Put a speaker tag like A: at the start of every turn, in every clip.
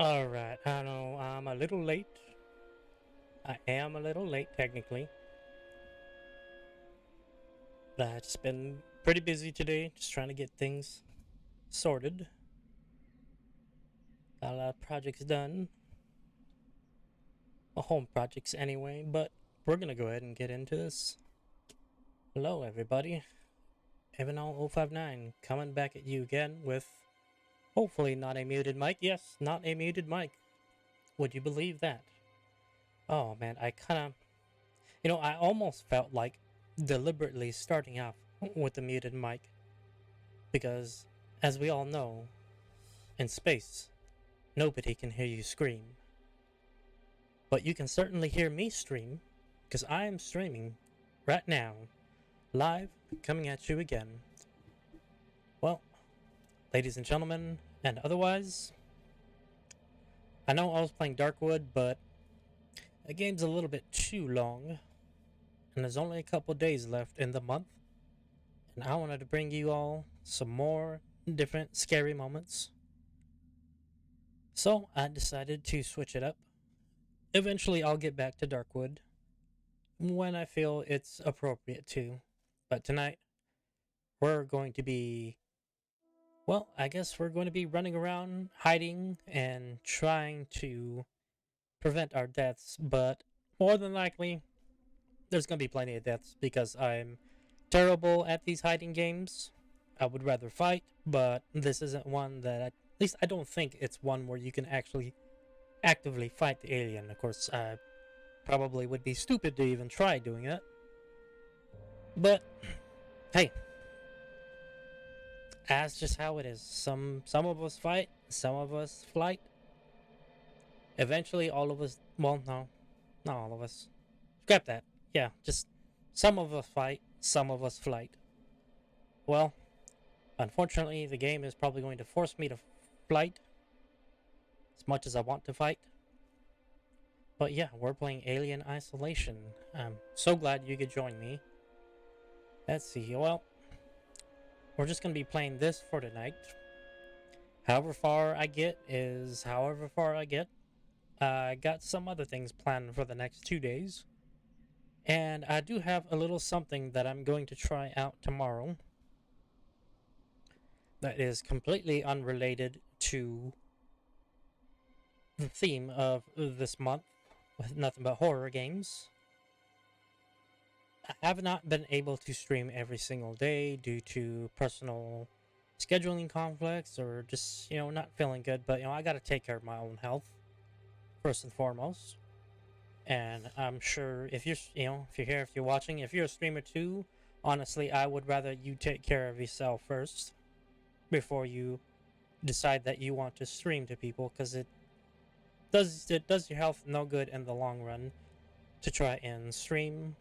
A: Alright, I know I'm a little late. I am a little late, technically. I've just been pretty busy today, just trying to get things sorted. Got a lot of projects done. Well, home projects anyway, but we're gonna go ahead and get into this. Hello, everybody. Evanol059 coming back at you again with hopefully not a muted mic. Yes, not a muted mic. Would you believe that? Oh man, I almost felt like deliberately starting off with the muted mic because, as we all know, in space, nobody can hear you scream. But you can certainly hear me stream because I am streaming right now, live, coming at you again. Well, ladies and gentlemen, and otherwise, I know I was playing Darkwood, but the game's a little bit too long, and there's only a couple days left in the month, and I wanted to bring you all some more different scary moments. So I decided to switch it up. Eventually, I'll get back to Darkwood when I feel it's appropriate to. But tonight, we're going to be, well, I guess we're going to be running around, hiding, and trying to prevent our deaths. But more than likely, there's going to be plenty of deaths because I'm terrible at these hiding games. I would rather fight, but this isn't one at least I don't think it's one where you can actually actively fight the alien. Of course, I probably would be stupid to even try doing it. But hey, that's just how it is. Some of us fight, some of us flight. Eventually, all of us. Well, no, not all of us. Scrap that. Yeah, just some of us fight, some of us flight. Well, unfortunately, the game is probably going to force me to flight as much as I want to fight. But yeah, we're playing Alien Isolation. I'm so glad you could join me. Let's see. Well, we're just going to be playing this for tonight. However far I get is however far I get. I got some other things planned for the next 2 days. And I do have a little something that I'm going to try out tomorrow that is completely unrelated to the theme of this month with nothing but horror games. I have not been able to stream every single day due to personal scheduling conflicts or just, not feeling good. But, I got to take care of my own health first and foremost. And I'm sure if you're, if you're here, if you're watching, if you're a streamer too, honestly, I would rather you take care of yourself first before you decide that you want to stream to people, because it does your health no good in the long run to try and stream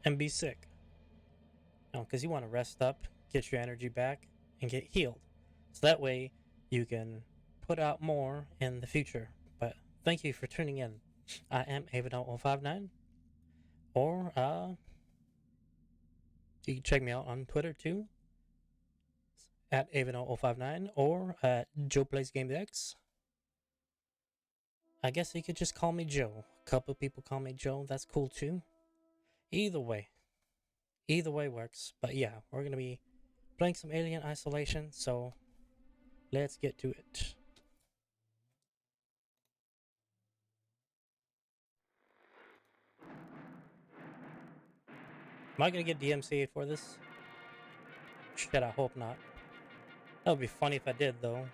A: and be sick. Because you want to rest up, get your energy back, and get healed. So that way you can put out more in the future. But thank you for tuning in. I am Avadon059. Or you can check me out on Twitter too, at Avadon059, or at Joe Plays GameX. I guess you could just call me Joe. A couple people call me Joe. That's cool too. Either way. Either way works. But yeah, we're gonna be playing some Alien Isolation, so let's get to it. Am I gonna get DMCA for this? Shit, I hope not. That would be funny if I did, though.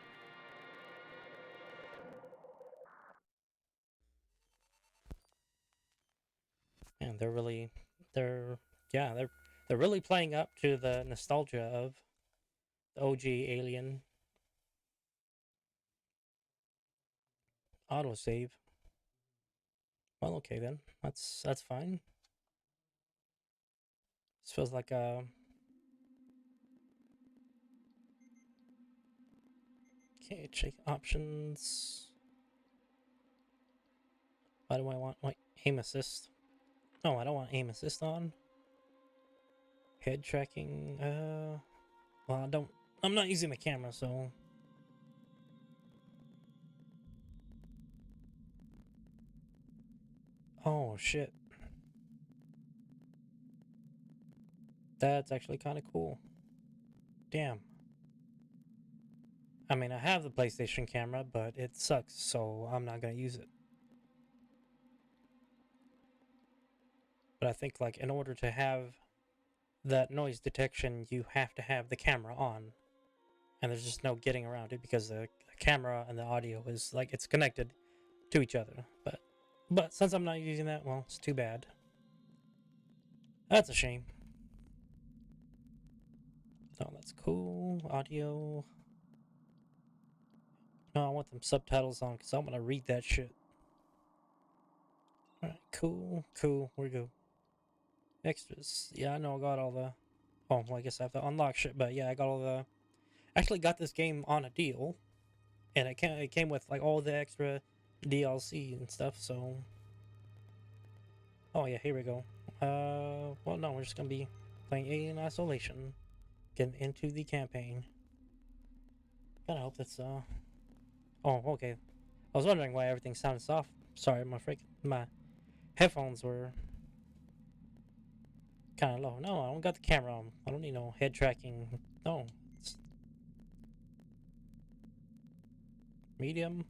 A: Man, they're really playing up to the nostalgia of the OG Alien. Autosave. Well, okay then. That's fine. This feels like a. Okay, check options. Why do I want aim assist? No, I don't want aim assist on. Head tracking. Well, I'm not using the camera, so. Oh, shit. That's actually kind of cool. Damn. I mean, I have the PlayStation camera, but it sucks, so I'm not gonna use it. But I think, like, in order to have that noise detection, you have to have the camera on. And there's just no getting around it because the camera and the audio is, like, it's connected to each other. But since I'm not using that, well, it's too bad. That's a shame. Oh, that's cool. Audio. No, I want them subtitles on because I want to read that shit. Alright, cool, cool. We go. Extras. Yeah, I know I got all the. Oh, well, I guess I have to unlock shit, but yeah, I got all the. Actually, got this game on a deal, and it came with like all the extra DLC and stuff. So. Oh yeah, here we go. Well, no, we're just gonna be playing Alien Isolation, getting into the campaign. Kinda hope that's Oh, okay. I was wondering why everything sounded soft. Sorry, my headphones were kind of low. No, I don't got the camera on. I don't need no head tracking. No, it's medium,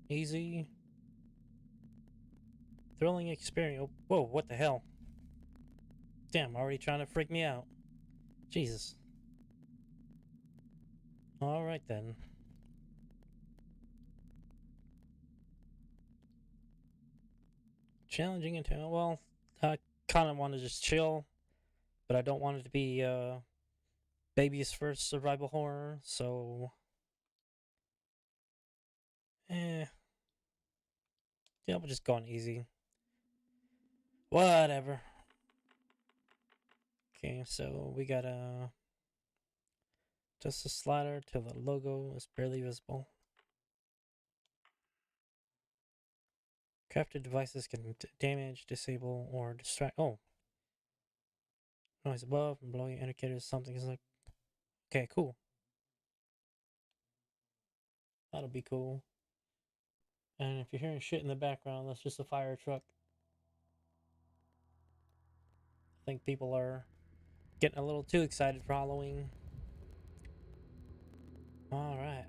A: easy, thrilling experience. Whoa, what the hell? Damn, already trying to freak me out. Jesus. All right then. Challenging and well, I kind of want to just chill, but I don't want it to be baby's first survival horror. So, yeah, we're just going easy. Whatever. Okay, so we got just a slider till the logo is barely visible. Crafted devices can damage, disable, or distract. Oh, noise above and below your indicators. Something is like. Okay, cool. That'll be cool. And if you're hearing shit in the background, that's just a fire truck. I think people are getting a little too excited for Halloween. All right.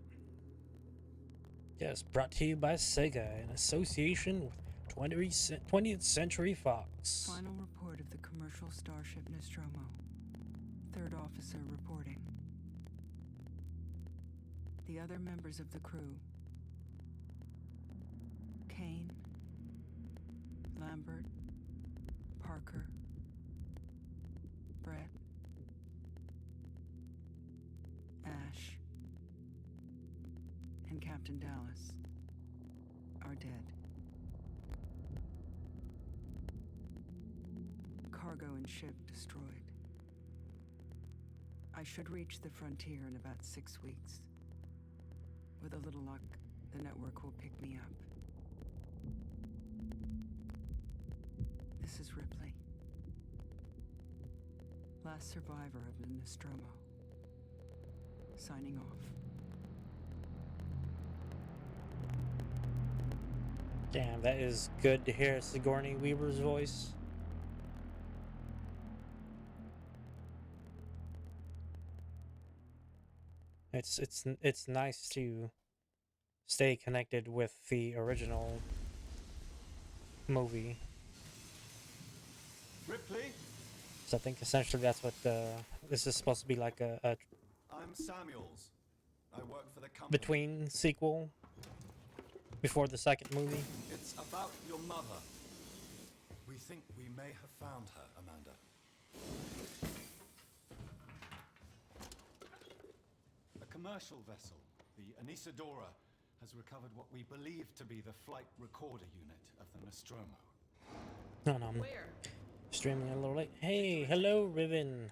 A: Yes, brought to you by Sega in association with 20th Century Fox.
B: Final report of the commercial starship Nostromo. Third officer reporting. The other members of the crew: Kane, Lambert, Parker, Brett, Ash, and Captain Dallas are dead. Cargo and ship destroyed. I should reach the frontier in about 6 weeks. With a little luck, the network will pick me up. This is Ripley. Last survivor of the Nostromo. Signing off.
A: Damn, that is good to hear Sigourney Weaver's voice. It's nice to stay connected with the original movie.
C: Ripley?
A: So I think essentially that's what this is supposed to be like a
C: I'm Samuels. I work for the company.
A: between sequel before the second movie.
C: It's about your mother. We think we may have found her, Amanda. A commercial vessel, the Anesidora, has recovered what we believe to be the flight recorder unit of the Nostromo.
A: No, I'm
D: Where?
A: streaming a little late. Hey, hello, Riven.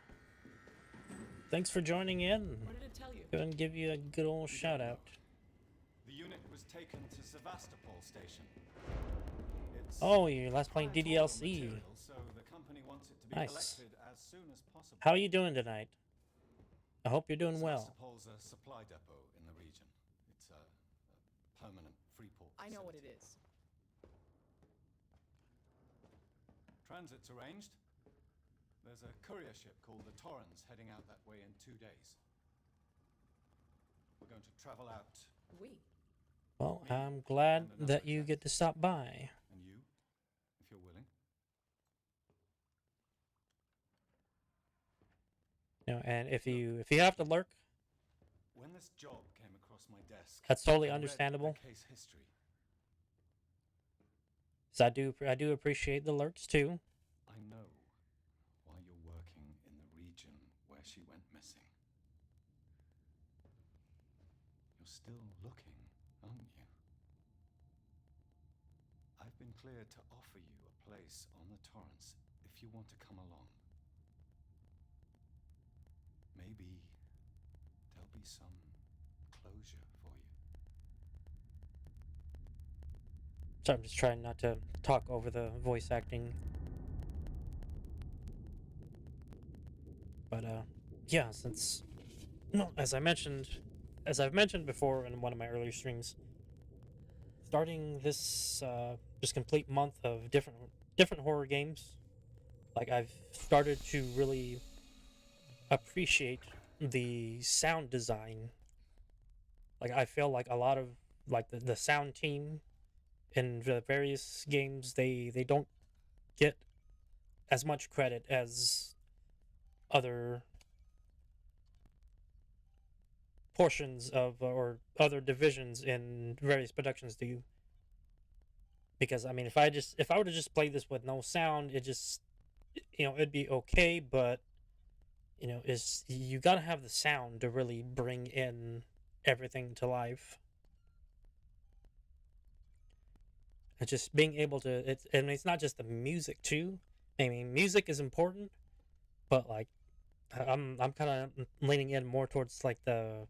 A: Thanks for joining in.
D: What did it tell you?
A: Gonna give you a good old shout out.
C: The unit was taken to Sevastopol station. It's
A: Oh, you're last playing
C: high
A: DDLC.
C: material, so the company wants it to be
A: Nice.
C: collected as soon as possible.
A: How are you doing tonight? I hope you're doing well.
C: Sevastopol's a supply depot in the region. It's a permanent free port.
D: I know what it is.
C: Transit's arranged. There's a courier ship called the Torrens heading out that way in 2 days. We're going to travel out.
D: We.
A: Well,
C: Me
A: I'm glad
C: and another
A: that you get to stop by.
C: And you, if you're willing.
A: You know, and if you have to lurk,
C: When this job came across my desk,
A: that's totally
C: I read
A: understandable.
C: the case history.
A: 'Cause I do appreciate the lurks too.
C: I know why you're working in the region where she went missing. You're still looking, aren't you? I've been cleared to offer you a place on the Torrens if you want to come along. Maybe there'll be some closure for you.
A: So I'm just trying not to talk over the voice acting. But yeah, since well, as I've mentioned before in one of my earlier streams, starting this just complete month of different horror games, like I've started to really appreciate the sound design. Like I feel like a lot of like the sound team in the various games, they don't get as much credit as other portions of or other divisions in various productions do. Because I mean, if I were to just play this with no sound, it just it'd be okay, but is you got to have the sound to really bring in everything to life. And just being able to it's not just the music too. I mean, music is important, but like I'm kind of leaning in more towards like the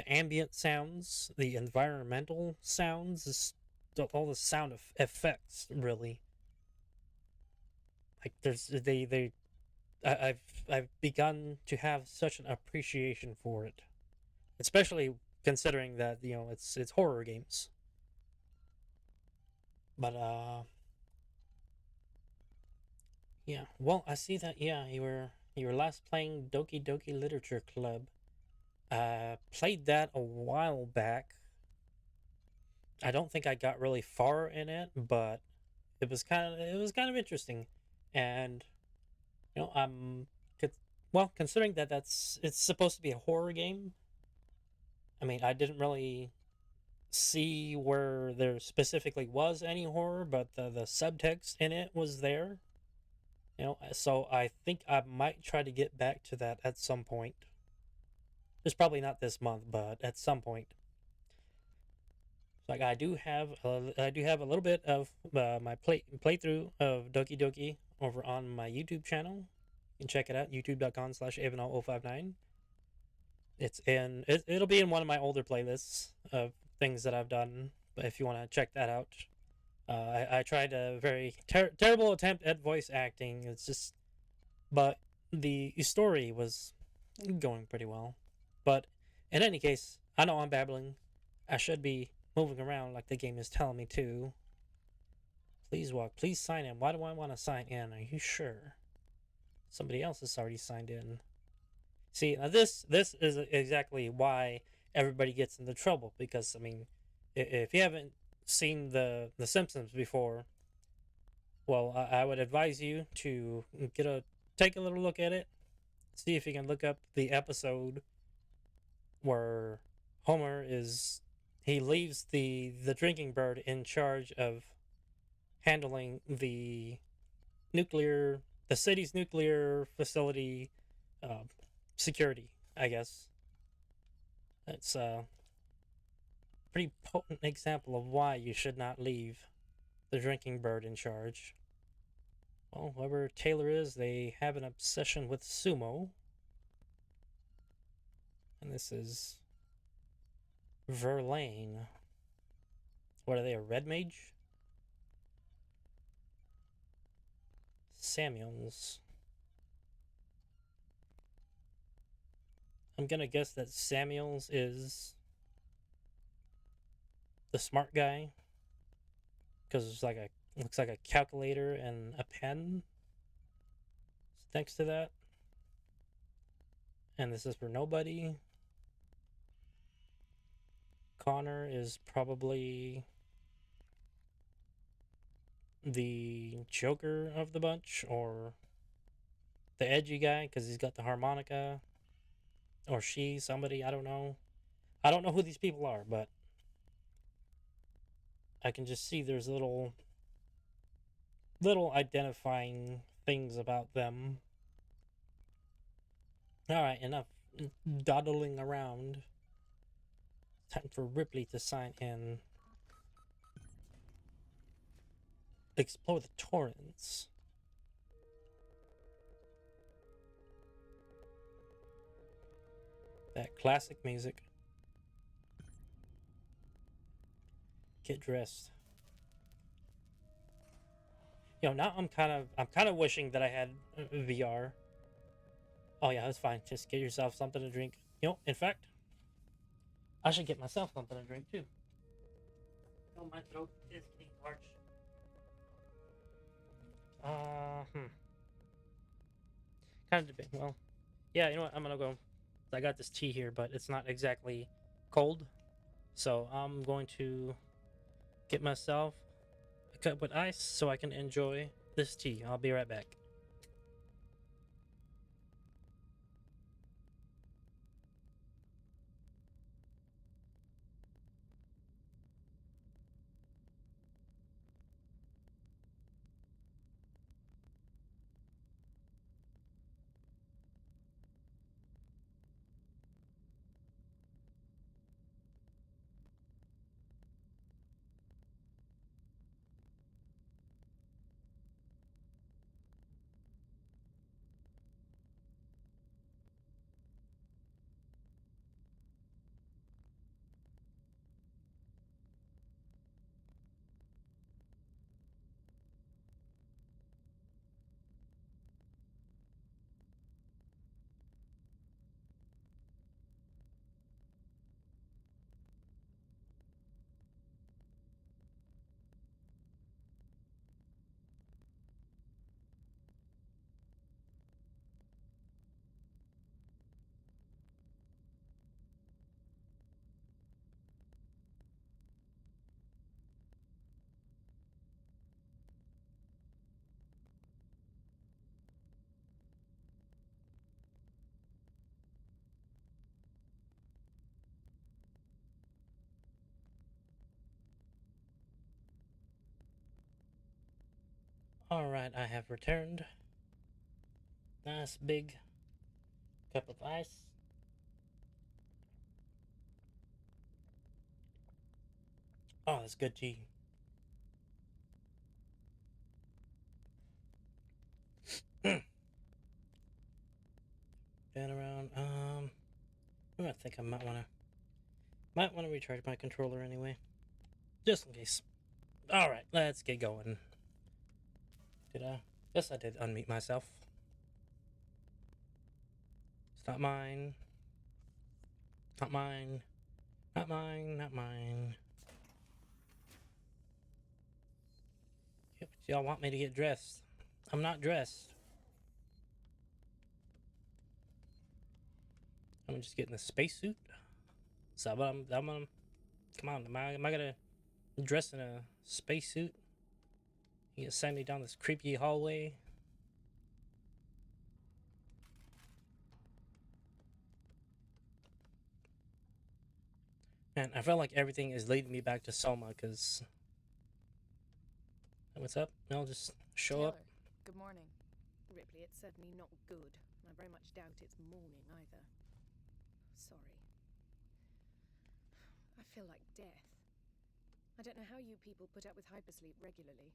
A: ambient sounds, the environmental sounds, all the sound effects really. Like I've begun to have such an appreciation for it, especially considering that it's horror games. But yeah. Well, I see that. Yeah, you were last playing Doki Doki Literature Club. Played that a while back. I don't think I got really far in it, but it was kind of interesting, and I'm well, considering that it's supposed to be a horror game. I mean, I didn't really see where there specifically was any horror, but the subtext in it was there. So I think I might try to get back to that at some point. It's probably not this month, but at some point. Like I do have a little bit of my playthrough of Doki Doki over on my YouTube channel. You can check it out, youtube.com/avenol059. It'll be in one of my older playlists of things that I've done. But if you want to check that out, I tried a very terrible attempt at voice acting. But the story was going pretty well. But in any case, I know I'm babbling. I should be moving around like the game is telling me to. Please walk. Please sign in. Why do I want to sign in? Are you sure? Somebody else has already signed in. See, now this is exactly why everybody gets into trouble. Because I mean, if you haven't seen the Simpsons before, well, I would advise you to take a little look at it. See if you can look up the episode where Homer leaves the drinking bird in charge of handling the city's nuclear facility security, I guess. It's a pretty potent example of why you should not leave the drinking bird in charge. Well, whoever Taylor is, they have an obsession with sumo. And this is Verlaine. What are they, a red mage? Samuels. I'm gonna guess that Samuels is the smart guy. Because it's like Looks like a calculator and a pen next to that. And this is for nobody. Connor is probably the Joker of the bunch, or the edgy guy, because he's got the harmonica. Or she, somebody, I don't know. I don't know who these people are, but I can just see there's little identifying things about them. Alright, enough dawdling around. Time for Ripley to sign in. Explore the torrents. That classic music. Get dressed. Yo, now I'm kind of wishing that I had VR. Oh yeah, that's fine. Just get yourself something to drink. You know, in fact, I should get myself something to drink too. Oh, my throat is getting parched. Kind of debate. Well, yeah, you know what? I'm gonna go. I got this tea here, but it's not exactly cold, so I'm going to get myself a cup with ice so I can enjoy this tea. I'll be right back. Alright, I have returned. Nice big cup of ice. Oh, that's good tea. Fan around. I think I might wanna recharge my controller anyway, just in case. All right, let's get going. Did I? Yes, I did unmute myself. It's not mine. Not mine. Not mine. Not mine. Yep, y'all want me to get dressed. I'm not dressed. I'm just getting a spacesuit. So I'm come on, am I gonna dress in a spacesuit? You gonna send me down this creepy hallway? Man, I feel like everything is leading me back to Soma, because... What's up? I'll just show
D: Taylor,
A: up.
D: good morning. Ripley, it's certainly not good. I very much doubt it's morning either. Sorry. I feel like death. I don't know how you people put up with hypersleep regularly.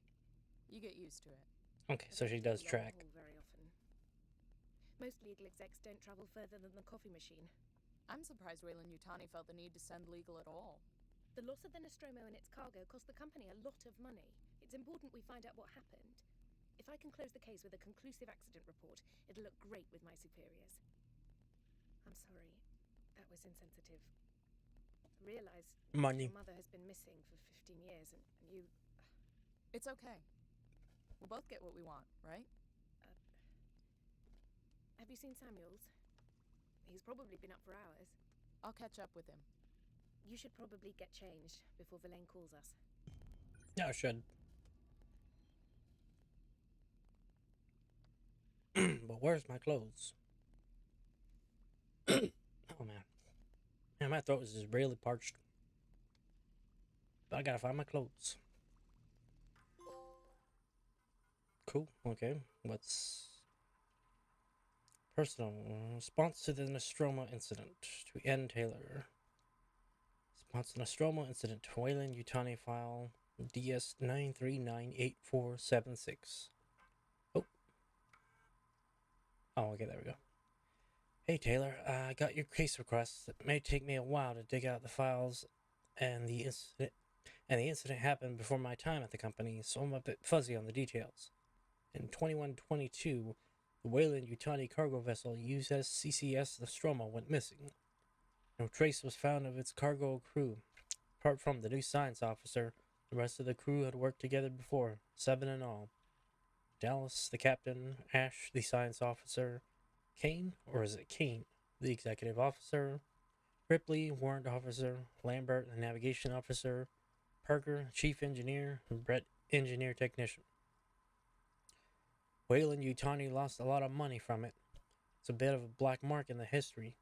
E: You get used to it.
A: Okay, so she does track.
D: Very often. Most legal execs don't travel further than the coffee machine.
E: I'm surprised Weyland-Yutani felt the need to send legal at all.
D: The loss of the Nostromo and its cargo cost the company a lot of money. It's important we find out what happened. If I can close the case with a conclusive accident report, it'll look great with my superiors. I'm sorry. That was insensitive. I realize
A: Money.
D: your mother has been missing for 15 years, and you...
E: It's okay. We'll both get what we want, right?
D: Have you seen Samuels? He's probably been up for hours.
E: I'll catch up with him.
D: You should probably get changed before Verlaine calls us.
A: Yeah, I should. But where's my clothes? Oh man. Man, my throat is just really parched. But I gotta find my clothes. Cool, okay. What's personal response to the Nostromo incident to N. Taylor. Response to Nostromo incident. Wayland Yutani file DS 9398476. Oh. Oh, okay, there we go. Hey Taylor, I got your case request. It may take me a while to dig out the files and the incident happened before my time at the company, so I'm a bit fuzzy on the details. In 2122, the Wayland Yutani cargo vessel USS CCS Nostromo went missing. No trace was found of its cargo crew. Apart from the new science officer, the rest of the crew had worked together before, 7 in all. Dallas, the captain, Ash, the science officer, Kane, or is it Kane, the executive officer, Ripley, warrant officer, Lambert, the navigation officer, Parker, chief engineer, and Brett, engineer technician. Wayland Yutani lost a lot of money from it. It's a bit of a black mark in the history.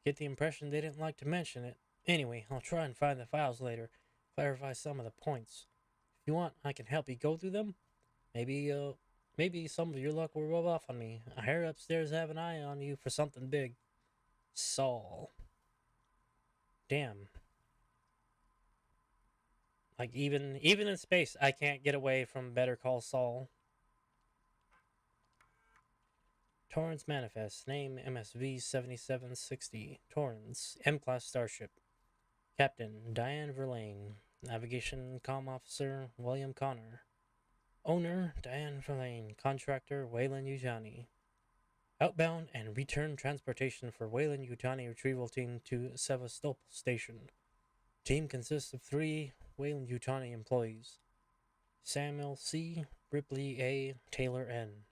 A: Get the impression they didn't like to mention it. Anyway, I'll try and find the files later, clarify some of the points. If you want, I can help you go through them. Maybe some of your luck will rub off on me. I hear upstairs have an eye on you for something big. Saul. Damn. Like even in space, I can't get away from Better Call Saul. Torrens Manifest. Name MSV 7760. Torrens. M-Class Starship. Captain Diane Verlaine. Navigation Comm Officer William Connor. Owner Diane Verlaine. Contractor Wayland Yutani. Outbound and return transportation for Wayland Yutani retrieval team to Sevastopol Station. Team consists of 3 Wayland Yutani employees. Samuel C., Ripley A., Taylor N.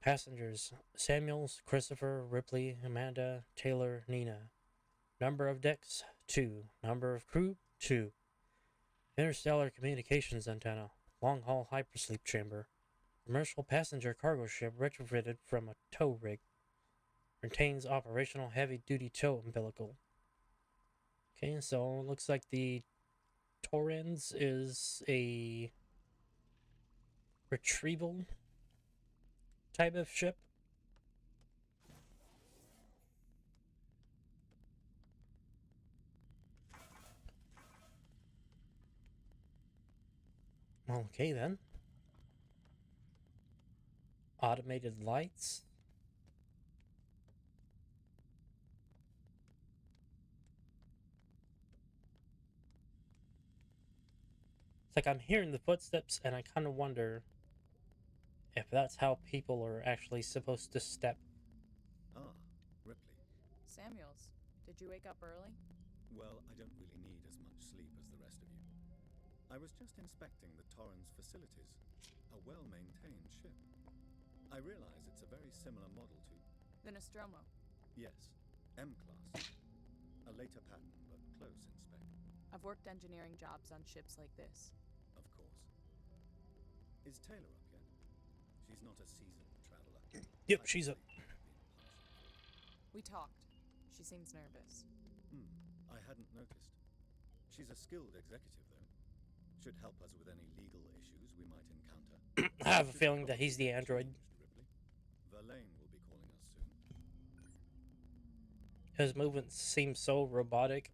A: Passengers Samuels, Christopher, Ripley, Amanda, Taylor, Nina. Number of decks 2. Number of crew 2. Interstellar communications antenna. Long haul hypersleep chamber. Commercial passenger cargo ship retrofitted from a tow rig. Retains operational heavy duty tow umbilical. Okay, so it looks like the Torrens is a retrieval type of ship. Okay then. Automated lights. It's like I'm hearing the footsteps and I kind of wonder if that's how people are actually supposed to step.
C: Ah, Ripley.
E: Samuels, did you wake up early?
C: Well, I don't really need as much sleep as the rest of you. I was just inspecting the Torrens facilities. A well-maintained ship. I realize it's a very similar model to...
E: The Nostromo.
C: Yes, M-Class. A later pattern, but close in spec.
E: I've worked engineering jobs on ships like this.
C: Of course. Is Taylor up yet? She's not a seasoned traveler.
A: Yep, she's up.
E: We talked. She seems nervous.
C: I hadn't noticed. She's a skilled executive, though. Should help us with any legal issues we might encounter.
A: I have a feeling that he's the android.
C: Ripley. Verlaine will be calling us soon.
A: His movements seem so robotic.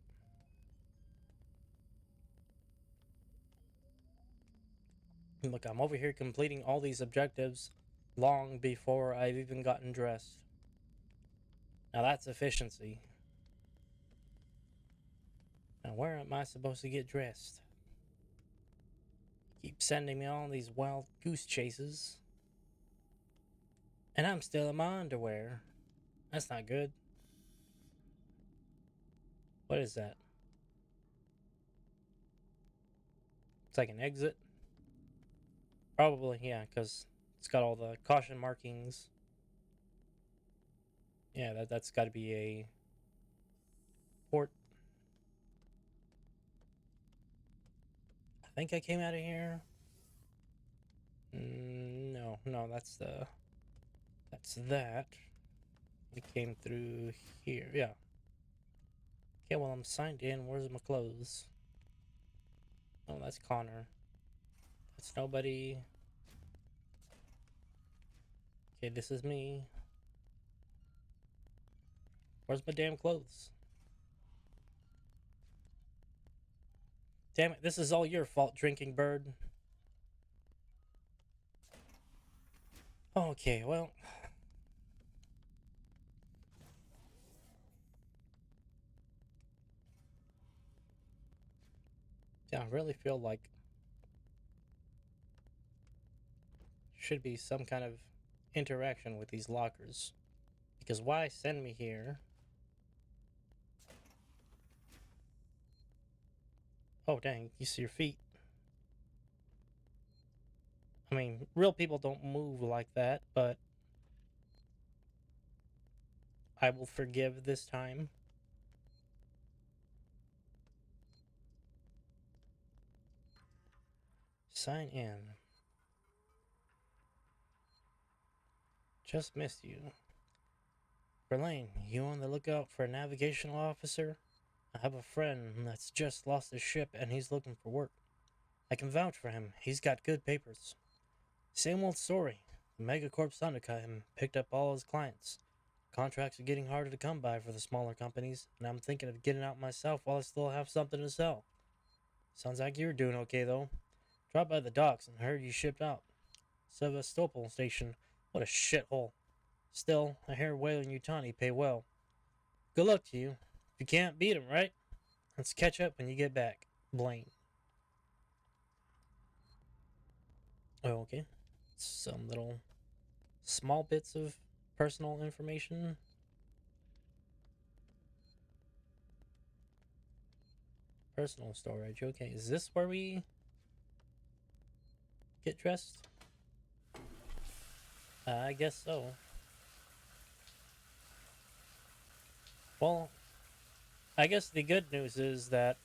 A: Look, I'm over here completing all these objectives long before I've even gotten dressed. Now that's efficiency. Now where am I supposed to get dressed? Keep sending me on these wild goose chases. And I'm still in my underwear. That's not good. What is that? It's like an exit. Probably, yeah, because it's got all the caution markings. Yeah, that's got to be a port. I think I came out of here. No, no, that's that. We came through here, yeah. Okay, well, I'm signed in. Where's my clothes? Oh, that's Connor. That's nobody. Okay, this is me. Where's my damn clothes? Damn it, this is all your fault, drinking bird. Okay, well. Yeah, I really feel like should be some kind of interaction with these lockers. Because why send me here? Oh, dang, you see your feet. I mean, real people don't move like that, but I will forgive this time. Sign in. Just missed you. Verlaine, you on the lookout for a navigational officer? I have a friend that's just lost his ship and he's looking for work. I can vouch for him. He's got good papers. Same old story. The megacorps undercut him, picked up all his clients. Contracts are getting harder to come by for the smaller companies, and I'm thinking of getting out myself while I still have something to sell. Sounds like you're doing okay, though. Dropped by the docks and heard you shipped out. Sevastopol Station. What a shithole. Still, I hear Whale and Yutani pay well. Good luck to you. If you can't beat 'em, right? Let's catch up when you get back. Blaine. Oh, okay. Some little small bits of personal information. Personal storage. Okay, is this where we get dressed? I guess so. Well, I guess the good news is that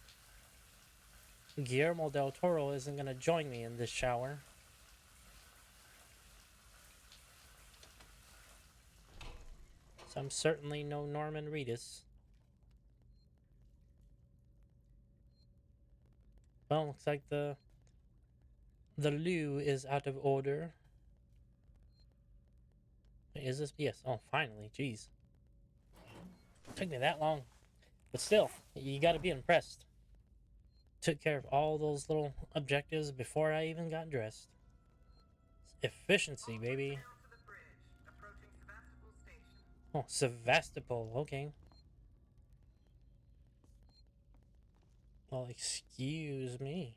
A: Guillermo del Toro isn't going to join me in this shower. So I'm certainly no Norman Reedus. Well, looks like the loo is out of order. Is this? Yes. Oh, finally. Jeez. Took me that long. But still, you gotta be impressed. Took care of all those little objectives before I even got dressed. Efficiency, baby. Oh, Sevastopol. Okay. Well, excuse me.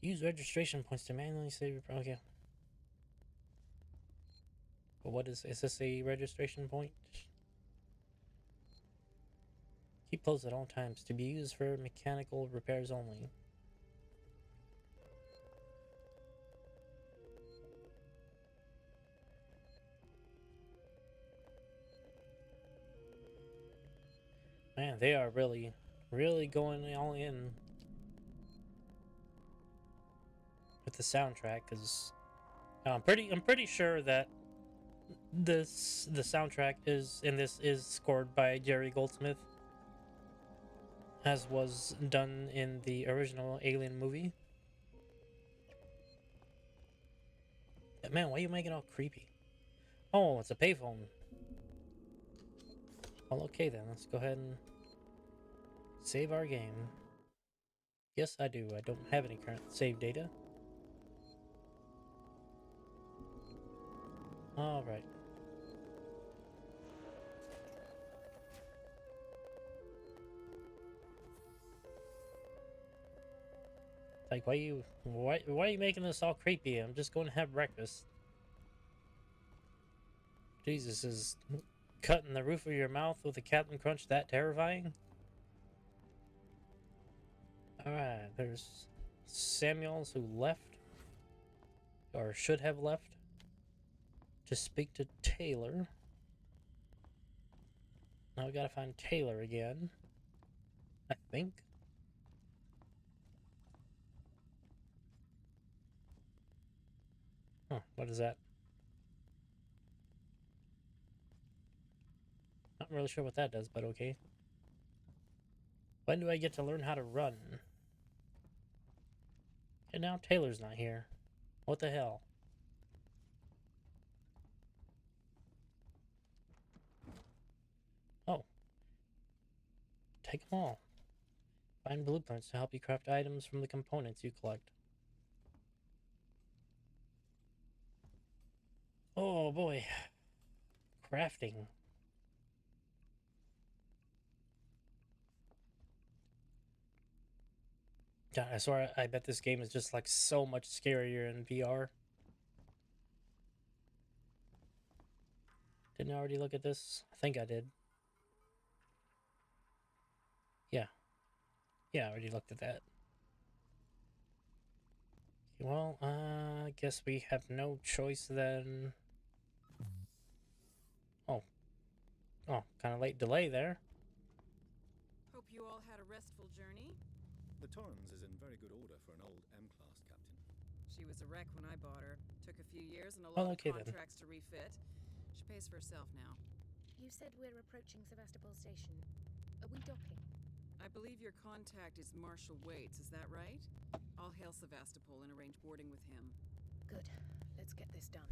A: Use registration points to manually save your... Okay. But what is this a registration point? Keep closed at all times. To be used for mechanical repairs only. Man, they are really, really going all in with the soundtrack, because I'm pretty sure that the soundtrack is scored by Jerry Goldsmith, as was done in the original Alien movie. Man, why are you making it all creepy? Oh, it's a payphone. Well, okay then, let's go ahead and save our game. Yes, I do. I don't have any current save data. Alright. Like, why are you making this all creepy? I'm just going to have breakfast. Jesus, is cutting the roof of your mouth with a Captain Crunch that terrifying? Alright, there's Samuels who left. or should have left, to speak to Taylor. Now we gotta find Taylor again, I think. Huh, what is that? Not really sure what that does, but okay. When do I get to learn how to run? And now Taylor's not here. What the hell? Oh. Take them all. Find blueprints to help you craft items from the components you collect. Oh boy. Crafting. God, I swear, I bet this game is just like so much scarier in VR. Didn't I already look at this? I think I did. Yeah. Yeah, I already looked at that. Well, I guess we have no choice then. Oh. Oh, kind of late delay there.
B: Hope you all had a restful journey.
C: The Torrens is in very good order for an old M-class captain.
B: She was a wreck when I bought her. Took a few years and a
A: Oh,
B: lot
A: okay
B: of
A: then.
B: contracts to refit. She pays for herself now.
D: You said we're approaching Sevastopol Station. Are we docking?
B: I believe your contact is Marshal Waits, is that right? I'll hail Sevastopol and arrange boarding with him.
D: Good. Let's get this done.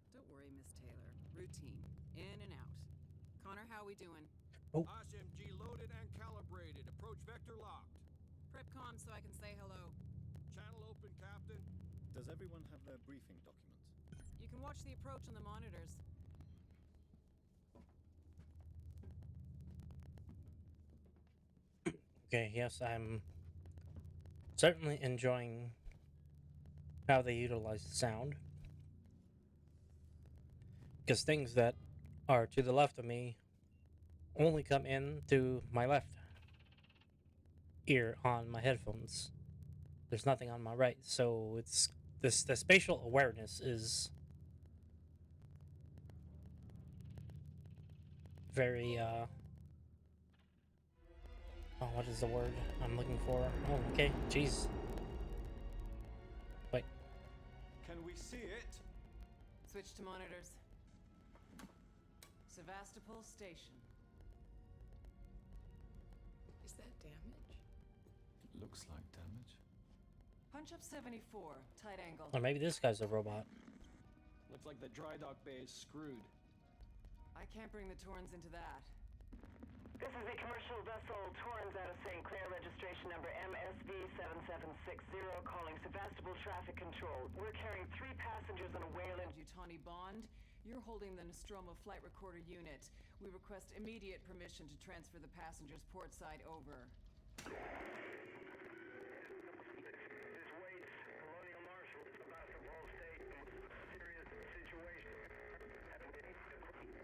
B: Don't worry, Miss Taylor. Routine. In and out. Connor, how we doing?
F: SMG loaded and calibrated. Approach vector locked.
B: Prep comm so I can say hello.
F: Channel open, Captain.
C: Does everyone have their briefing documents?
B: You can watch the approach on the monitors.
A: Okay, yes, I'm certainly enjoying how they utilize the sound. Because things that are to the left of me only come in to my left ear on my headphones. There's nothing on my right, so it's this the spatial awareness is very oh, what is the word I'm looking for? Oh, okay, jeez. Wait.
F: Can we see it?
B: Switch to monitors. Sevastopol Station. Is that damage?
F: Looks like damage.
B: Punch up 74, tight angle.
A: Or maybe this guy's a robot.
G: Looks like the dry dock bay is screwed.
B: I can't bring the Torrens into that.
H: This is the commercial vessel Torrens out of St. Clair, registration number MSV7760, calling Sevastopol Traffic Control. We're carrying 3 passengers on a Wayland.
B: Yutani Bond, you're holding the Nostromo flight recorder unit. We request immediate permission to transfer the passengers port side over.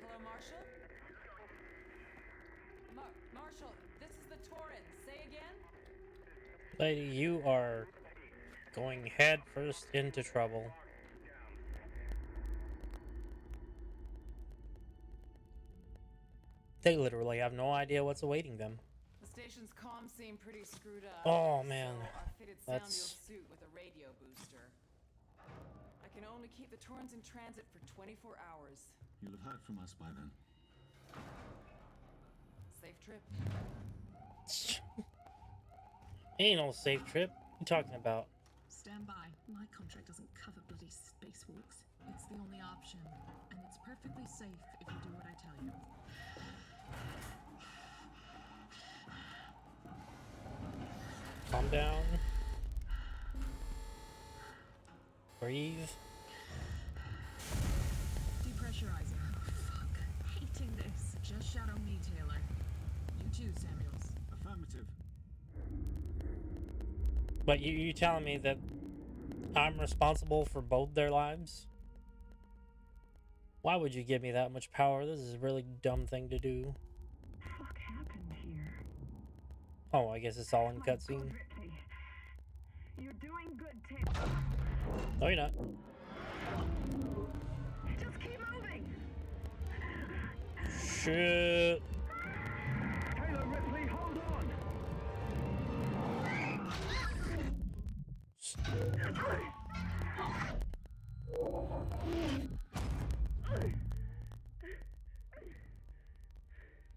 B: Hello, Marshal? Marshal, this is the Torrens. Say again?
A: Lady, you are going head first into trouble. They literally have no idea what's awaiting them.
B: The station's comms seem pretty screwed up.
A: Oh, man.
B: So I fitted
A: That's-
B: Samuel's suit with a radio booster. I can only keep the Torrens in transit for 24 hours.
C: You'll have heard from us by then.
B: Safe trip.
A: Ain't no safe trip. What you talking about?
I: Stand by. My contract doesn't cover bloody spacewalks. It's the only option. And it's perfectly safe if you do what I tell you.
A: Calm down. Breathe.
I: Depressurizing. Oh, fuck. Hating this. Just shadow me, Taylor. You too, Samuels.
C: Affirmative.
A: But you telling me that I'm responsible for both their lives? Why would you give me that much power? This is a really dumb thing to do.
H: What happened here?
A: Oh, I guess it's all in cutscene.
H: Ripley. You're doing good, Taylor.
A: No, you're not. shit.
F: Taylor Ripley, hold on!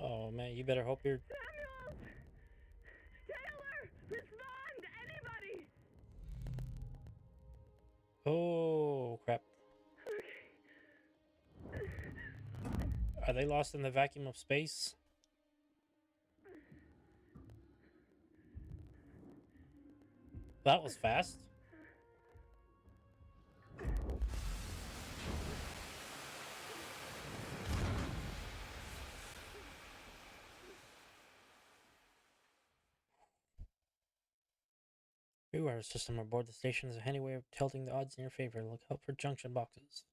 A: Oh man, you better hope you're.
H: Taylor! Respond! Anybody!
A: Oh crap. Are they lost in the vacuum of space? That was fast. Beware, system aboard the station is a handy way of tilting the odds in your favor. Look out for junction boxes.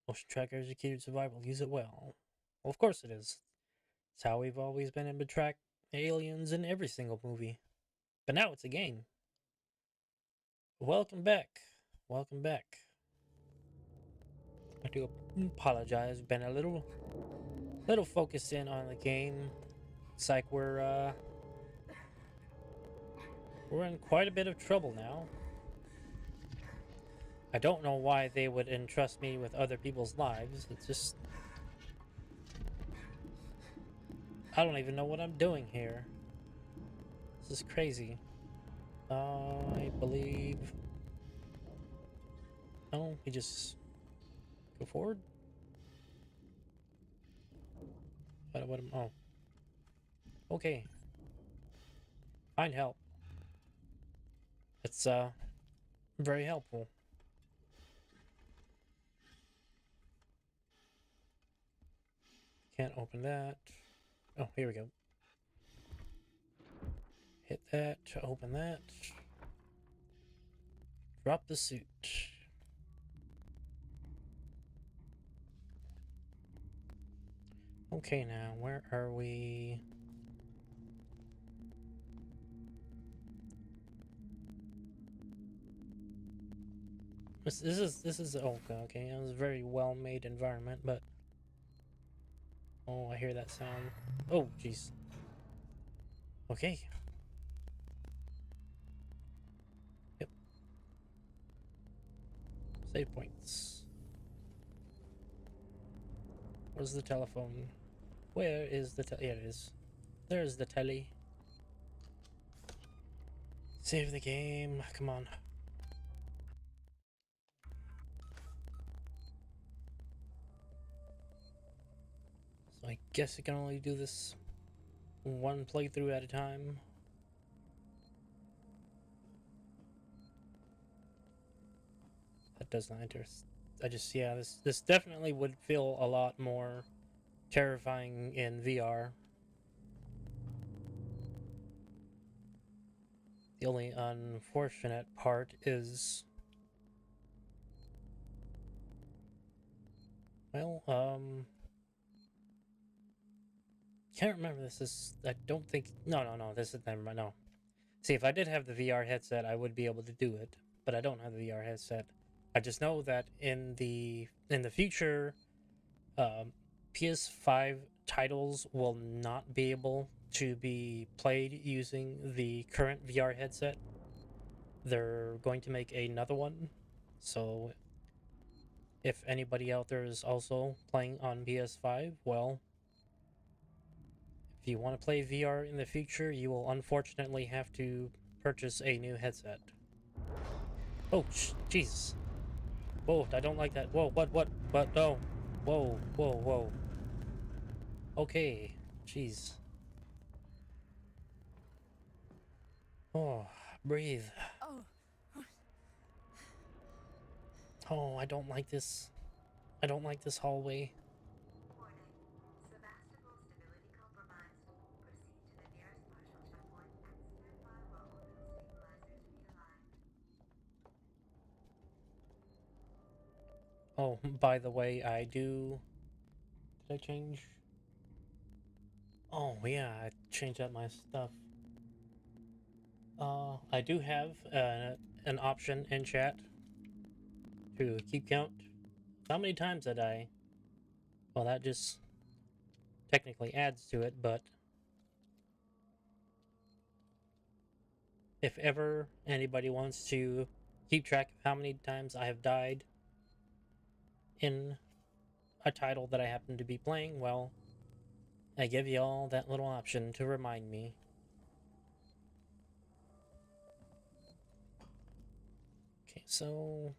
A: Motion tracker is a key to survival. Use it well. Well, of course it is. It's how we've always been able to track aliens in every single movie. But now it's a game. Welcome back. Welcome back. I do apologize. Been a little focused in on the game. It's like we're in quite a bit of trouble now. I don't know why they would entrust me with other people's lives. It's just... I don't even know what I'm doing here. This is crazy. I believe... No, we just... go forward? What am... Oh. Okay. Find help. It's, very helpful. Can't open that. Oh, here we go. Hit that to open that. Drop the suit. Okay, now, where are we? This is okay. It was a very well made environment, but oh, I hear that sound. Oh, jeez. Okay. Yep. Save points. Where's the telephone? Where is the yeah, it is. There's the telly. Save the game. Come on. So I guess I can only do this one playthrough at a time. That does not interest. I just, yeah, this definitely would feel a lot more terrifying in VR. The only unfortunate part is, well, can't remember. This is, I don't think, no, this is, never mind, no. See, if I did have the VR headset, I would be able to do it, but I don't have the VR headset. I just know that in the future, PS5 titles will not be able to be played using the current VR headset. They're going to make another one, so if anybody out there is also playing on PS5, well, if you want to play VR in the future, you will unfortunately have to purchase a new headset. Oh, jeez. Whoa, I don't like that. Whoa, what, no. Whoa. Okay, jeez. Oh, breathe. Oh, I don't like this. I don't like this hallway. Oh, by the way, I do... Did I change? Oh, yeah, I changed up my stuff. I do have an option in chat to keep count. How many times did I... Well, that just technically adds to it, but if ever anybody wants to keep track of how many times I have died in a title that I happen to be playing, well, I give you all that little option to remind me. Okay, so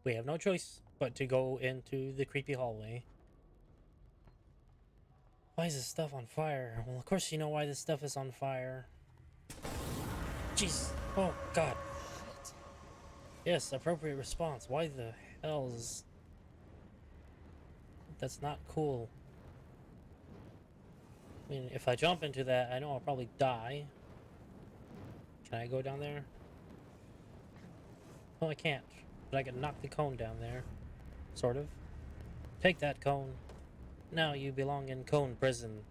A: we have no choice but to go into the creepy hallway. Why is this stuff on fire? Well, of course you know why this stuff is on fire. Jeez. Oh, God. Yes, appropriate response. Why the hell is... That's not cool. I mean, if I jump into that, I know I'll probably die. Can I go down there? Oh, I can't. But I can knock the cone down there. Sort of. Take that cone. Now you belong in cone prison.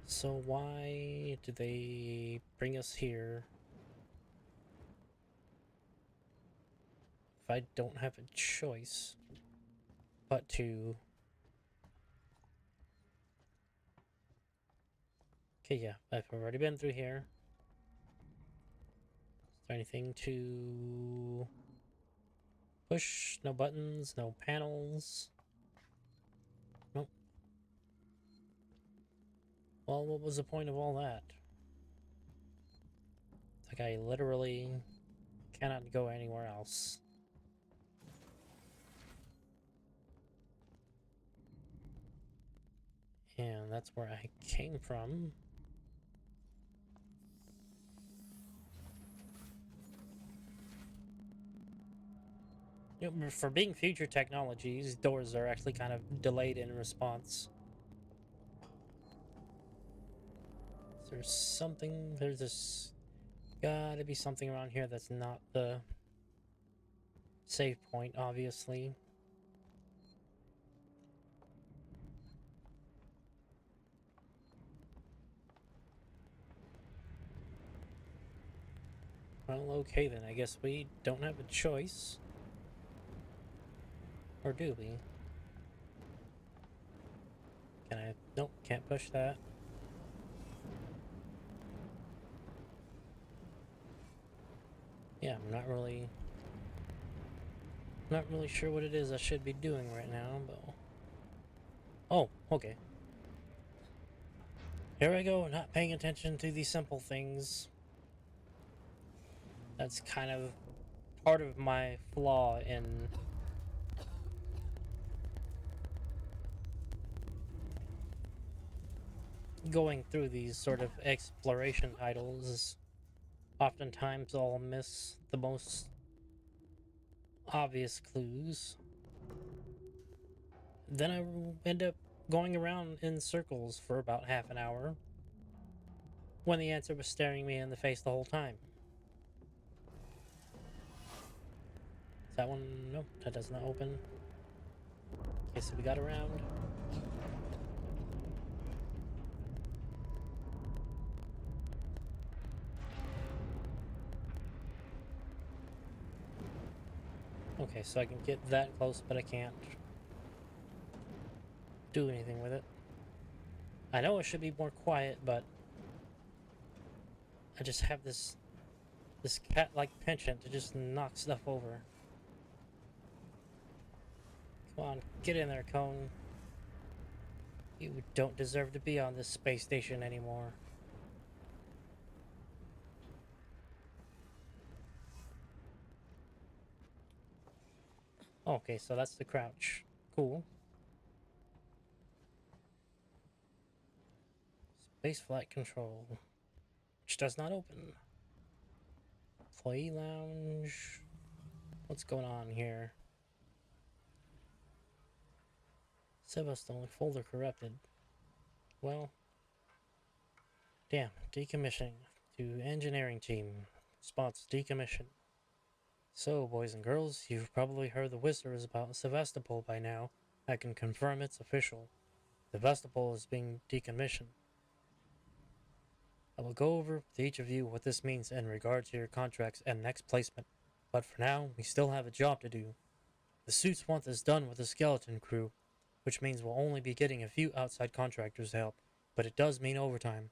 A: So why do they bring us here if I don't have a choice but to... Okay, yeah, I've already been through here. Is there anything to push? No buttons, no panels. Nope. Well, what was the point of all that? It's like I literally cannot go anywhere else. And that's where I came from. You know, for being future technologies, doors are actually kind of delayed in response. There's something, there's this, gotta be something around here that's not the save point, obviously. Well, okay then, I guess we don't have a choice. Or do we? Can I? Nope, can't push that. Yeah, I'm not really sure what it is I should be doing right now, but... Oh, okay. Here I go, not paying attention to these simple things. That's kind of part of my flaw in going through these sort of exploration titles. Oftentimes I'll miss the most obvious clues. Then I end up going around in circles for about half an hour when the answer was staring me in the face the whole time. Is that one? Nope, that does not open. Okay, so we got around. Okay, so I can get that close, but I can't do anything with it. I know it should be more quiet, but I just have this cat-like penchant to just knock stuff over. Come on, get in there, Cone. You don't deserve to be on this space station anymore. Okay, so that's the crouch. Cool. Space flight control, which does not open. Employee lounge. What's going on here? Sebastopol folder corrupted. Well, damn. Decommissioning to engineering team. Response: decommission. So, boys and girls, you've probably heard the whispers about Sevastopol by now. I can confirm it's official. Sevastopol is being decommissioned. I will go over with each of you what this means in regard to your contracts and next placement. But for now, we still have a job to do. The suits want this done with a skeleton crew, which means we'll only be getting a few outside contractors to help, but it does mean overtime.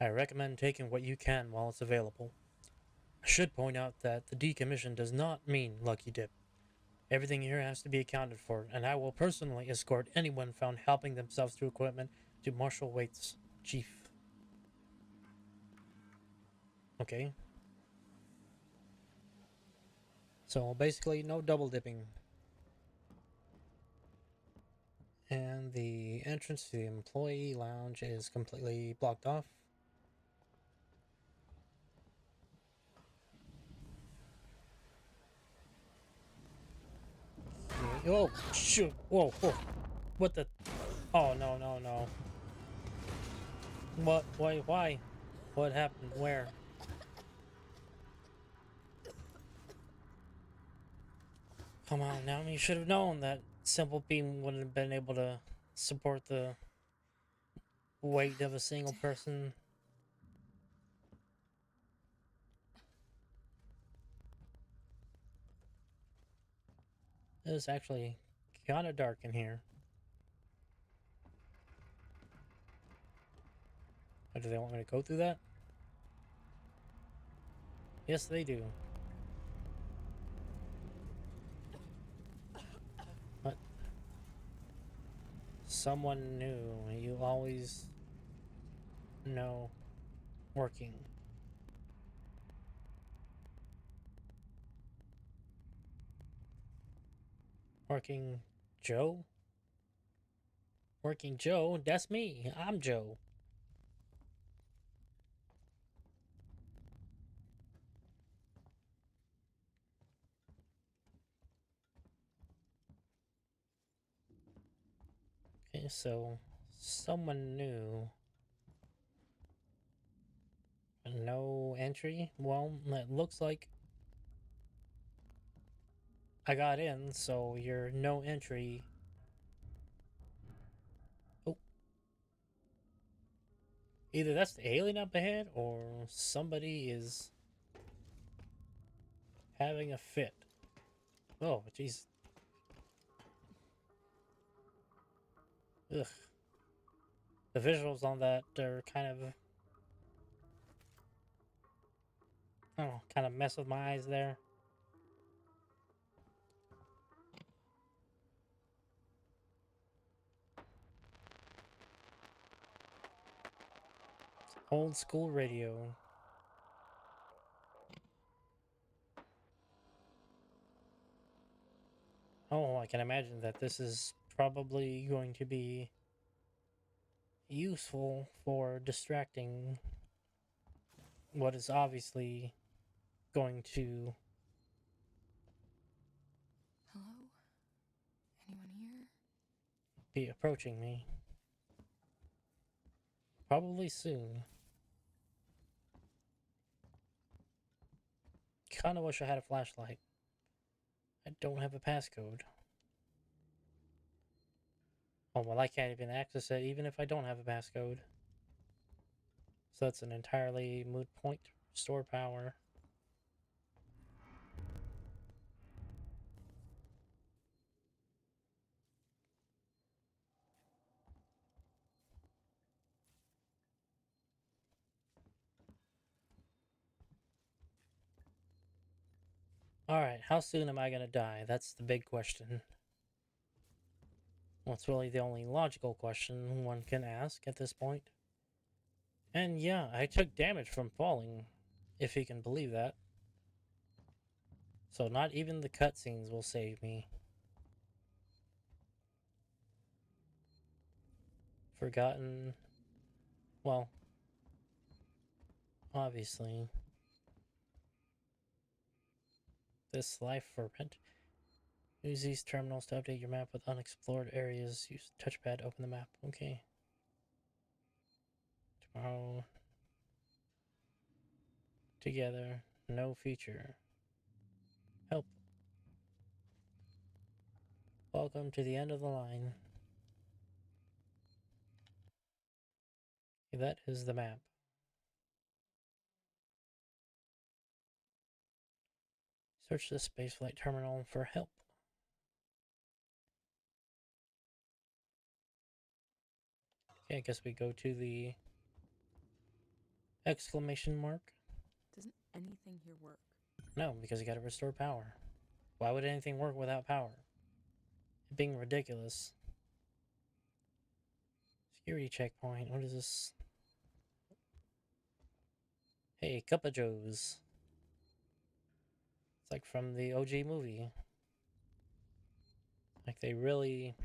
A: I recommend taking what you can while it's available. I should point out that the decommission does not mean lucky dip. Everything here has to be accounted for, and I will personally escort anyone found helping themselves to equipment to Marshal Waite's chief. Okay. So basically, no double dipping. And the entrance to the employee lounge is completely blocked off. Oh, shoot. Whoa, whoa. What the? Oh, no, no, no. What? Why? What happened? Where? Come on, now you should have known that simple beam wouldn't have been able to support the weight of a single person. It's actually kind of dark in here. Or do they want me to go through that? Yes, they do. What? Someone new. You always know. Working. Working Joe? Working Joe? That's me. I'm Joe. Okay, so someone new. No entry? Well, it looks like I got in, so you're no entry. Oh. Either that's the alien up ahead, or somebody is having a fit. Oh, jeez. Ugh. The visuals on that are kind of... I don't know, kind of mess with my eyes there. Old school radio. Oh, I can imagine that this is probably going to be useful for distracting what is obviously going to...
E: Hello? Anyone here?
A: be approaching me. Probably soon. Kinda wish I had a flashlight. I don't have a passcode. Oh, well, I can't even access it even if I don't have a passcode. So that's an entirely moot point. Restore power. Alright, how soon am I gonna die? That's the big question. Well, it's really the only logical question one can ask at this point. And yeah, I took damage from falling, if you can believe that. So not even the cutscenes will save me. Forgotten... well, obviously. This life for rent. Use these terminals to update your map with unexplored areas. Use touchpad to open the map. Okay. Tomorrow. Together. No feature. Help. Welcome to the end of the line. Okay, that is the map. Search the spaceflight terminal for help. Okay, I guess we go to the exclamation mark.
E: Doesn't anything here work?
A: No, because you gotta restore power. Why would anything work without power? Being ridiculous. Security checkpoint. What is this? Hey, Cup of Joe's. It's like from the OG movie. Like they really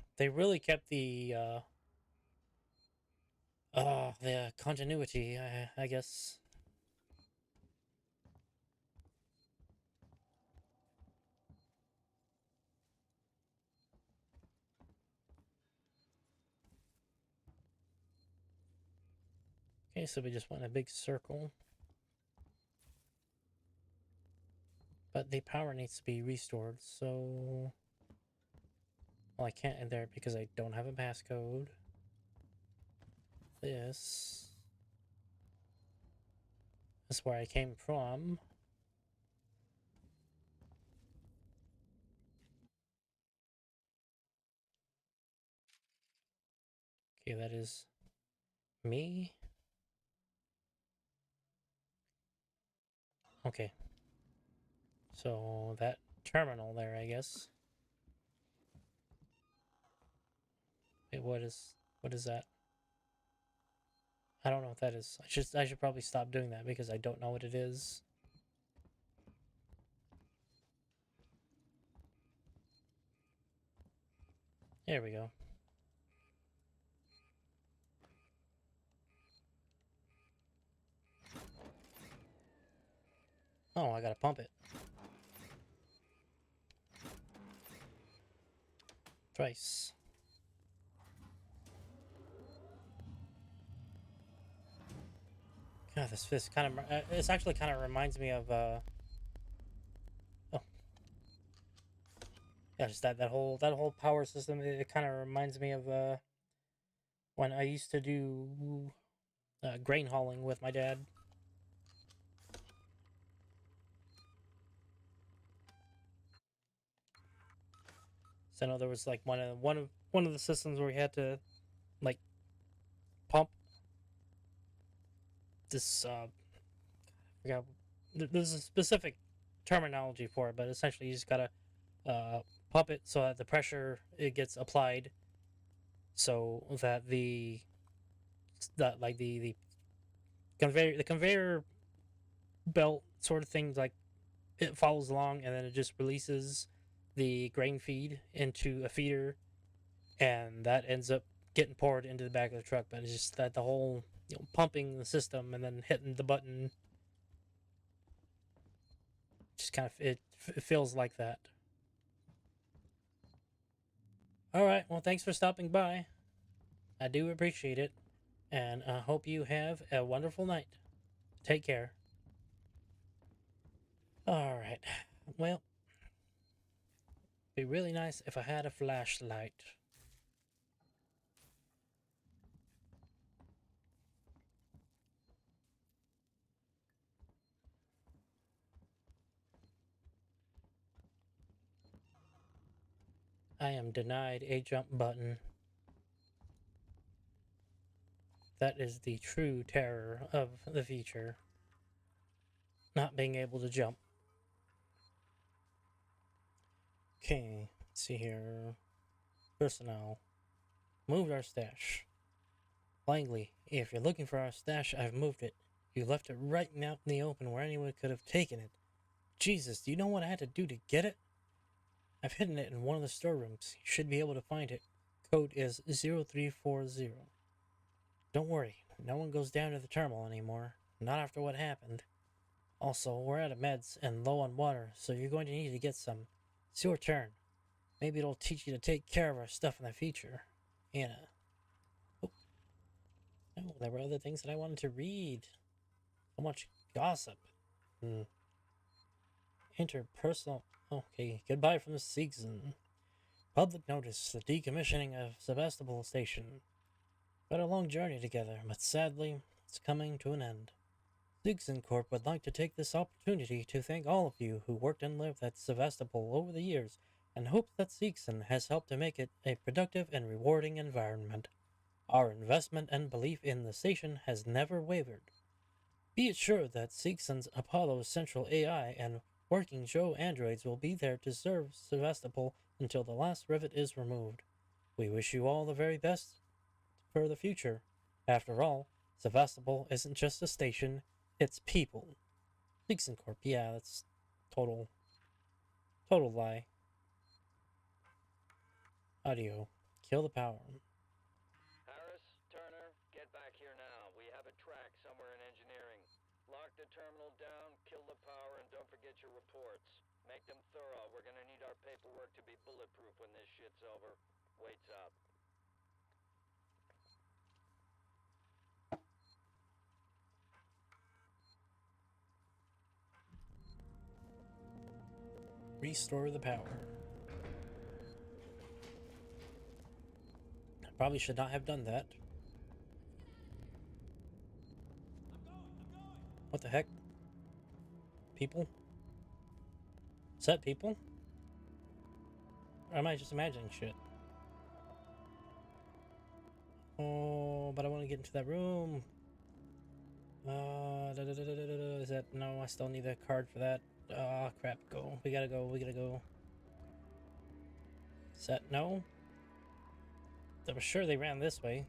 A: kept the continuity, I guess. Okay, so we just went in a big circle. But the power needs to be restored, so... Well, I can't in there because I don't have a passcode. This is where I came from. Okay, that is me. Okay. So that terminal there, I guess. Wait, what is that? I don't know what that is. I should probably stop doing that because I don't know what it is. There we go. Oh, I gotta pump it. Twice. God, this kind of this actually kind of reminds me of oh, yeah, just that whole power system. It kind of reminds me of when I used to do grain hauling with my dad. So I know there was like one of the systems where we had to like pump this I forgot, there's a specific terminology for it, but essentially you just gotta pump it so that the pressure it gets applied, so that the conveyor belt sort of thing, like it follows along and then it just releases the grain feed into a feeder, and that ends up getting poured into the back of the truck. But it's just that the whole pumping the system and then hitting the button just kind of it feels like that. All right, well, thanks for stopping by. I do appreciate it, and I hope you have a wonderful night. Take care. All right, well, it'd be really nice if I had a flashlight. I am denied a jump button. That is the true terror of the feature. Not being able to jump. Okay, let's see here. Personnel. Moved our stash. Langley, if you're looking for our stash, I've moved it. You left it right out in the open where anyone could have taken it. Jesus, do you know what I had to do to get it? I've hidden it in one of the storerooms. You should be able to find it. Code is 0340. Don't worry, no one goes down to the terminal anymore. Not after what happened. Also, we're out of meds and low on water, so you're going to need to get some. It's your turn. Maybe it'll teach you to take care of our stuff in the future. Anna. Oh. No, there were other things that I wanted to read. So much gossip. Interpersonal. Okay, goodbye from the season. Public notice, the decommissioning of Sebastopol Station. We had a long journey together, but sadly, it's coming to an end. Seegson Corp would like to take this opportunity to thank all of you who worked and lived at Sevastopol over the years, and hopes that Seegson has helped to make it a productive and rewarding environment. Our investment and belief in the station has never wavered. Be assured that Seegson's Apollo Central AI and working Joe androids will be there to serve Sevastopol until the last rivet is removed. We wish you all the very best for the future. After all, Sevastopol isn't just a station, it's people. Seegson Corp, yeah, that's total lie. Audio. Kill the power.
J: Harris, Turner, get back here now. We have a track somewhere in engineering. Lock the terminal down, kill the power, and don't forget your reports. Make them thorough. We're gonna need our paperwork to be bulletproof when this shit's over. Waits up.
A: Restore the power. I probably should not have done that. What the heck? People? Is that people? Or am I just imagining shit? Oh, but I want to get into that room. Is that... No, I still need a card for that. Ah, crap, go. We gotta go, we gotta go. Is that... No? I was sure they ran this way.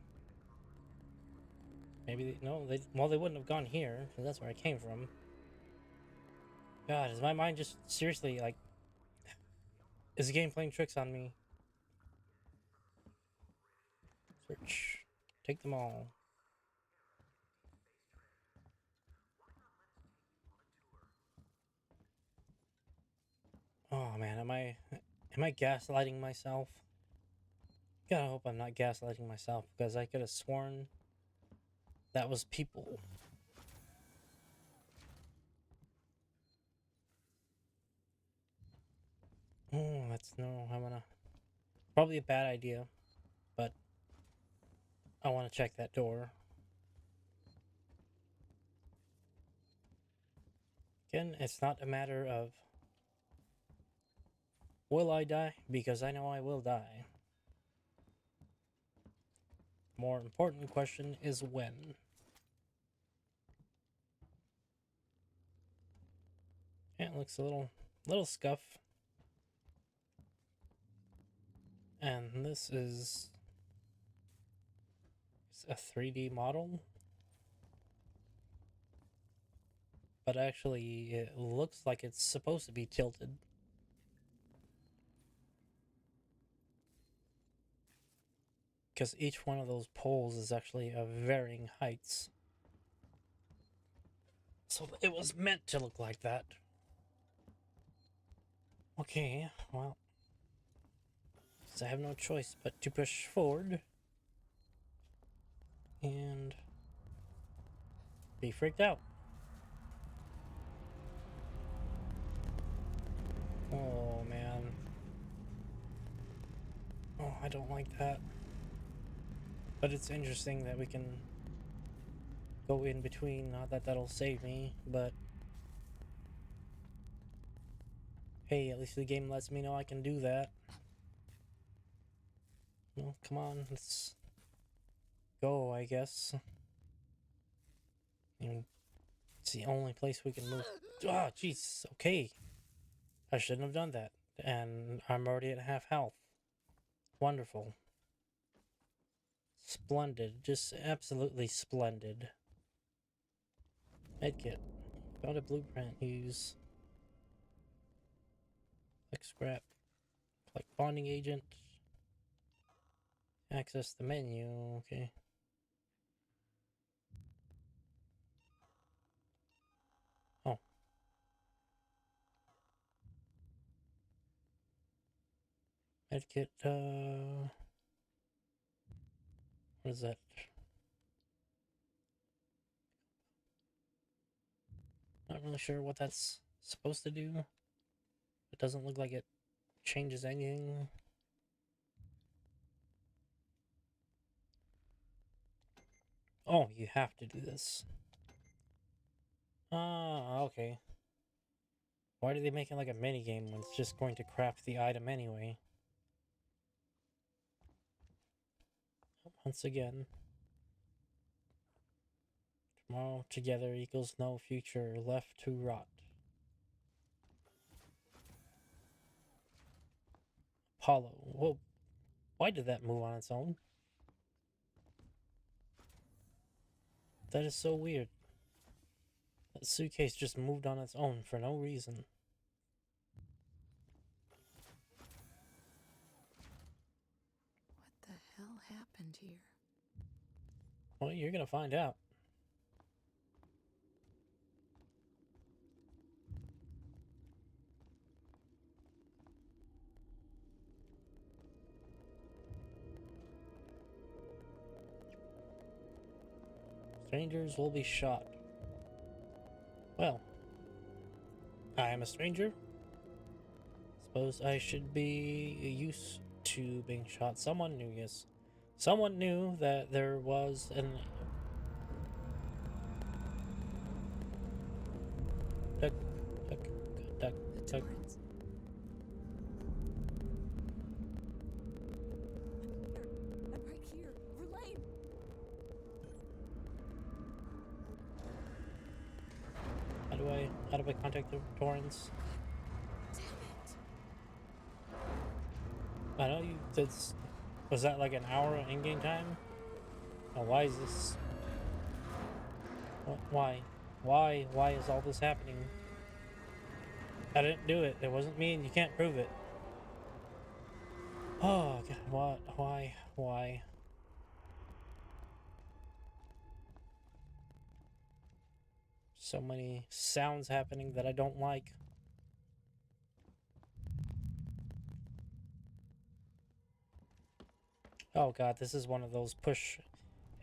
A: Maybe they... No, they... Well, they wouldn't have gone here, because that's where I came from. God, is my mind just seriously, like... Is the game playing tricks on me? Search. Take them all. Oh man, am I gaslighting myself? Gotta hope I'm not gaslighting myself, because I could have sworn that was people. Oh, that's no, I'm gonna... Probably a bad idea, but I want to check that door. Again, it's not a matter of will I die, because I know I will die. More important question is when. Yeah, it looks a little scuff. And this is a 3D model. But actually, it looks like it's supposed to be tilted. Because each one of those poles is actually of varying heights. So it was meant to look like that. Okay, well. So I have no choice but to push forward. And be freaked out. Oh, man. Oh, I don't like that. But it's interesting that we can go in between. Not that that'll save me, but... Hey, at least the game lets me know I can do that. Well, come on, let's go, I guess. And it's the only place we can move. Ah, jeez, okay. I shouldn't have done that. And I'm already at half health. Wonderful. Splendid. Just absolutely splendid. Medkit. Found a blueprint. Use. Collect scrap. Collect bonding agent. Access the menu. Okay. Oh. Medkit, what is that? Not really sure what that's supposed to do. It doesn't look like it changes anything. Oh, you have to do this. Ah, okay. Why do they make it like a minigame when it's just going to craft the item anyway? once again. Tomorrow together equals no future left to rot. Apollo. Whoa. Why did that move on its own? That is so weird. That suitcase just moved on its own for no reason.
E: What the hell happened here?
A: Well, you're gonna find out. Strangers will be shot. Well, I am a stranger. Suppose I should be used to being shot. Someone knew, yes. Someone knew that there was an... Duck, duck, duck, duck.
E: I'm right here. Verlaine!
A: How do I contact the Torrens?
E: Damn it!
A: I know you. Was that like an hour in-game time? Oh, why is this? Why? Why is all this happening? I didn't do it. It wasn't me, and you can't prove it. Oh God! What? Why? So many sounds happening that I don't like. Oh God, this is one of those push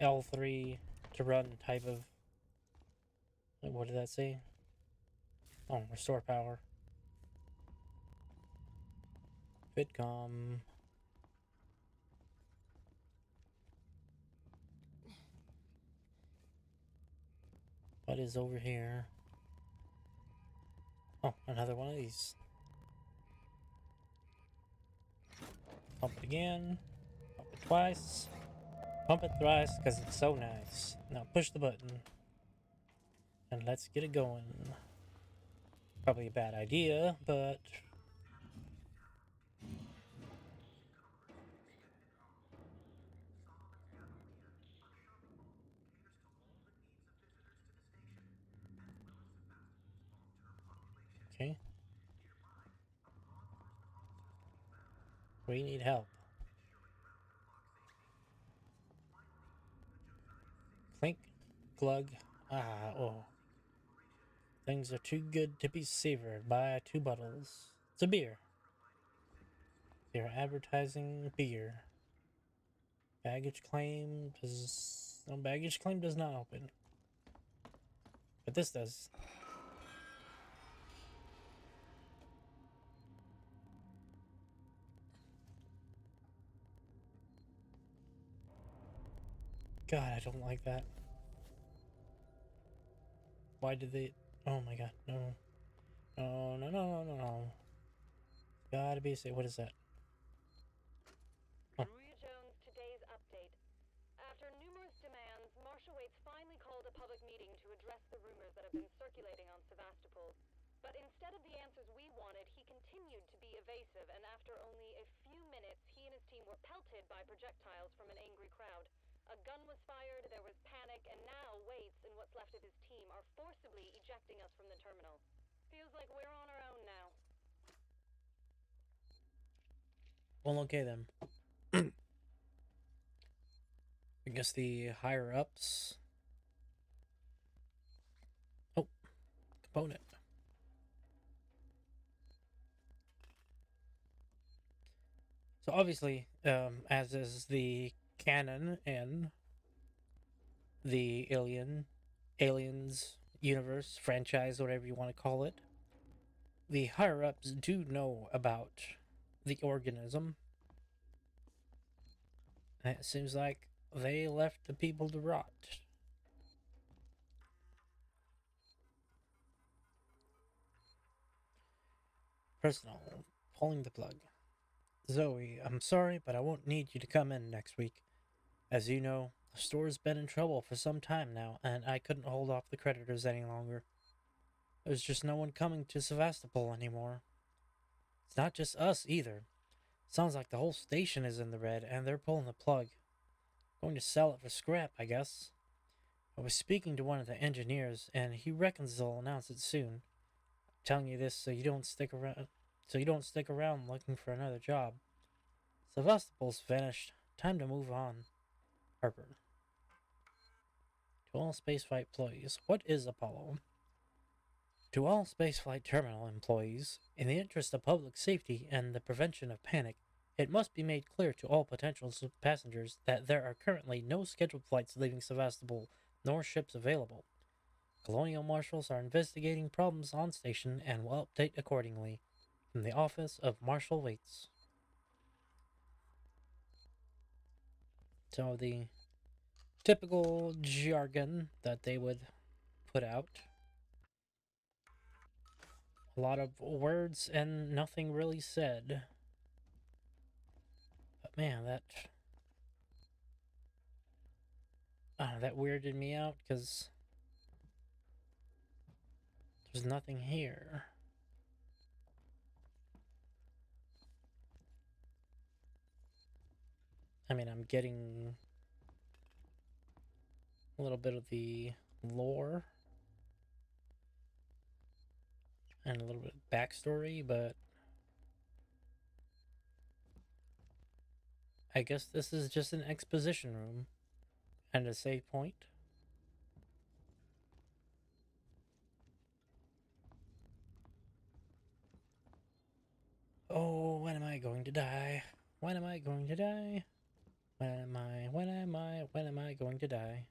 A: L3 to run type of... What did that say? Oh, restore power. Vidcom. What is over here? Oh, another one of these. Pump it again. Pump it twice. Pump it thrice because it's so nice. Now push the button. And let's get it going. Probably a bad idea, but... Okay. We need help. Clink, glug, oh. Things are too good to be savored. Buy 2 bottles. It's a beer. They're advertising beer. Baggage claim does... No, baggage claim does not open. But this does. God, I don't like that. Why did they... Oh my God, no. No. Gotta be safe. What is that? Oh.
K: Maria Jones, today's update. After numerous demands, Marshal Waits finally called a public meeting to address the rumors that have been circulating on Sevastopol. But instead of the answers we wanted, he continued to be evasive, and after only a few minutes, he and his team were pelted by projectiles from an angry crowd. A gun was fired, there was panic, and now Waits and what's left of his team are forcibly ejecting us from the terminal. Feels like we're on our own now.
A: Well, okay then. I guess the higher ups. Oh, component. So obviously, as is the canon in the Aliens universe, franchise, whatever you want to call it, the higher ups do know about the organism. And it seems like they left the people to rot. Personal, pulling the plug. Zoe, I'm sorry, but I won't need you to come in next week. As you know, the store's been in trouble for some time now, and I couldn't hold off the creditors any longer. There's just no one coming to Sevastopol anymore. It's not just us either. Sounds like the whole station is in the red, and they're pulling the plug. Going to sell it for scrap, I guess. I was speaking to one of the engineers, and he reckons they'll announce it soon. I'm telling you this so you don't stick around looking for another job. Sevastopol's vanished. Time to move on. Harper. To all spaceflight employees, what is Apollo? To all spaceflight terminal employees, in the interest of public safety and the prevention of panic, it must be made clear to all potential passengers that there are currently no scheduled flights leaving Sevastopol, nor ships available. Colonial Marshals are investigating problems on station and will update accordingly. From the office of Marshal Waits. So the typical jargon that they would put out. A lot of words and nothing really said. But man, that weirded me out because there's nothing here. I mean, I'm getting a little bit of the lore and a little bit of backstory, but I guess this is just an exposition room and a save point. Oh, when am I going to die? When am I going to die? When am I going to die?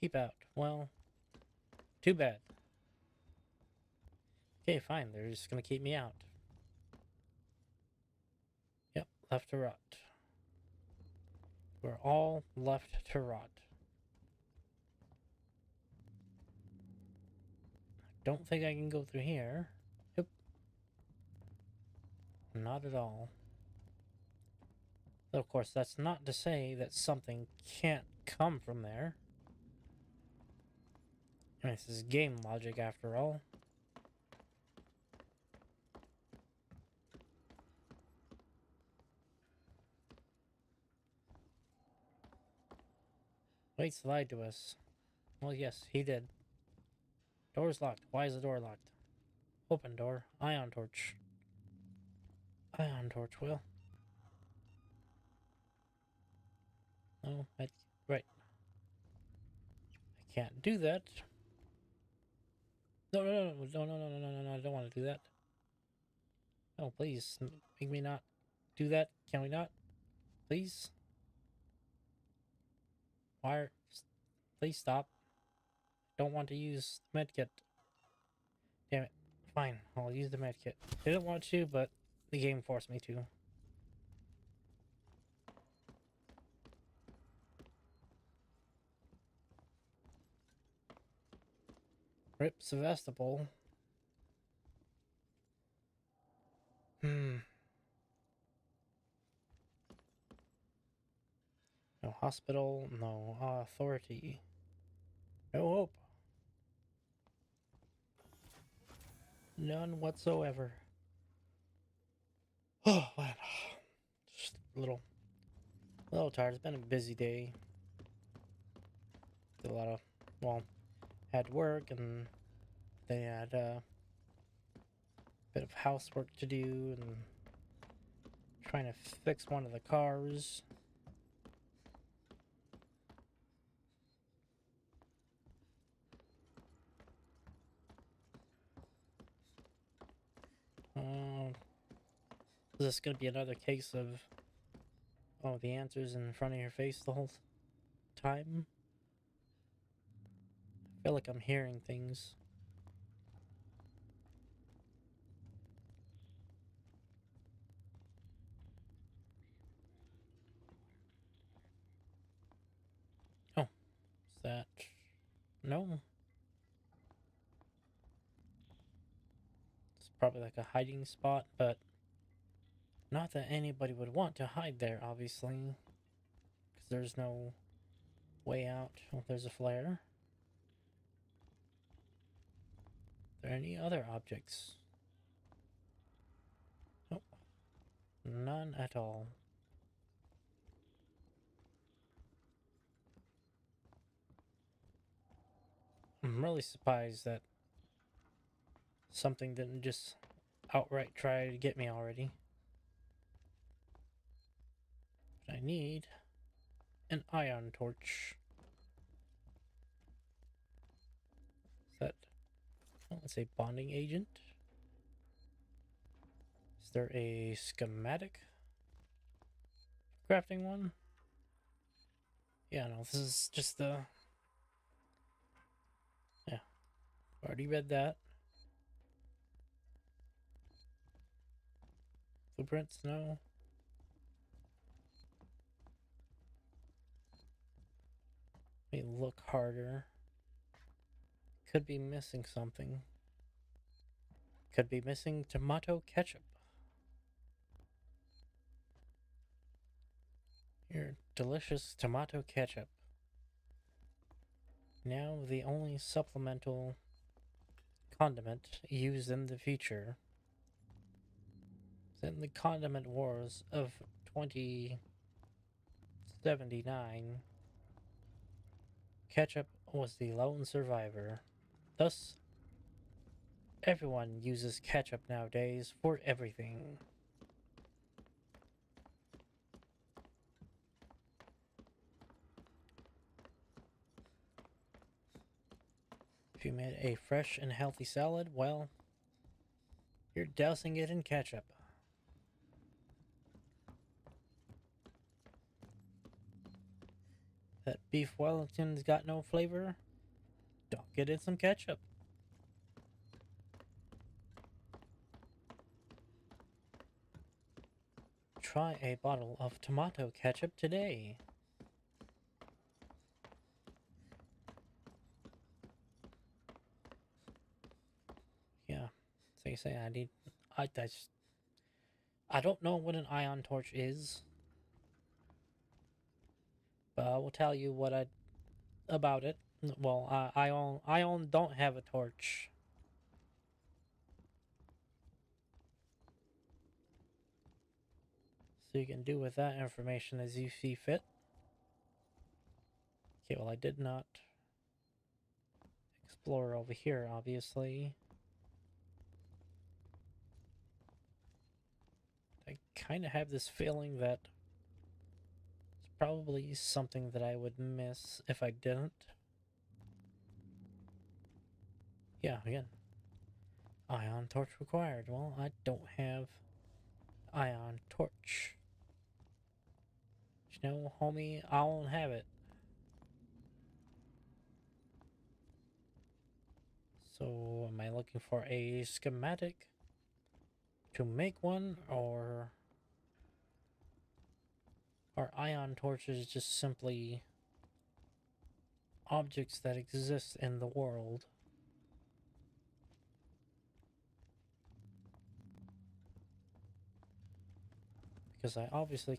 A: Keep out. Well, too bad. Okay, fine. They're just gonna keep me out. Yep, left to rot. We're all left to rot. Don't think I can go through here. Nope. Not at all. Though, of course, that's not to say that something can't come from there. I mean, this is game logic after all. Waits lied to us. Well, yes, he did. Door's locked. Why is the door locked? Open door. Ion torch. Ion torch, Will. No, right. I can't do that. No, I don't want to do that. No, please, make me not do that. Can we not? Please? Why? Please stop. Don't want to use the medkit. Damn it. Fine, I'll use the medkit. Didn't want to, but the game forced me to. Rip Sevastopol. No hospital, no authority. No hope. None whatsoever. Oh, man. Just a little tired. It's been a busy day. Did a lot of, well, had work and they had a bit of housework to do and trying to fix one of the cars. Is this going to be another case of, oh, the answer's in front of your face the whole time? I feel like I'm hearing things. Oh, is that... No. It's probably like a hiding spot, but Not that anybody would want to hide there, obviously. Because there's no way out. Oh, there's a flare. Are there any other objects? Nope. None at all. I'm really surprised that something didn't just outright try to get me already. But I need an ion torch. Is that, oh, let's say, bonding agent? Is there a schematic? Crafting one? Yeah, no, this is just the... Yeah, already read that. Blueprints? No. Let me look harder. Could be missing something. Could be missing tomato ketchup. Your delicious tomato ketchup. Now the only supplemental condiment used in the future. In the condiment wars of 2079, ketchup was the lone survivor. Thus, everyone uses ketchup nowadays for everything. If you made a fresh and healthy salad, well, you're dousing it in ketchup. That beef Wellington's got no flavor? Don't get in some ketchup. Try a bottle of tomato ketchup today. Yeah, so you say I don't know what an ion torch is. But I will tell you about it. Well, I don't have a torch. So you can do with that information as you see fit. Okay, well I did not explore over here, obviously. I kind of have this feeling that it's probably something that I would miss if I didn't. Yeah, again. Ion torch required. Well, I don't have ion torch. You know, homie, I won't have it. So, am I looking for a schematic to make one, or are ion torches just simply objects that exist in the world? Because I obviously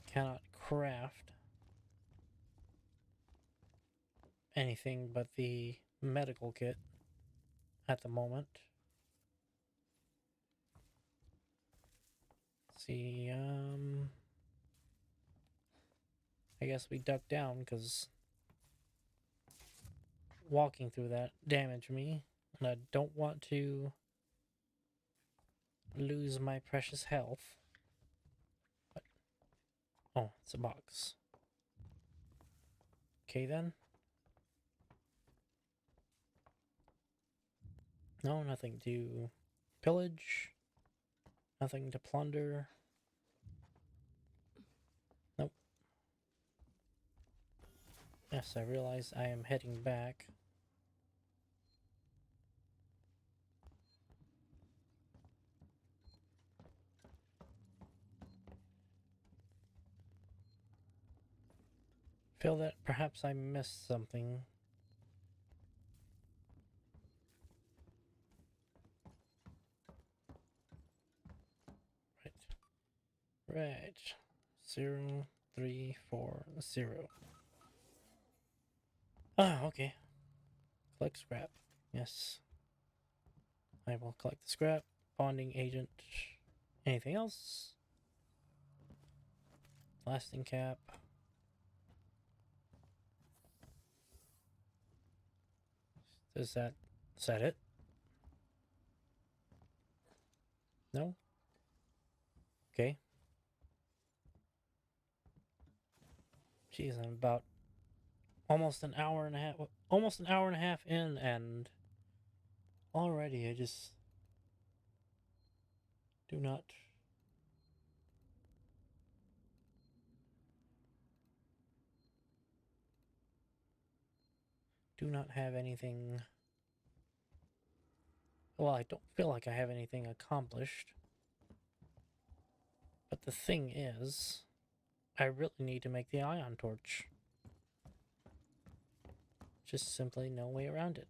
A: cannot craft anything but the medical kit at the moment. Let's see, I guess we duck down because walking through that damaged me, and I don't want to lose my precious health. But, oh, it's a box. Okay then. No, nothing to pillage. Nothing to plunder. Nope. Yes, I realize I am heading back. Feel that perhaps I missed something. Right. 0, 3, 4, 0. Ah, okay. Collect scrap. Yes. I will collect the scrap. Bonding agent. Anything else? Blasting cap. Is that it? No? Okay. Jeez, I'm about almost an hour and a half in, and already I just do not have anything. Well, I don't feel like I have anything accomplished. But the thing is, I really need to make the ion torch. Just simply no way around it.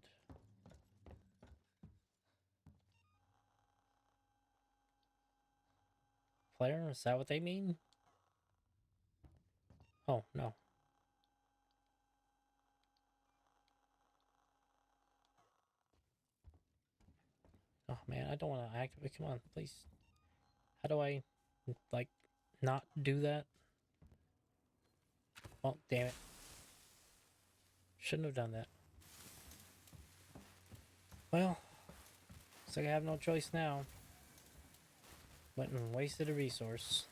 A: Flare? Is that what they mean? Oh, no. Oh, man, I don't want to activate. Come on, please. How do I, like, not do that? Oh, damn it. Shouldn't have done that. Well, looks like I have no choice now. Went and wasted a resource.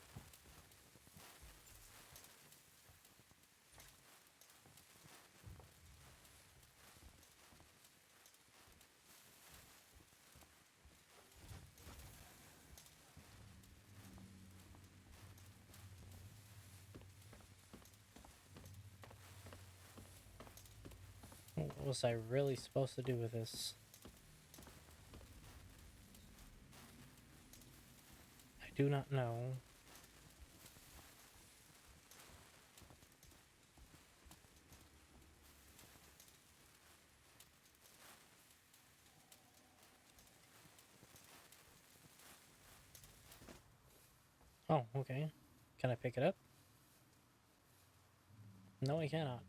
A: What was I really supposed to do with this? I do not know. Oh, okay. Can I pick it up? No, I cannot.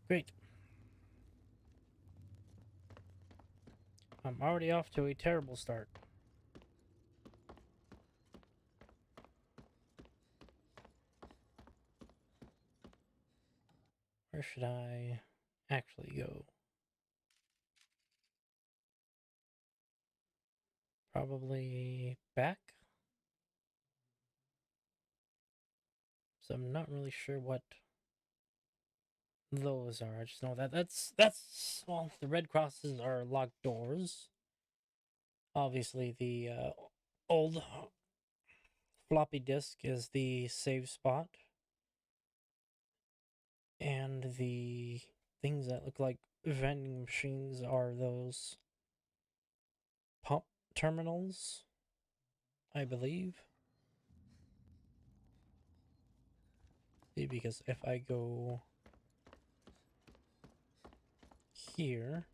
A: Great. I'm already off to a terrible start. Where should I actually go? Probably back? So I'm not really sure what those are. I just know that that's well, the red crosses are locked doors. Obviously, the old floppy disk is the save spot. And the things that look like vending machines are those pump terminals, I believe. See, because if I go here,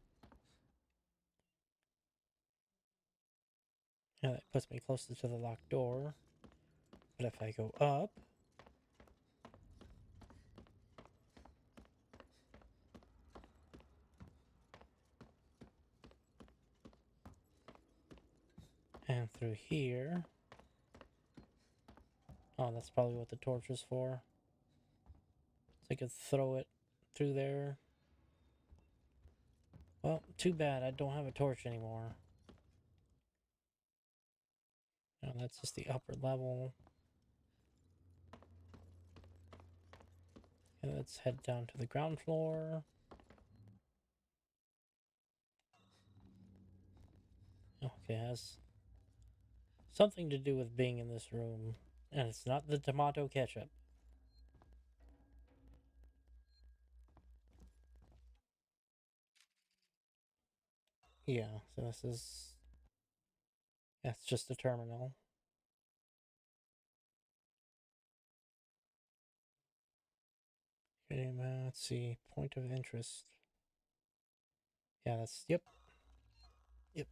A: yeah, that puts me closer to the locked door. But if I go up, and through here, oh, that's probably what the torch is for. So I could throw it through there. Well, too bad I don't have a torch anymore. No, that's just the upper level. And let's head down to the ground floor. Okay, has something to do with being in this room. And it's not the tomato ketchup. Yeah, so this is... That's just a terminal. Okay, let's see. Point of interest. Yeah, that's... Yep. Yep.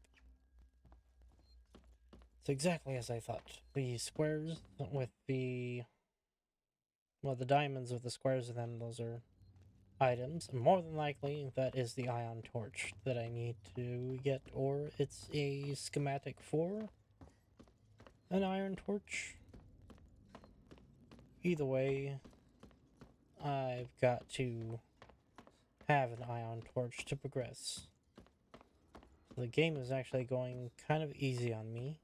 A: It's exactly as I thought. The squares with the... Well, the diamonds with the squares in them, those are items. And more than likely, that is the ion torch that I need to get, or it's a schematic for an iron torch. Either way, I've got to have an ion torch to progress. So the game is actually going kind of easy on me.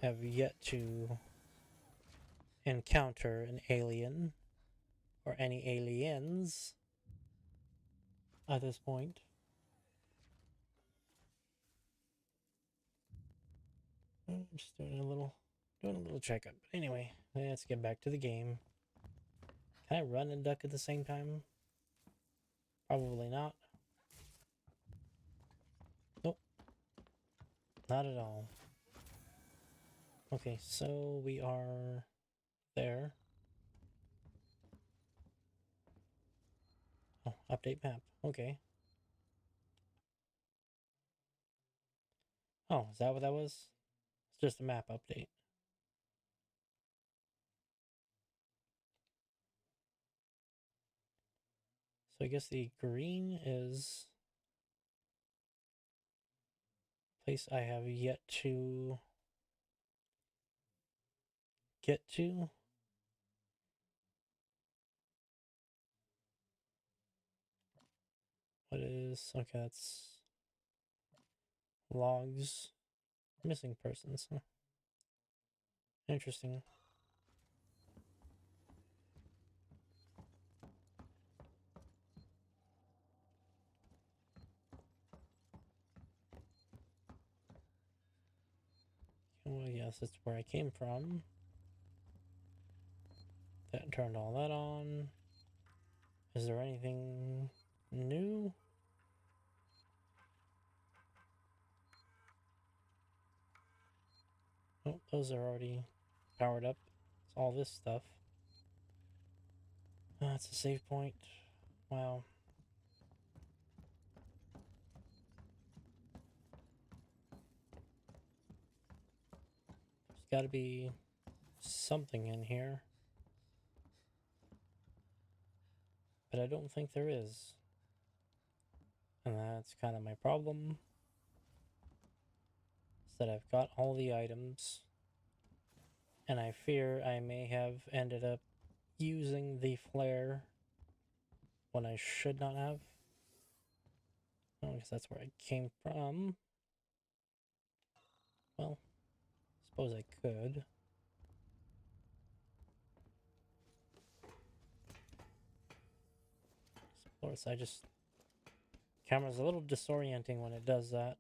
A: Have yet to encounter an alien or any aliens at this point. I'm just doing a little checkup. But anyway, let's get back to the game. Can I run and duck at the same time? Probably not. Nope. Not at all. Okay, so we are there. Oh, update map. Okay. Oh, is that what that was? It's just a map update. So I guess the green is place I have yet to get to. What is... Okay, that's logs. Missing persons. Huh? Interesting. Well, yes, that's where I came from. That turned all that on. Is there anything new? Oh, those are already powered up. It's all this stuff. That's a save point. Wow. There's got to be something in here. But I don't think there is. And that's kind of my problem. Is that I've got all the items. And I fear I may have ended up using the flare when I should not have. Oh, because that's where I came from. Well, suppose I could. Of course, camera's a little disorienting when it does that.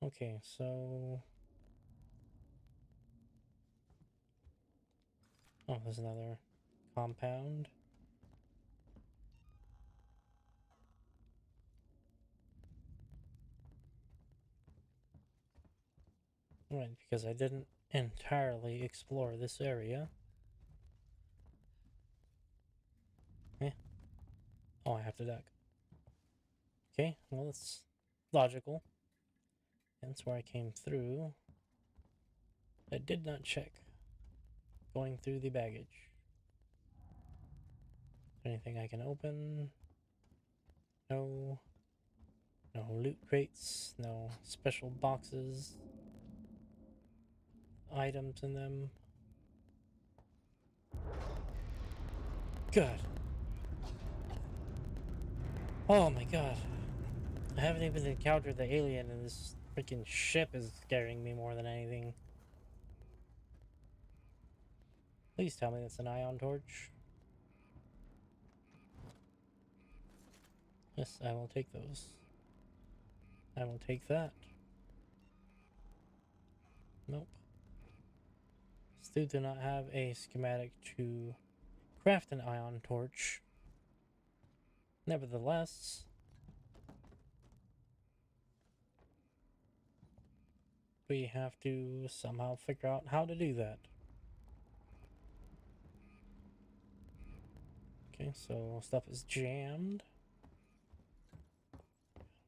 A: Okay, so... Oh, there's another compound. Right, because I didn't entirely explore this area. Eh. Oh, I have to duck. Okay, well, that's logical. That's where I came through. I did not check going through the baggage. Anything I can open? No. No loot crates, no special boxes, items in them. God. Oh my god. I haven't even encountered the alien, and this freaking ship is scaring me more than anything. Please tell me it's an ion torch. Yes, I will take those. I will take that. Nope. Still do not have a schematic to craft an ion torch. Nevertheless, we have to somehow figure out how to do that. Okay, so stuff is jammed.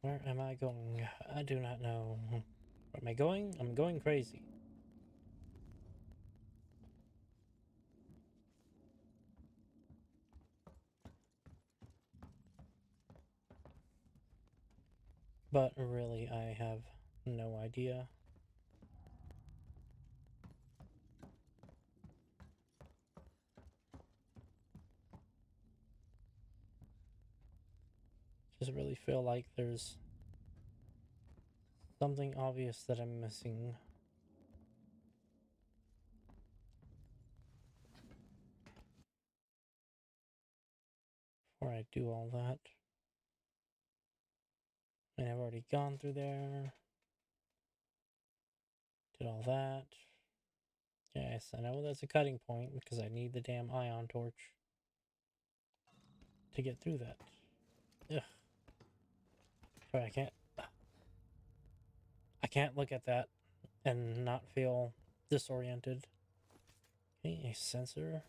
A: Where am I going? I do not know. Where am I going? I'm going crazy. But really, I have no idea. Just really feel like there's something obvious that I'm missing. Before I do all that. And I've already gone through there. Did all that. Yes, I know that's a cutting point because I need the damn ion torch to get through that. Ugh. But I can't look at that and not feel disoriented. Okay, a sensor.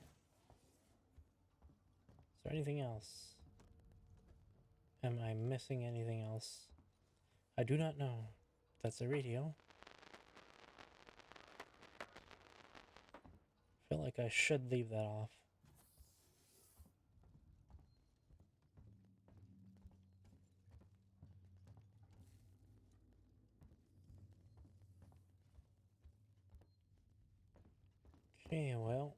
A: Is there anything else? Am I missing anything else? I do not know. That's a radio. I feel like I should leave that off. Okay, well.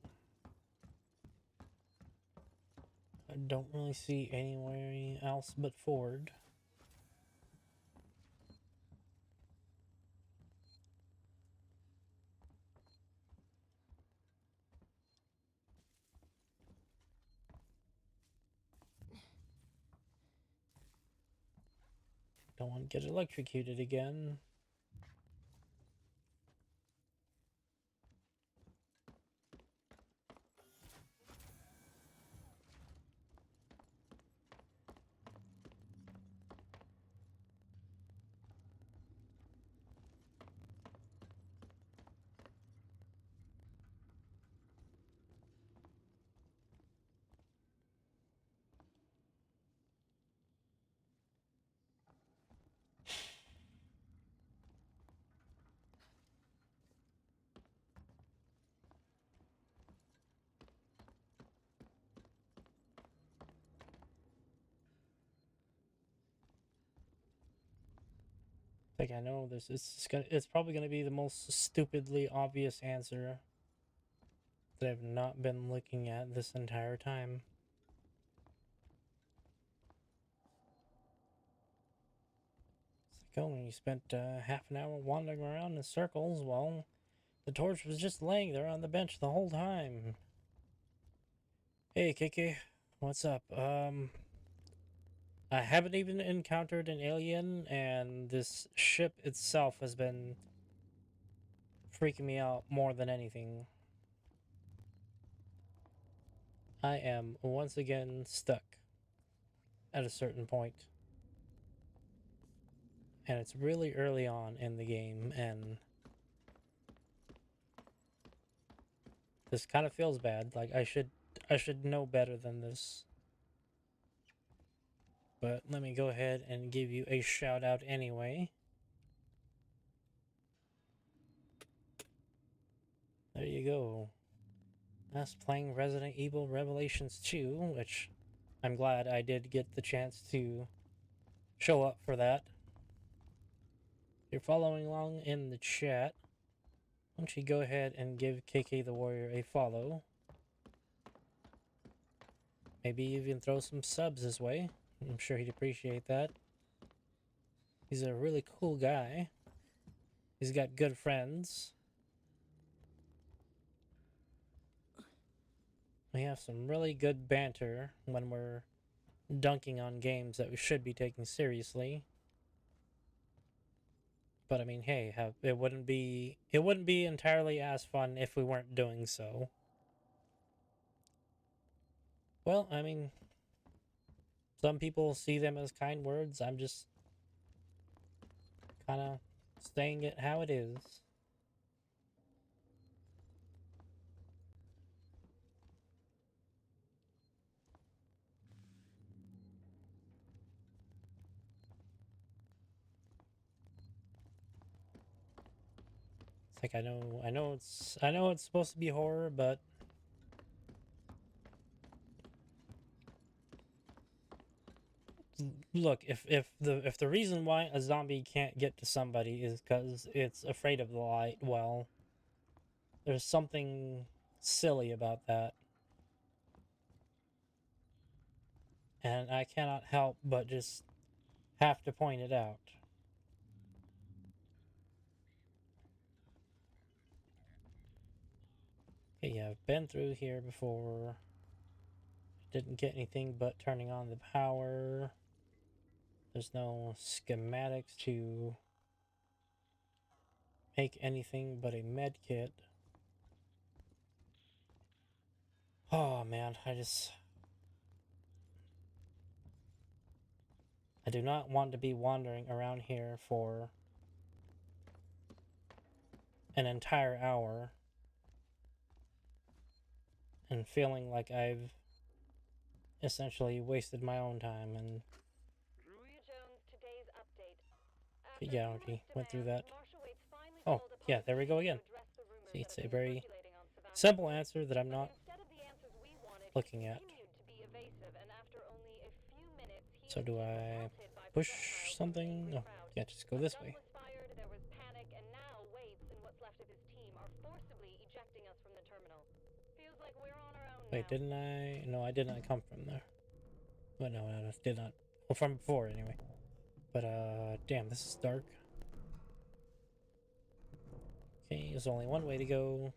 A: I don't really see anywhere else but forward. Don't want to get electrocuted again. Like I know this. It's probably gonna be the most stupidly obvious answer that I've not been looking at this entire time. It's like, oh, you spent half an hour wandering around in circles while the torch was just laying there on the bench the whole time. Hey, Kiki, what's up? I haven't even encountered an alien, and this ship itself has been freaking me out more than anything. I am once again stuck at a certain point. And it's really early on in the game, and this kind of feels bad. Like I should know better than this. But let me go ahead and give you a shout out anyway. There you go. That's playing Resident Evil Revelations 2, which I'm glad I did get the chance to show up for that. If you're following along in the chat, why don't you go ahead and give KK the Warrior a follow. Maybe even throw some subs his way. I'm sure he'd appreciate that. He's a really cool guy. He's got good friends. We have some really good banter when we're dunking on games that we should be taking seriously. But I mean, hey, it wouldn't be entirely as fun if we weren't doing so. Well, I mean, some people see them as kind words. I'm just kind of saying it how it is. Like, I know it's supposed to be horror, but look, if the reason why a zombie can't get to somebody is because it's afraid of the light, well, there's something silly about that. And I cannot help but just have to point it out. Okay, yeah, I've been through here before. Didn't get anything but turning on the power. There's no schematics to make anything but a med kit. Oh man, I do not want to be wandering around here for an entire hour and feeling like I've essentially wasted my own time. And yeah, already went through that. Oh, yeah, there we go again. See, it's a very simple answer that I'm not looking at. So do I push something? No, yeah, just go this way. Wait, didn't I? No, I did not come from there. But no, I did not. Well, from before anyway. But damn, this is dark. Okay, there's only one way to go.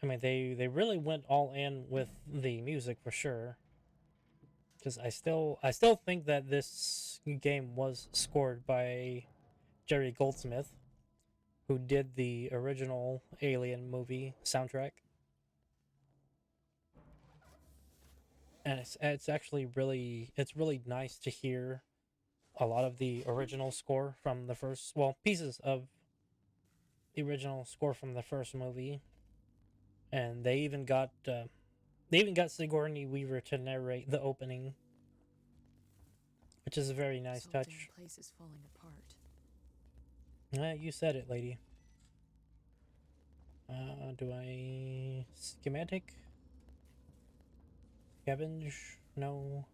A: I mean, they really went all in with the music for sure. Because I still think that this game was scored by Jerry Goldsmith, who did the original Alien movie soundtrack. And it's actually really nice to hear a lot of the original score from the first, well, pieces of the original score from the first movie. And they even got Sigourney Weaver to narrate the opening, which is a very nice touch.
E: Place is falling apart.
A: You said it, lady. Do I schematic? Scavenge? No.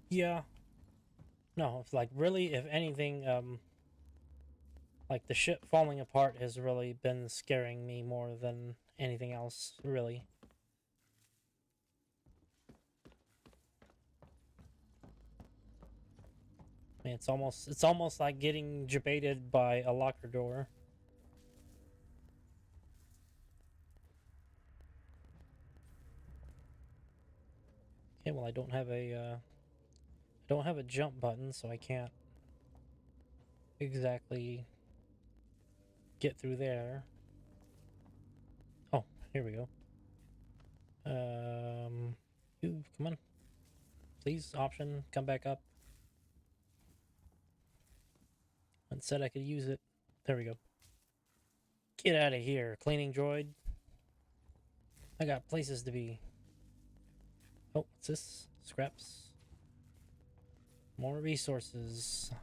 A: Yeah. No, it's like really, if anything, like the ship falling apart has really been scaring me more than anything else, really. I mean, it's almost like getting jebaited by a locker door. Okay, well, I don't have a jump button, so I can't exactly get through there. Oh, here we go. Ooh, come on. Please, option, come back up. And said I could use it. There we go. Get out of here, cleaning droid. I got places to be. Oh, what's this? Scraps. More resources.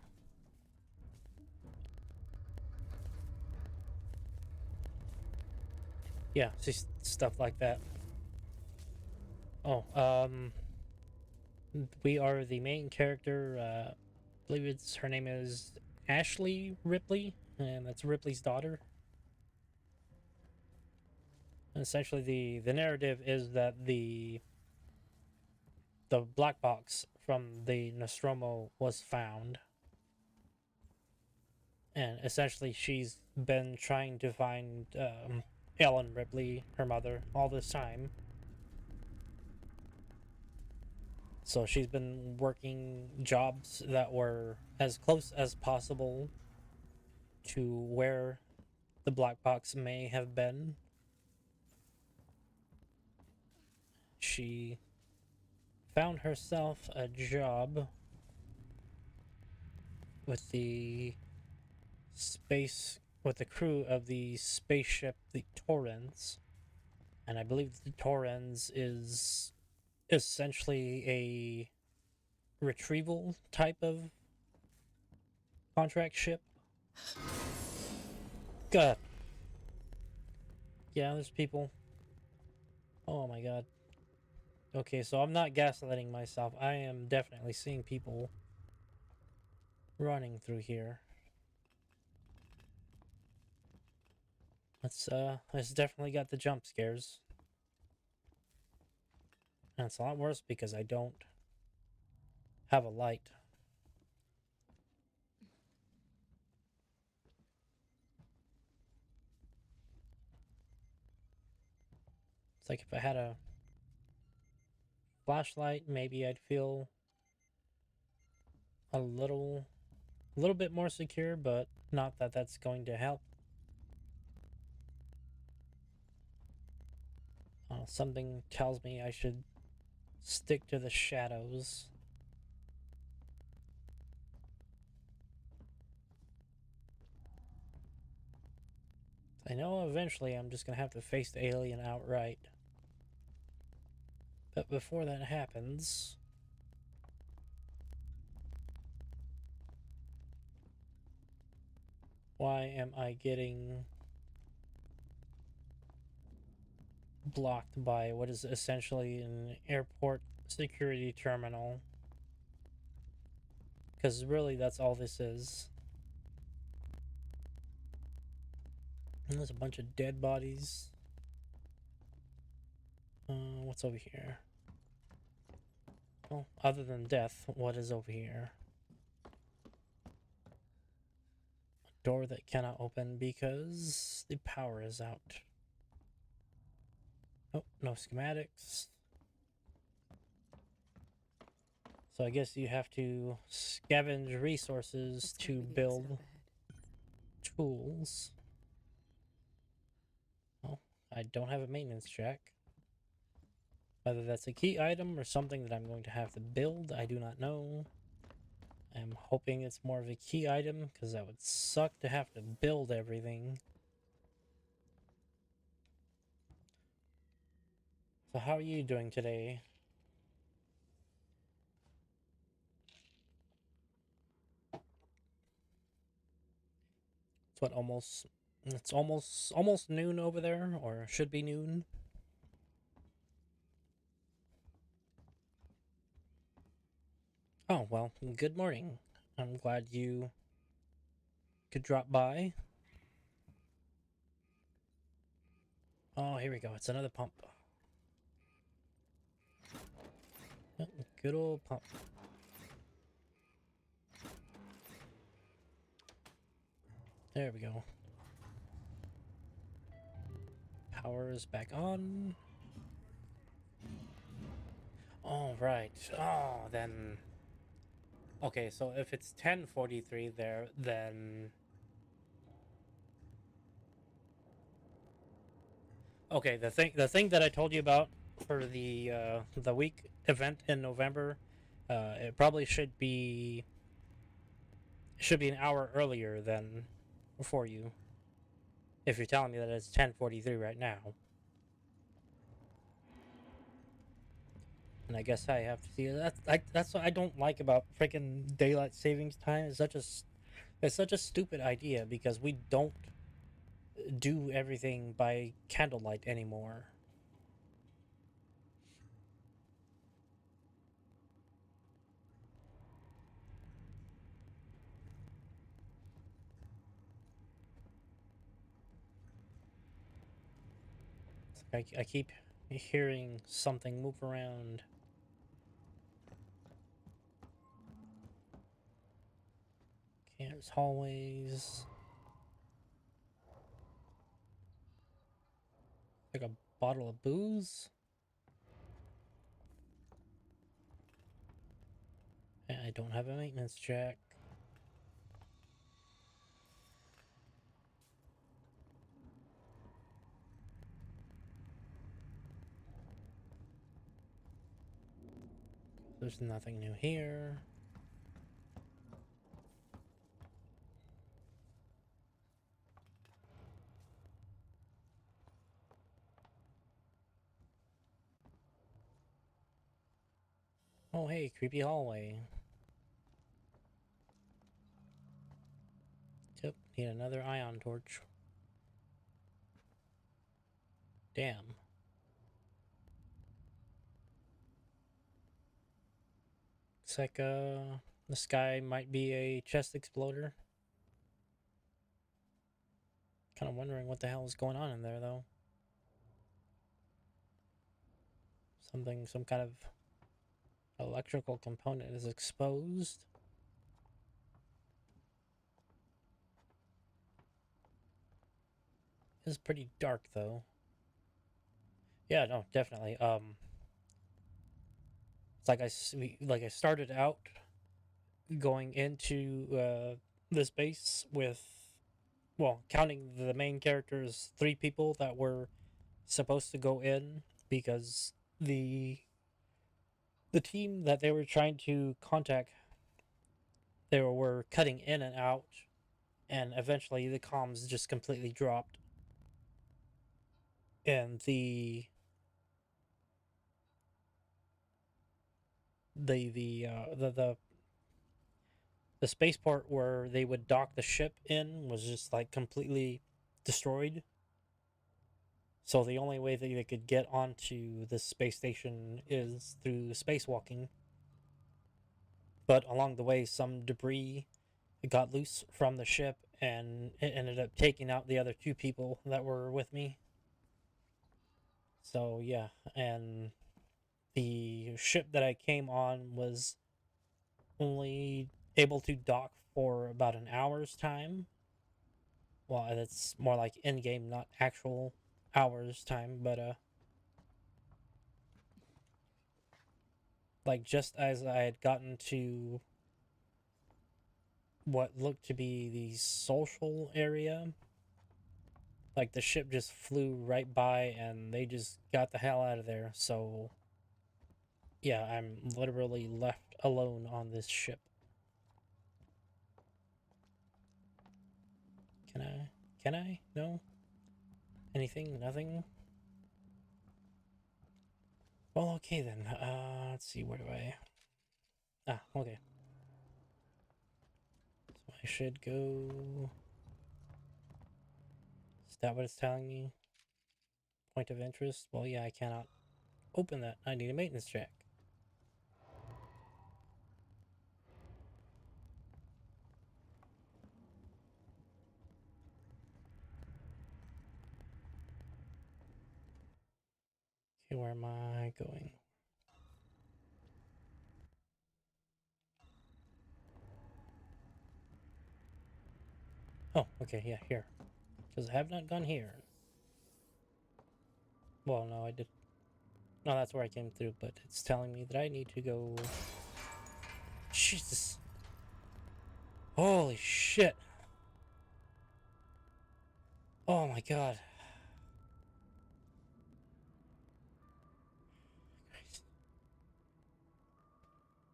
A: Yeah, just stuff like that. Oh, we are the main character. I believe her name is Ashley Ripley, and that's Ripley's daughter. And essentially, the narrative is that the black box from the Nostromo was found, and essentially she's been trying to find Ellen Ripley, her mother, all this time. So she's been working jobs that were as close as possible to where the black box may have been. She found herself a job with the crew of the spaceship, the Torrens. And I believe the Torrens is essentially a retrieval type of contract ship. God. Yeah, there's people. Oh my god. Okay, so I'm not gaslighting myself. I am definitely seeing people running through here. It's definitely got the jump scares. And it's a lot worse because I don't have a light. It's like if I had a flashlight, maybe I'd feel a little bit more secure, but not that that's going to help. Something tells me I should stick to the shadows. I know eventually I'm just gonna have to face the alien outright. But before that happens, why am I getting blocked by what is essentially an airport security terminal? Because really that's all this is. And there's a bunch of dead bodies. What's over here? Well, other than death, what is over here? A door that cannot open because the power is out. Oh, no schematics. So I guess you have to scavenge resources to build tools. Well, I don't have a maintenance check. Whether that's a key item or something that I'm going to have to build, I do not know. I'm hoping it's more of a key item, because that would suck to have to build everything. So how are you doing today? It's what, it's almost noon over there, or should be noon. Oh, well, good morning. I'm glad you could drop by. Oh, here we go. It's another pump. Good old pump. There we go. Power is back on. Oh, right. Oh, then... Okay, so if it's 10:43 there, then... Okay, the thing that I told you about for the week event in November, it probably should be an hour earlier than for you. If you're telling me that it's 10:43 right now. And I guess I have to see that's what I don't like about freaking daylight savings time. It's such a stupid idea because we don't do everything by candlelight anymore. I keep hearing something move around. Okay, there's hallways. Like a bottle of booze. And I don't have a maintenance check. There's nothing new here. Oh, hey, creepy hallway. Yep, need another ion torch. Damn. Looks like, this guy might be a chest exploder. Kind of wondering what the hell is going on in there, though. Some kind of electrical component is exposed. It's pretty dark, though. Yeah, no, definitely. It's like I started out going into this base with, well, counting the main characters, 3 people that were supposed to go in because the team that they were trying to contact, they were cutting in and out, and eventually the comms just completely dropped. And the spaceport where they would dock the ship in was just like completely destroyed. So the only way that they could get onto the space station is through spacewalking. But along the way, some debris got loose from the ship, and it ended up taking out the other 2 people that were with me. So yeah, and the ship that I came on was only able to dock for about an hour's time. Well, that's more like in-game, not actual hours time, but like just as I had gotten to what looked to be the social area, like the ship just flew right by and they just got the hell out of there. So yeah, I'm literally left alone on this ship. Can I? No? Anything? Nothing? Well, okay then. Let's see, where do I... Ah, okay. So I should go... Is that what it's telling me? Point of interest? Well, yeah, I cannot open that. I need a maintenance check. Okay, where am I going? Oh, okay, yeah, here. Because I have not gone here. Well, no, I did. No, that's where I came through, but it's telling me that I need to go... Jesus. Holy shit. Oh my god.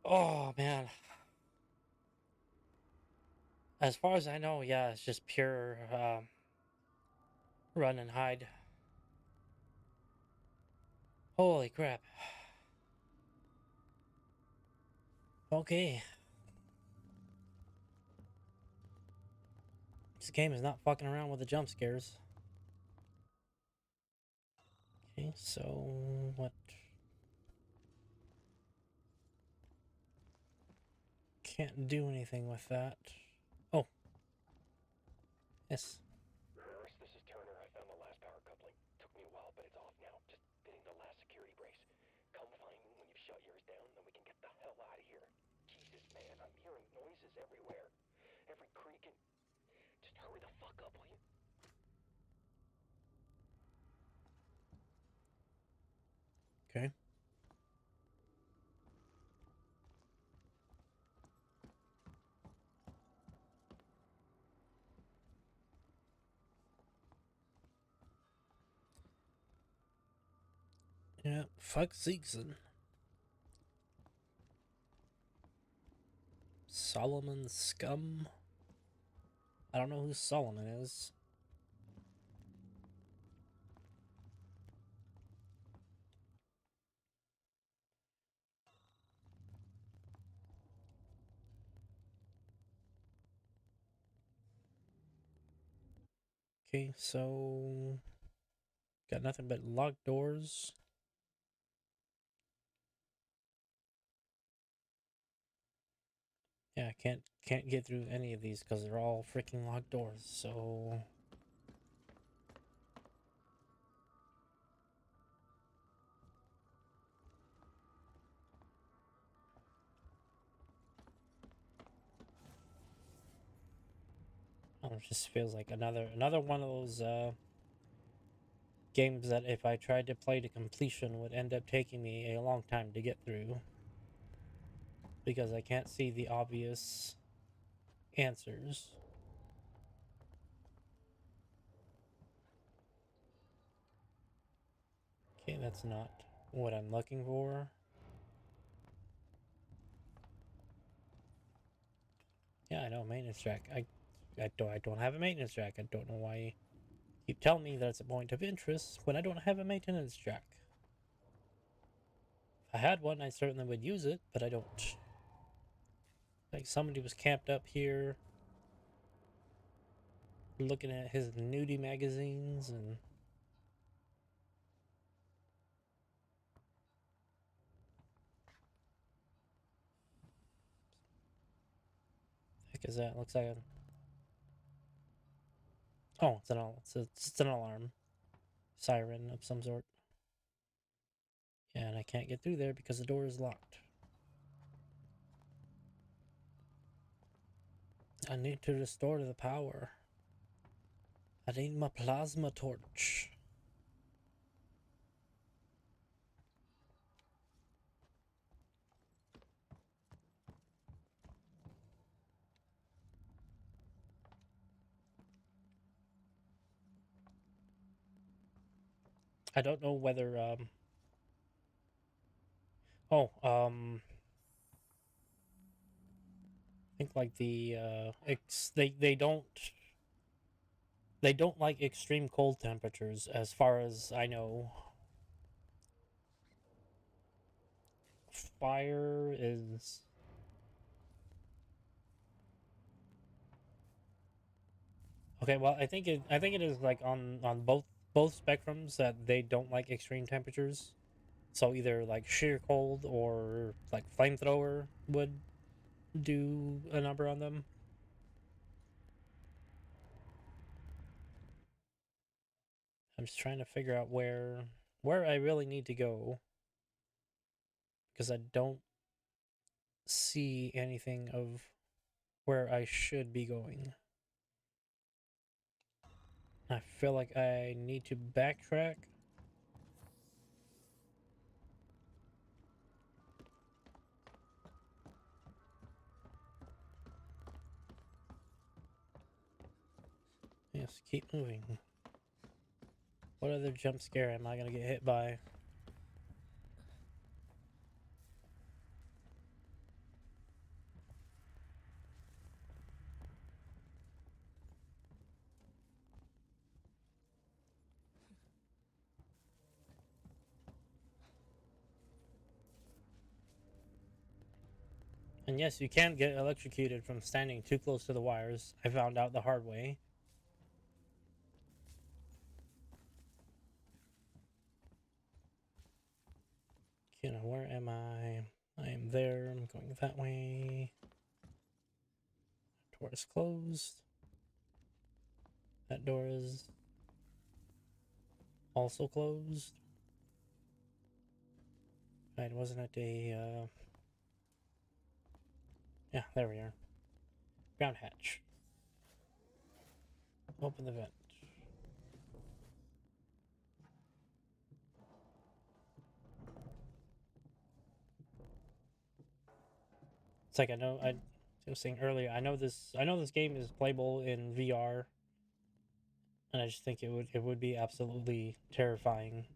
A: Oh, man. As far as I know, yeah, it's just pure run and hide. Holy crap. Okay. This game is not fucking around with the jump scares. Okay, so what? Can't do anything with that. Oh. Yes.
L: Harris, this is Turner. I found the last power coupling. Took me a while, but it's off now. Just fitting the last security brace. Come find me when you've shut yours down, then we can get the hell out of here. Jesus, man, I'm hearing noises everywhere. Every creak and... Just hurry the fuck up, will you?
A: Okay. Yeah, fuck Siegson. Solomon Scum? I don't know who Solomon is. Okay, so got nothing but locked doors. Yeah, I can't get through any of these because they're all freaking locked doors. So it just feels like another one of those games that if I tried to play to completion would end up taking me a long time to get through because I can't see the obvious answers. Okay, that's not what I'm looking for. Yeah, I know, maintenance track. I don't have a maintenance track. I don't know why you keep telling me that it's a point of interest when I don't have a maintenance track. If I had one, I certainly would use it, but I don't. Like somebody was camped up here looking at his nudie magazines and heck is that? Looks like a... Oh, it's an alarm. Siren of some sort. Yeah, and I can't get through there because the door is locked. I need to restore the power. I need my plasma torch. I don't know whether I think like the they don't like extreme cold temperatures as far as I know. Fire is okay, well I think it is like on both spectrums that they don't like extreme temperatures. So either like sheer cold or like flamethrower would do a number on them. I'm just trying to figure out where I really need to go because I don't see anything of where I should be going. I feel like I need to backtrack. Yes, keep moving. What other jump scare am I gonna get hit by? And yes, you can get electrocuted from standing too close to the wires. I found out the hard way. Okay, now where am I? I am there. I'm going that way. Door is closed. That door is also closed. Right, wasn't it a... Yeah, there we are. Ground hatch. Open the vent. It's like I was saying earlier, I know this game is playable in VR, and I just think it would be absolutely terrifying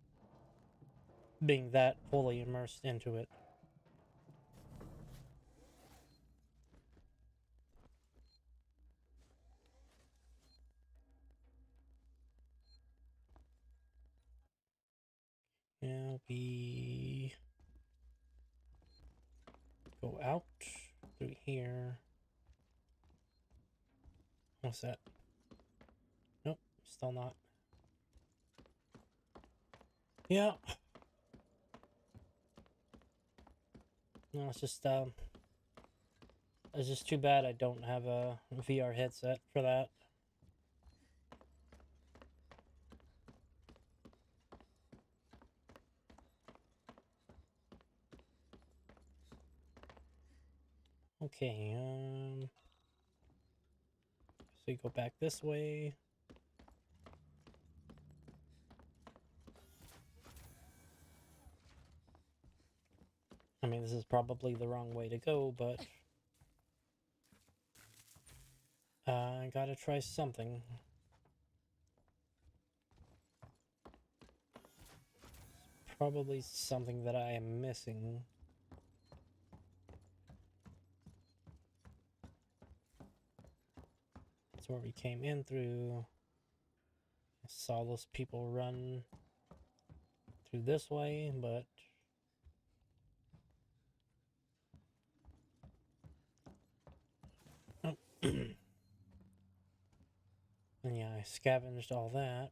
A: being that fully immersed into it. Now we go out through here. What's that? Nope, still not. Yeah. No, it's just too bad I don't have a VR headset for that. Okay, so you go back this way. I mean, this is probably the wrong way to go, but I gotta try something. It's probably something that I am missing. That's where we came in through. I saw those people run through this way, but and yeah, I scavenged all that.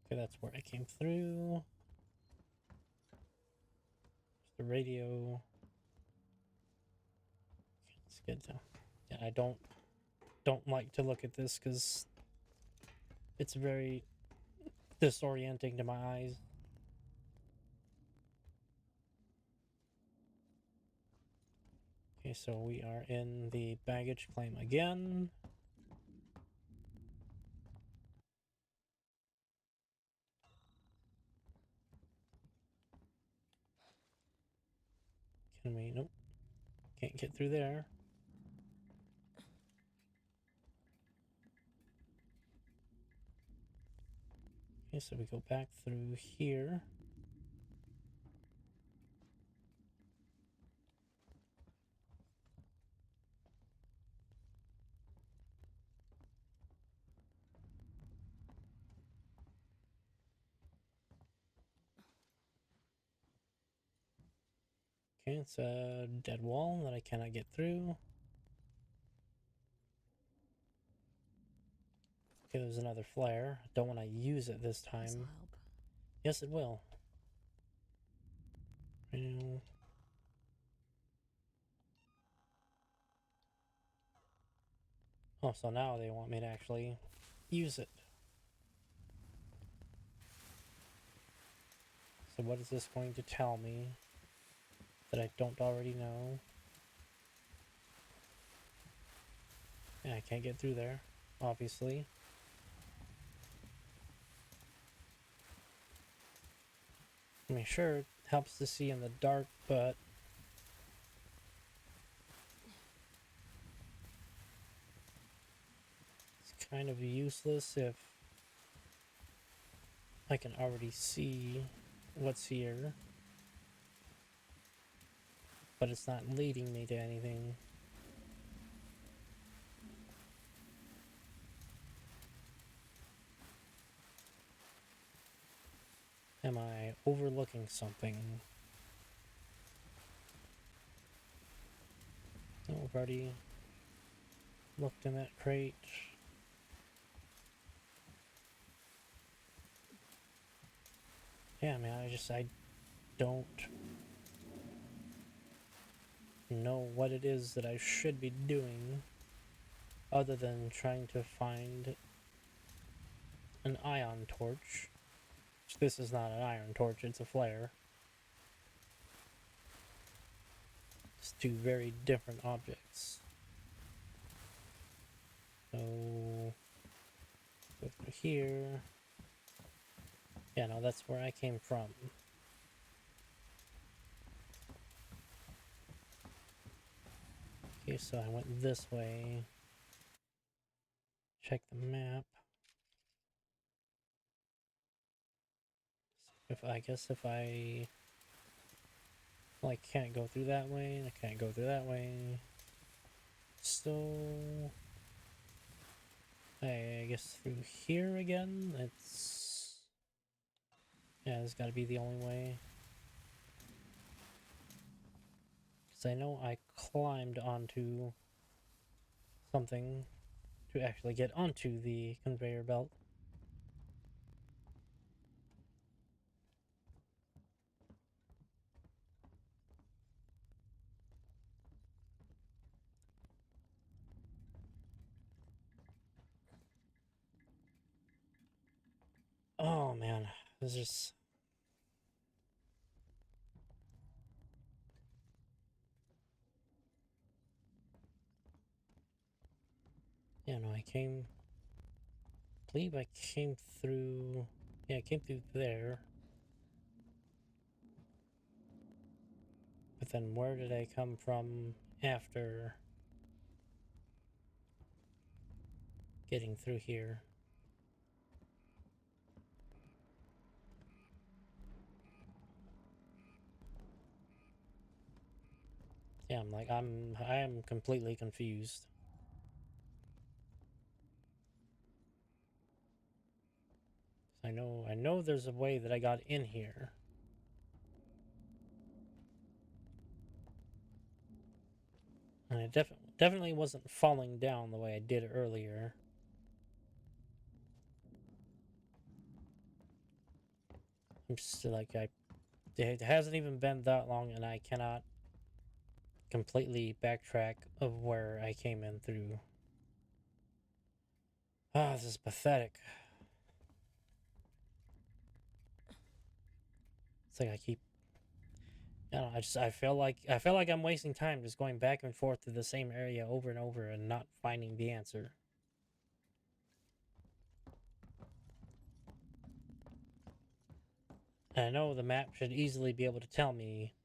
A: Okay, that's where I came through. There's the radio. It's good to. Yeah, I don't like to look at this because it's very disorienting to my eyes. Okay, so we are in the baggage claim again. Can we? Nope. Can't get through there. Okay, so we go back through here. Okay, it's a dead wall that I cannot get through. Okay, there's another flare. Don't want to use it this time.
E: This'll help.
A: Yes, it will. Well, oh, so now they want me to actually use it. So what is this going to tell me that I don't already know? Yeah, I can't get through there, obviously. I mean, sure, it helps to see in the dark, but it's kind of useless if I can already see what's here, but it's not leading me to anything. Am I overlooking something? Oh, I've already looked in that crate. Yeah, man, I don't know what it is that I should be doing other than trying to find an ion torch. This is not an iron torch, it's a flare. It's two very different objects. So, go through here. Yeah, no, that's where I came from. Okay, so I went this way. Check the map. I guess if I like can't go through that way, I can't go through that way. So I guess through here again. It's gotta be the only way. Because I know I climbed onto something to actually get onto the conveyor belt. Oh man, this is... Yeah, no, I believe I came through... Yeah, I came through there. But then where did I come from after getting through here? Yeah, I am completely confused. I know there's a way that I got in here. And I definitely wasn't falling down the way I did earlier. I'm just like, it hasn't even been that long and I cannot completely backtrack of where I came in through. Ah, this is pathetic. It's like I keep... I don't know, I feel like I'm wasting time just going back and forth to the same area over and over and not finding the answer. And I know the map should easily be able to tell me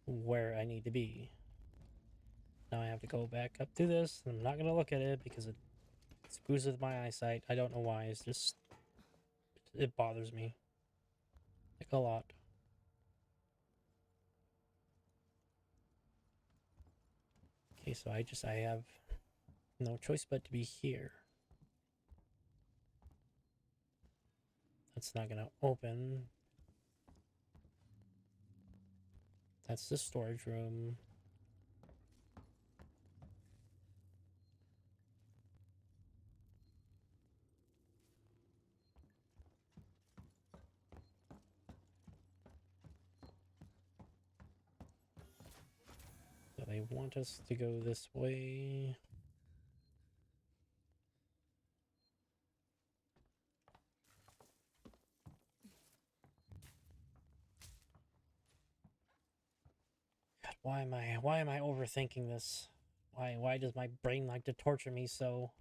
A: where I need to be. Now I have to go back up to this, and I'm not going to look at it because it screws with my eyesight. I don't know why, it's just... It bothers me. Like, a lot. Okay, so I have no choice but to be here. That's not gonna open. That's the storage room. So they want us to go this way. God, why am I overthinking this? Why does my brain like to torture me so?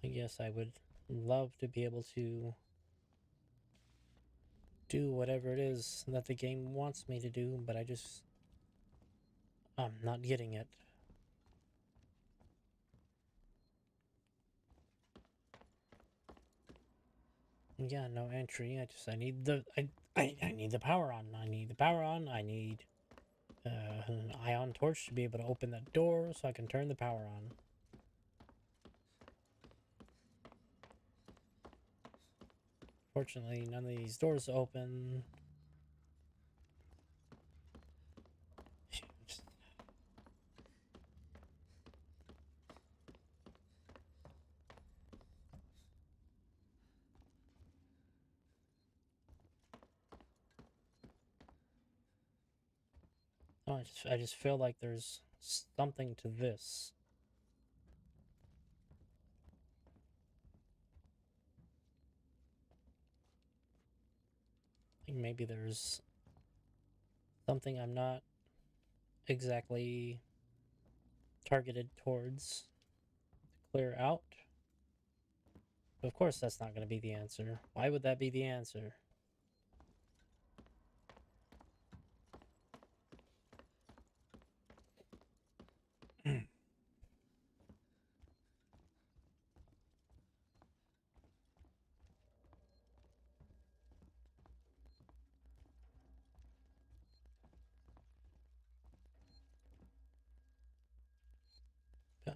A: So yes, I would love to be able to do whatever it is that the game wants me to do, but I'm not getting it. Yeah, no entry. I need the I need the power on. I need the power on. I need an ion torch to be able to open that door so I can turn the power on. Fortunately, none of these doors open. Oh, I just feel like there's something to this. I think maybe there's something I'm not exactly targeted towards to clear out. But of course, that's not going to be the answer. Why would that be the answer?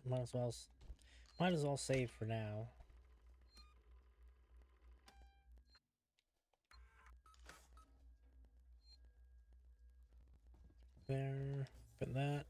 A: Might as well save for now. There, open that.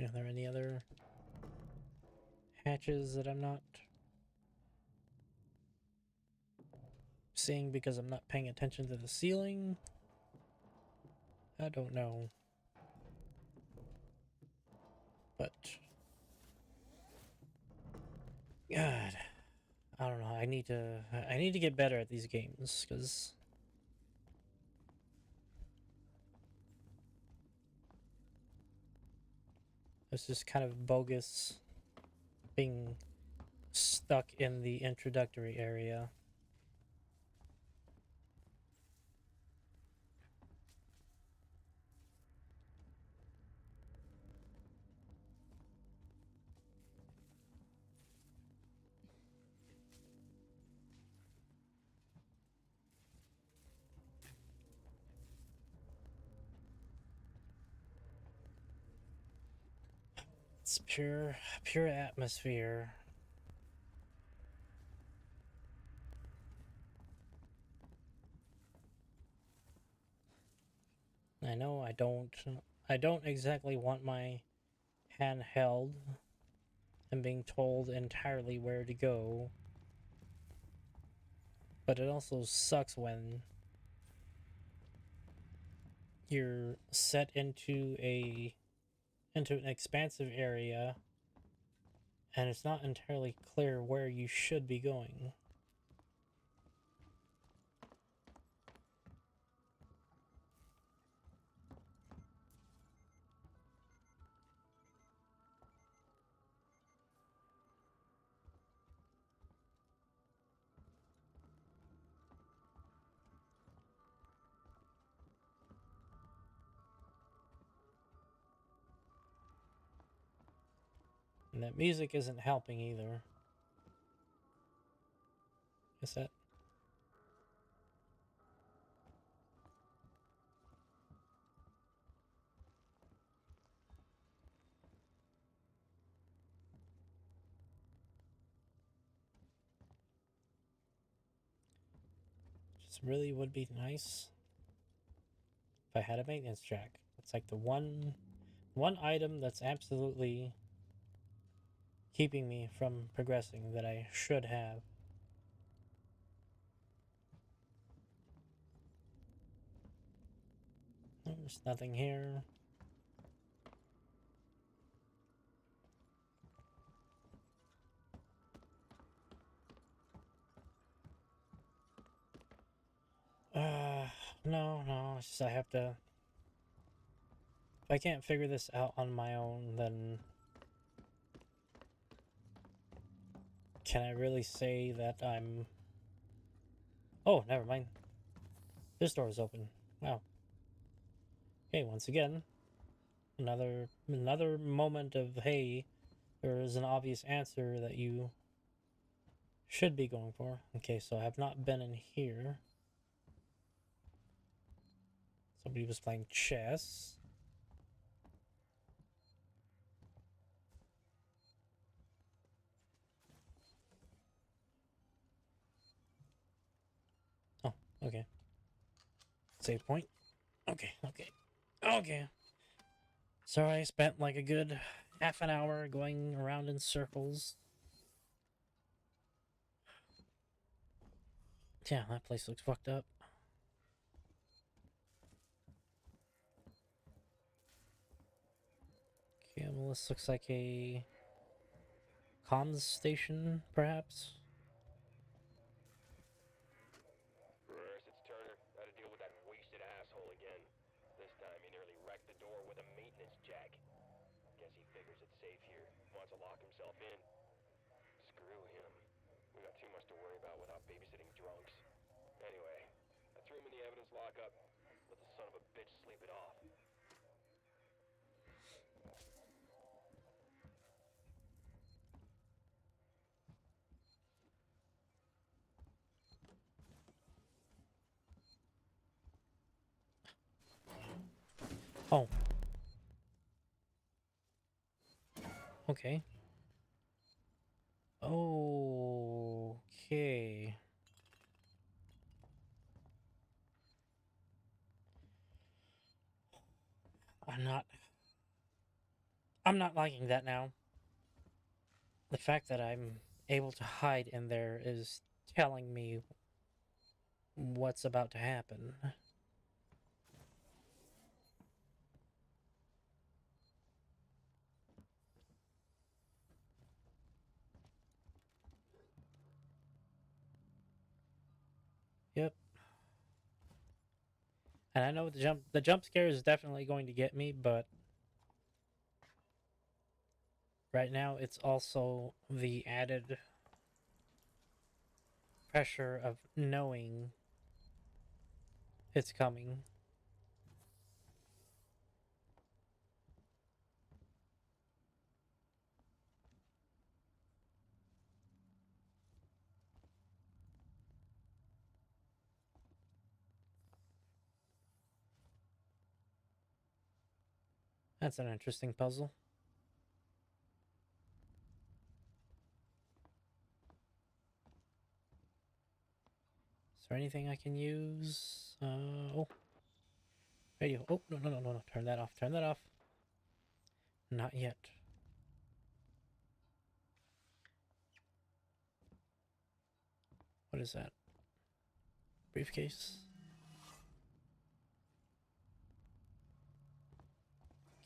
A: Are there any other hatches that I'm not seeing because I'm not paying attention to the ceiling? I don't know. But God, I don't know. I need to get better at these games because it's just kind of bogus being stuck in the introductory area. It's pure atmosphere. I know I don't exactly want my hand held and being told entirely where to go. But it also sucks when you're set into an expansive area and it's not entirely clear where you should be going. And that music isn't helping either. Is that? Just really would be nice if I had a maintenance track. It's like the one item that's absolutely keeping me from progressing that I should have. There's nothing here. No, it's just I have to... If I can't figure this out on my own, then... Can I really say that I'm... Oh, never mind. This door is open. Wow. Okay, once again, another moment of, hey, there is an obvious answer that you should be going for. Okay, so I have not been in here. Somebody was playing chess. Oh, okay. Save point. Okay. Sorry, I spent like a good half an hour going around in circles. Yeah, that place looks fucked up. Okay, well, this looks like a comms station, perhaps?
L: Harris, it's Turner. Got to deal with that wasted asshole again. This time he nearly wrecked the door with a maintenance jack. Guess he figures it's safe here. Wants to lock himself in. Screw him. We got too much to worry about without babysitting drunks. this lockup. Let the son of a bitch sleep it off.
A: Oh. Okay. Okay. I'm not liking that now. The fact that I'm able to hide in there is telling me what's about to happen. Yep. And I know the jump scare is definitely going to get me, but right now it's also the added pressure of knowing it's coming. That's an interesting puzzle. Is there anything I can use? Oh. Radio. Oh, no. Turn that off. Turn that off. Not yet. What is that? Briefcase.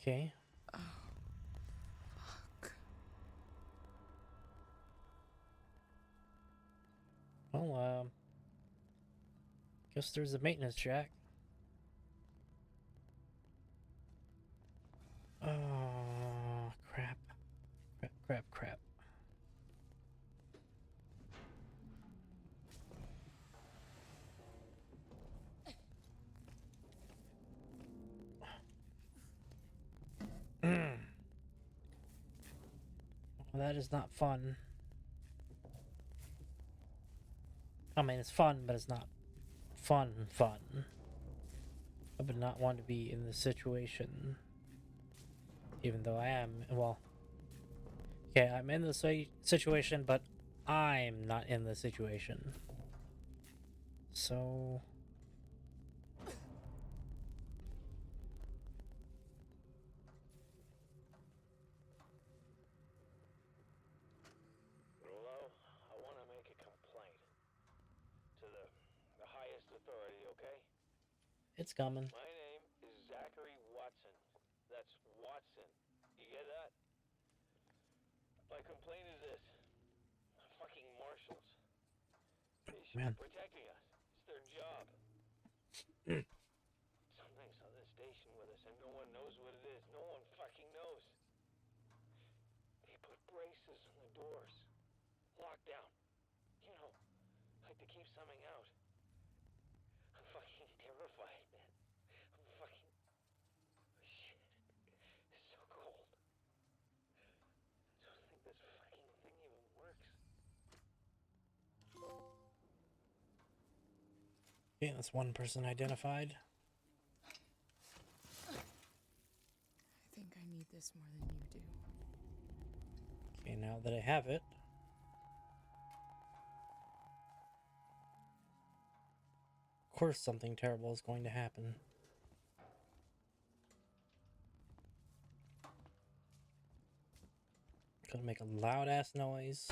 A: Okay.
E: Oh, fuck.
A: Well, guess there's a maintenance jack. Oh, crap. Crap. Well, that is not fun. I mean, it's fun, but it's not fun. I would not want to be in this situation. Even though I am, well... Okay, I'm in the situation, but I'm not in the situation. So...
L: Rulo, I want to make a complaint to the highest authority, okay?
A: It's coming.
L: My name is Zachary Watson. That's Watson. You get that? My complaint is this. Fucking marshals. They should
A: Man.
L: be protecting us. It's their job. Something's on the station with us and no one knows what it is. No one fucking knows. They put braces on the doors. Lockdown. You know, like to keep something out. I'm fucking terrified, man. I'm fucking... Shit. It's so cold. I don't think this fucking thing even works.
A: Yeah, that's one person identified.
E: I think I need this more than you do.
A: Okay, now that I have it... Of course something terrible is going to happen. Gonna make a loud ass noise.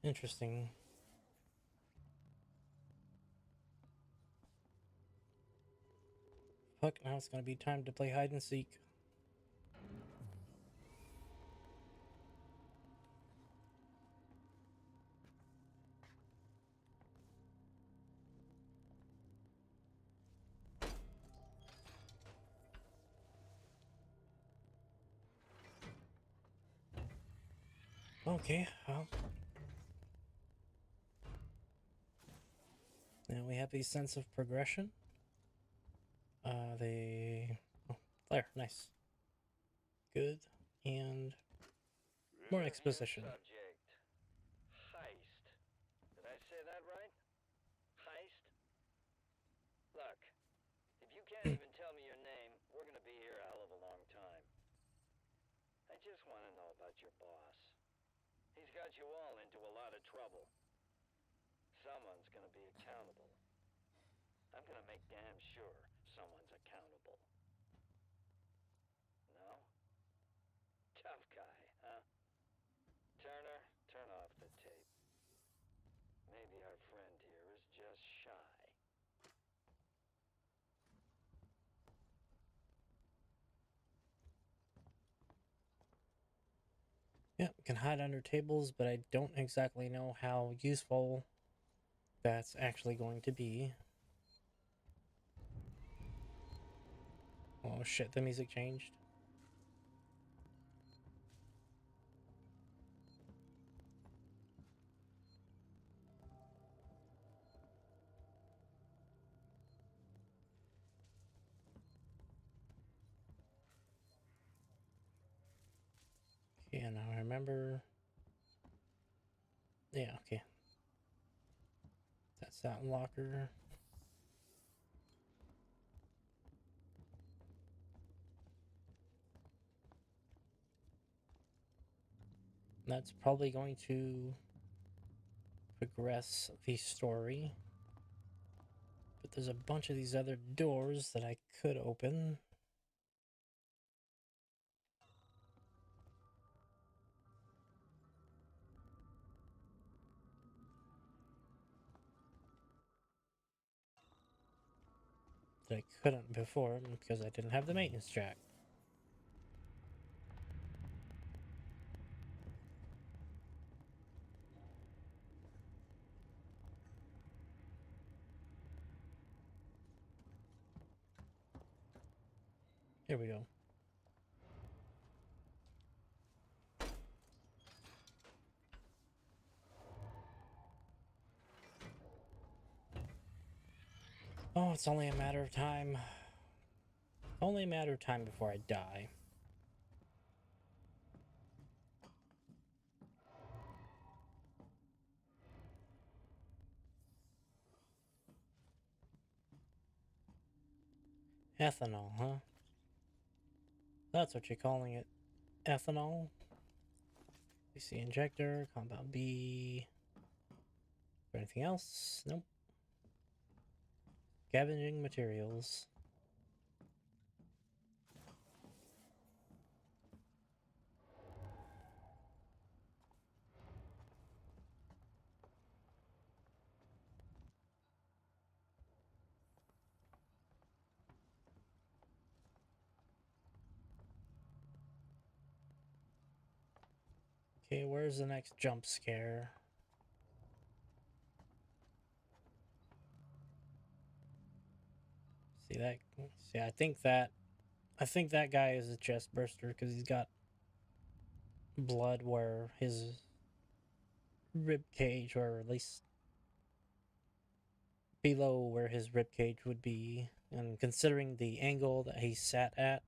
A: Interesting. Fuck, now it's gonna be time to play hide and seek. Okay, well. Now we have a sense of progression. Oh, flare, nice. Good. And more exposition.
J: Subject. Heist. Did I say that right? Heist? Look, if you can't even tell me your name, we're gonna be here a hell of a long time. I just want to know about your boss. He's got you all into a lot of trouble. Someone's gonna be accountable. I'm gonna make damn sure someone's accountable. No? Tough guy, huh? Turner, turn off the tape. Maybe our friend here is just shy.
A: Yeah, can hide under tables, but I don't exactly know how useful that's actually going to be. Oh shit, the music changed. Yeah, now I remember. Yeah, okay. That's that locker. That's probably going to progress the story. But there's a bunch of these other doors that I could open. That I couldn't before because I didn't have the maintenance jack. Here we go. Oh, it's only a matter of time. Only a matter of time before I die. Ethanol, huh? That's what you're calling it. Ethanol? PC injector, compound B. Or anything else? Nope. Scavenging materials. Okay, where's the next jump scare? See that? See, I think that guy is a chest burster because he's got blood where his rib cage, or at least below where his rib cage would be. And considering the angle that he sat at,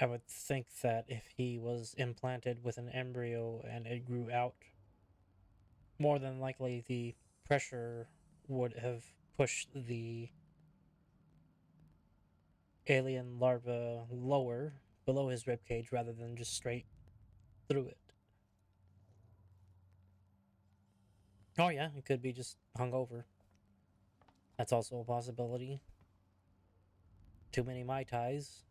A: I would think that if he was implanted with an embryo and it grew out, more than likely the pressure would have pushed the alien larva lower, below his ribcage, rather than just straight through it. Oh yeah, it could be just hungover. That's also a possibility. Too many Mai Tais.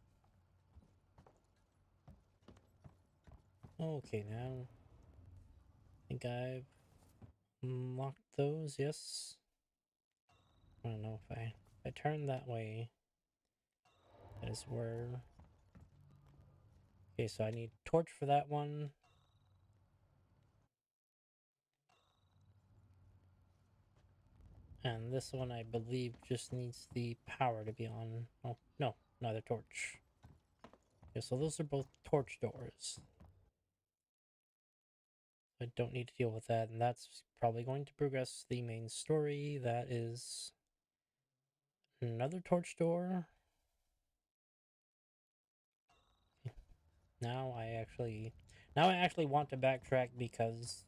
A: Okay, now I think I've unlocked those, yes. I don't know if I turn that way. That is where. Okay, so I need torch for that one. And this one, I believe, just needs the power to be on. Oh, no, another torch. Okay, so those are both torch doors. I don't need to deal with that, and that's probably going to progress the main story. That is another torch door. Now I actually want to backtrack because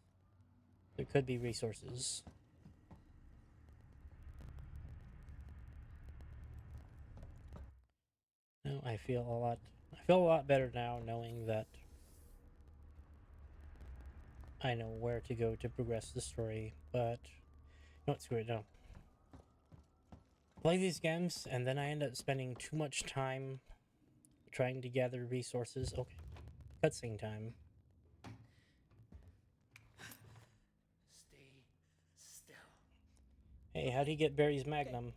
A: there could be resources. No, I feel a lot better now knowing that I know where to go to progress the story, but no, screw it, no. Play these games and then I end up spending too much time trying to gather resources. Okay. Cutscene time.
M: Stay still.
A: Hey, how'd he get Barry's Magnum?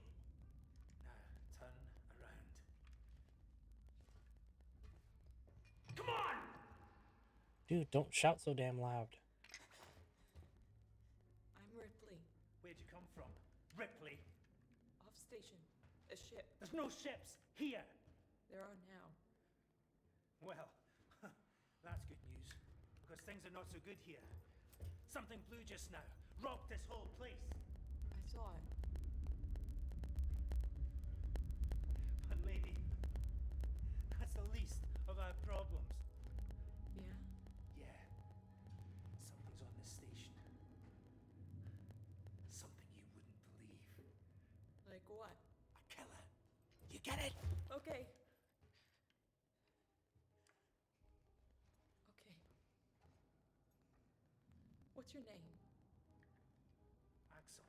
M: Now turn around. Come on!
A: Dude, don't shout so damn loud.
I: I'm Ripley.
M: Where'd you come from? Ripley?
I: Off station. A ship.
M: There's no ships here!
I: There are now.
M: Well, that's good news, because things are not so good here. Something blue just now. Rocked this whole place.
I: I saw it.
M: But lady, that's the least of our problems.
I: Yeah?
M: Yeah. Something's on this station. Something you wouldn't believe.
I: Like what?
M: A killer. You get it?
I: Okay. What's your name?
M: Axel.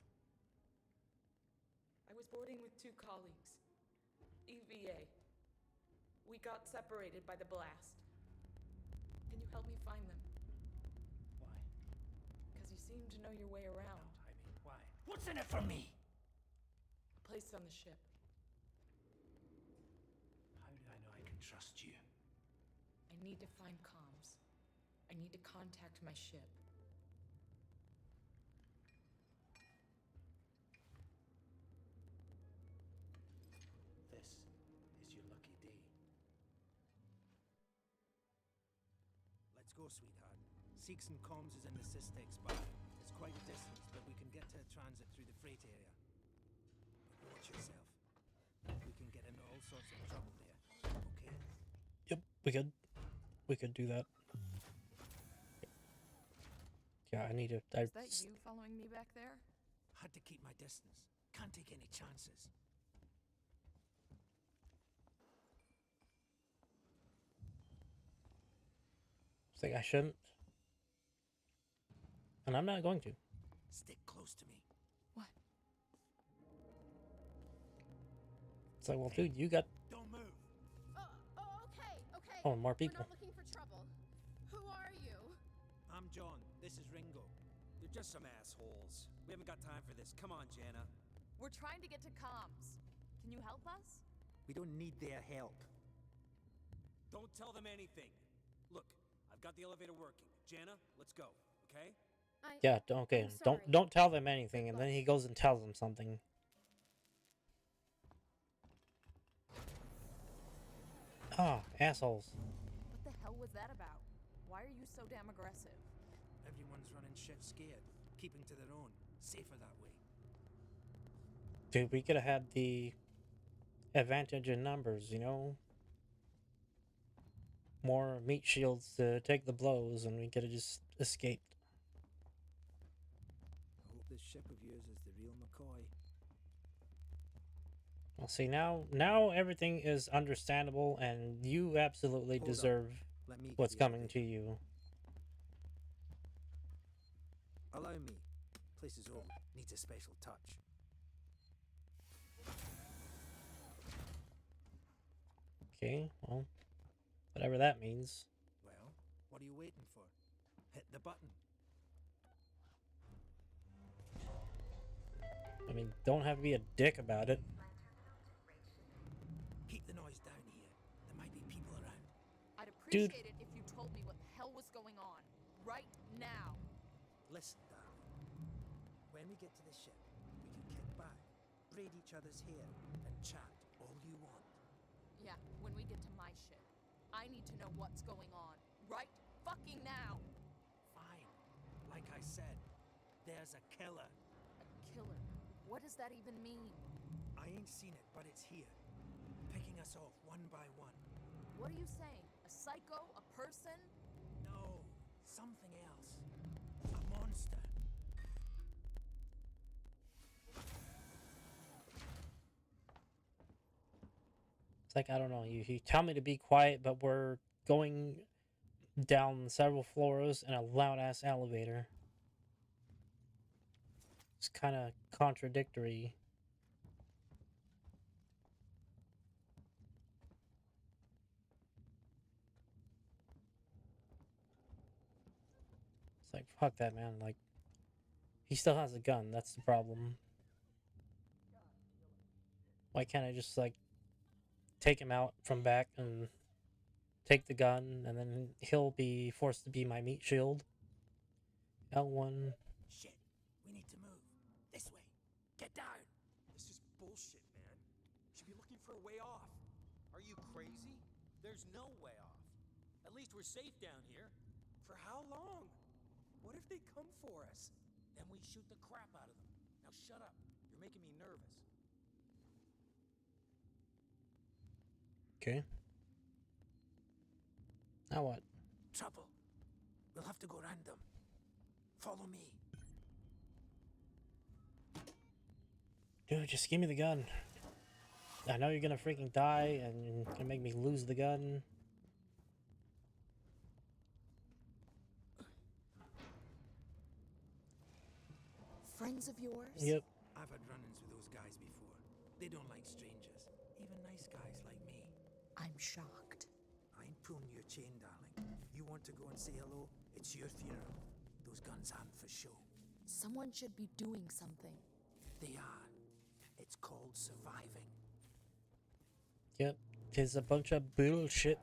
I: I was boarding with 2 colleagues. EVA. We got separated by the blast. Can you help me find them?
M: Why?
I: Because you seem to know your way around.
M: I mean, why? What's in it for me?
I: A place on the ship.
M: How do I know I can trust you?
I: I need to find comms. I need to contact my ship.
M: This is your lucky day.
N: Let's go, sweetheart. Seeks and Comms is in the Systex bar. It's quite a distance, but we can get to a transit through the freight area. But watch yourself. We can get into all sorts of trouble there, okay?
A: Yep, we could do that. Yeah, I need to...
E: Is that you following me back there?
N: Had to keep my distance. Can't take any chances.
A: It's like I shouldn't. And I'm not going to.
N: Stick close to me.
E: What?
A: It's like, well, dude, you got...
N: Don't move.
K: Okay.
A: Oh, more people.
K: We're not looking for trouble. Who are you?
N: I'm John. This is Ringo.
O: They're just some assholes. We haven't got time for this. Come on, Jana.
E: We're trying to get to comms. Can you help us?
N: We don't need their help.
O: Don't tell them anything. Look, I've got the elevator working. Jana, let's go, okay?
A: Yeah, okay. Don't tell them anything, and then he goes and tells them something. Ah, assholes.
E: What the hell was that about? Why are you so damn aggressive?
N: Everyone's running shit scared, keeping to their own. Safer that way.
A: Dude, we could have had the advantage in numbers, you know? More meat shields to take the blows, and we could have just escaped.
N: I hope this ship of yours is the real McCoy.
A: Well, see, now everything is understandable, and you absolutely
N: Hold up.
A: deserve
N: Let me
A: what's
N: give you a
A: coming
N: bit.
A: to you.
N: Allow me. Place is old. Needs a special touch.
A: Okay, well, whatever that means.
N: Well, what are you waiting for? Hit the button.
A: I mean, don't have to be a dick about it.
N: Keep the noise down here. There might be people around.
E: I'd
A: Dude.
E: appreciate it if you told me what the hell was going on. Right now.
N: Listen, darling. When we get to the ship, we can kick back, braid each other's hair, and chat all you want.
E: Yeah, when we get to my ship. I need to know what's going on. Right fucking now.
N: Fine. like I said, there's a killer.
E: A killer? What does that even mean?
N: I ain't seen it, but it's here. Picking us off one by one.
E: What are you saying? A psycho? A person?
N: No, something else. A monster.
A: It's like, I don't know, you tell me to be quiet, but we're going down several floors in a loud-ass elevator. It's kind of contradictory. It's like, fuck that, man. Like, he still has a gun. That's the problem. Why can't I just, like, take him out from back and take the gun, and then he'll be forced to be my meat shield? L1.
N: Shit, we need to move. This way. Get down.
O: This is bullshit, man. You should be looking for a way off. Are you crazy? There's no way off. At least we're safe down here. For how long? What if they come for us? Then we shoot the crap out of them. Now shut up. You're making me nervous.
A: Okay. Now what?
N: Trouble. We'll have to go round them. Follow me.
A: Dude, just give me the gun. I know you're gonna freaking die and you're gonna make me lose the gun.
E: Friends of yours?
A: Yep.
N: I've had run-ins with those guys before. They don't like strangers. Even nice guys like me.
E: I'm shocked.
N: I ain't pulling your chain, darling. You want to go and say hello? It's your funeral. Those guns aren't for show.
E: Someone should be doing something.
N: They are. It's called surviving.
A: Yep. Tis a bunch of bullshit.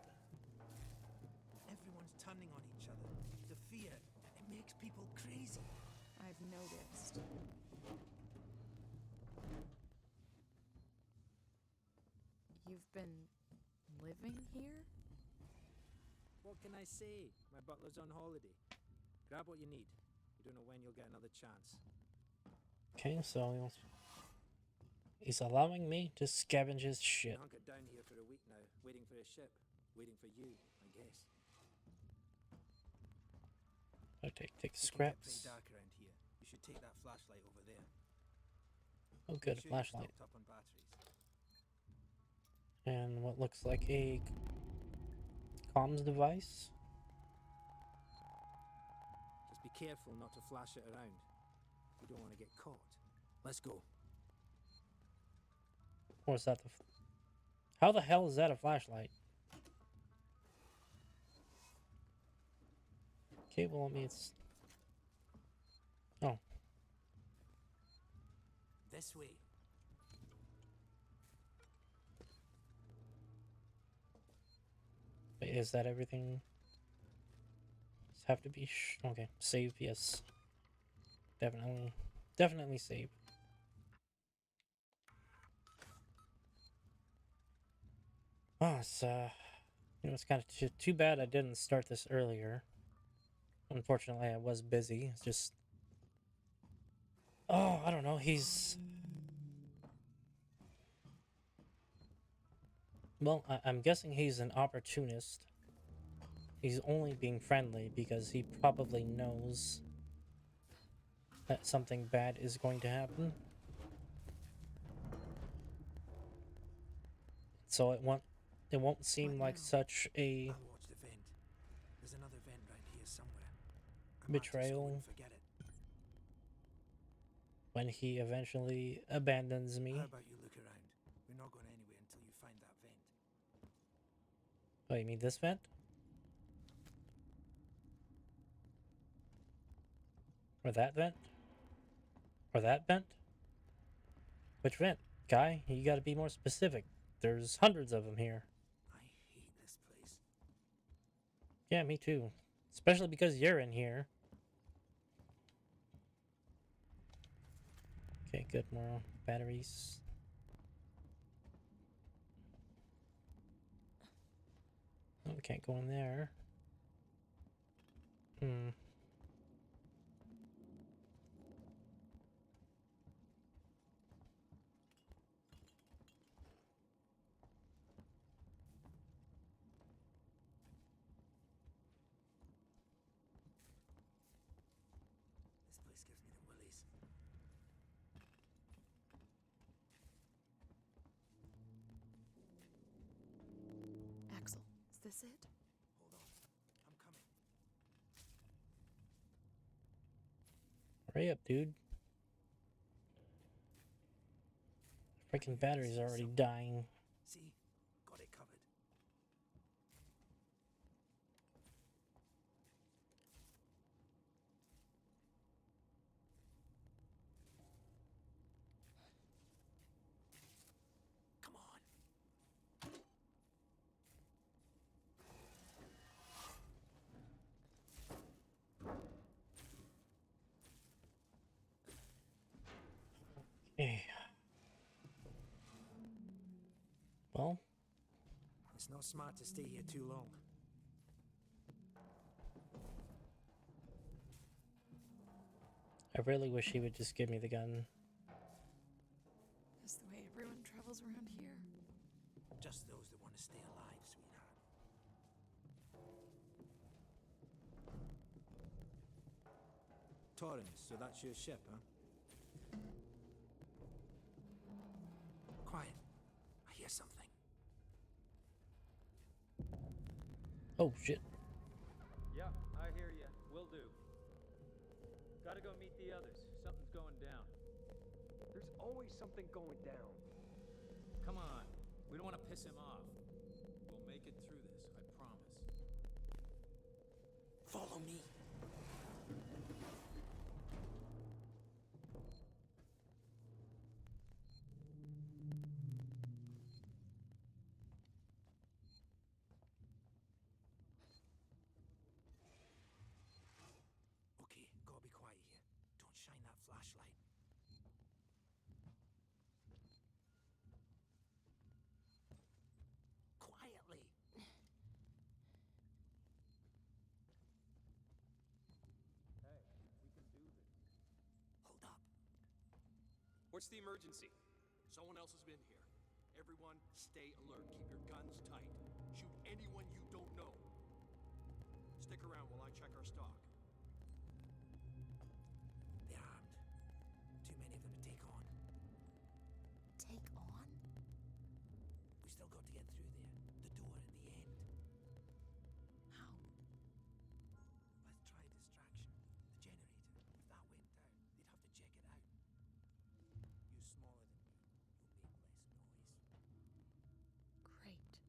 N: Everyone's turning on each other. The fear, it makes people crazy.
E: I've noticed. You've been living here?
N: What can I say? My butler's on holiday. Grab what you need. You don't know when you'll get another chance.
A: Okay, so he's allowing me to scavenge his shit.
N: Hunkered down here for a week now, waiting for a ship. Waiting for you, I guess.
A: I take
N: It can get
A: scraps.
N: pretty dark around here. You should take that flashlight over there.
A: Oh, good,
N: Make sure you're
A: flashlight.
N: stocked up on batteries.
A: And what looks like a comms device.
N: Just be careful not to flash it around. You don't want to get caught. Let's go.
A: Or is that the... How the hell is that a flashlight? Okay, well, I mean, it's... Oh.
N: This way.
A: Wait, is that everything? Does have to be... Okay, save, yes. Definitely. Definitely save. Oh, it's, you know, it's kind of too bad I didn't start this earlier. Unfortunately, I was busy. It's just... Oh, I don't know, he's... Well, I'm guessing he's an opportunist. He's only being friendly because he probably knows that something bad is going to happen. So it won't seem like such a
N: I'll watch the vent. There's another vent right here somewhere. I might just go
A: betrayal
N: and forget it.
A: when he eventually abandons me.
N: How about you look around? We're not going anywhere until you find that vent.
A: Oh, you mean this vent? Or that vent? Or that vent? Which vent? Guy, you gotta be more specific. There's hundreds of them here.
N: I hate this place.
A: Yeah, me too. Especially because you're in here. Okay, good. More batteries. Oh, we can't go in there.
I: is it?
N: Hold on. I'm coming.
A: Hurry up, dude. Freaking battery's already dying.
N: See? Got it covered. Come on.
A: Okay. Well,
N: It's not smart to stay here too long.
A: I really wish he would just give me the gun.
I: That's the way everyone travels around here.
N: Just those that want to stay alive, sweetheart. Torrens, so that's your ship, huh? Quiet. I hear something.
A: Oh, shit.
P: Yeah, I hear ya. Will do. Gotta go meet the others. Something's going down.
L: There's always something going down.
P: Come on. We don't want to piss him off. We'll make it through this, I promise.
N: Follow me. Okay, gotta be quiet here. Don't shine that flashlight. Quietly.
P: Hey, we can do this.
N: Hold up.
F: What's the emergency? Someone else has been here. Everyone, stay alert. Keep your guns tight. Shoot anyone you don't know. Stick around while I check our stock.
N: They're armed. Too many of them to take on.
I: Take on?
N: We still got to get through there. The door at the end.
I: How?
N: Let's try a distraction. The generator. If that went down, they'd have to check it out. You're smaller than me. You'll make less noise.
I: Great.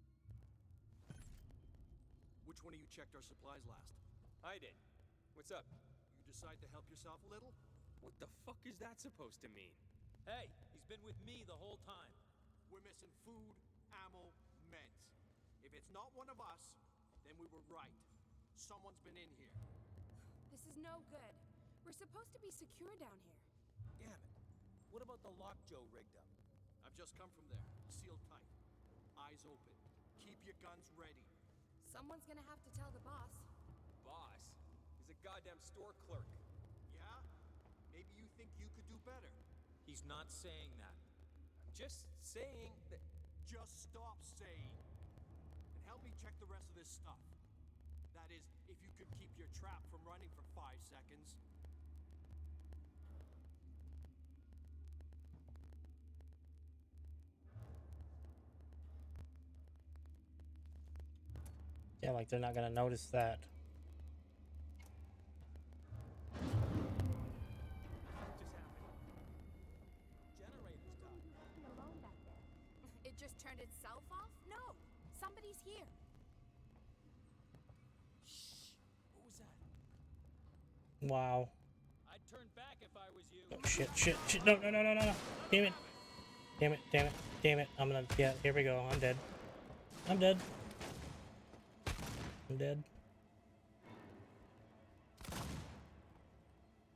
F: Which one of you checked our supplies last?
Q: I did. What's up?
F: You decide to help yourself a little?
Q: What the fuck is that supposed to mean?
P: Hey, he's been with me the whole time.
F: We're missing food, ammo, meds. If it's not one of us, then we were right. Someone's been in here.
D: This is no good. We're supposed to be secure down here.
G: Damn it. What about the lock Joe rigged up?
F: I've just come from there. Sealed tight. Eyes open. Keep your guns ready.
D: Someone's gonna have to tell the boss.
Q: Boss? He's a goddamn store clerk.
F: Yeah? Maybe you think you could do better.
P: He's not saying that.
Q: I'm just saying that...
F: Just stop saying. And help me check the rest of this stuff. That is, if you could keep your trap from running for 5 seconds.
A: Yeah, like they're not gonna notice that.
G: Generator's died.
D: It just turned itself off? No! Somebody's here.
G: Shh. What was that?
A: Wow.
P: I'd turn back if I was you.
A: Oh, shit, shit, shit. No, no, no, no, no, no. Damn it. Damn it, damn it, damn it. I'm gonna, yeah, here we go. I'm dead. I'm dead. I'm dead.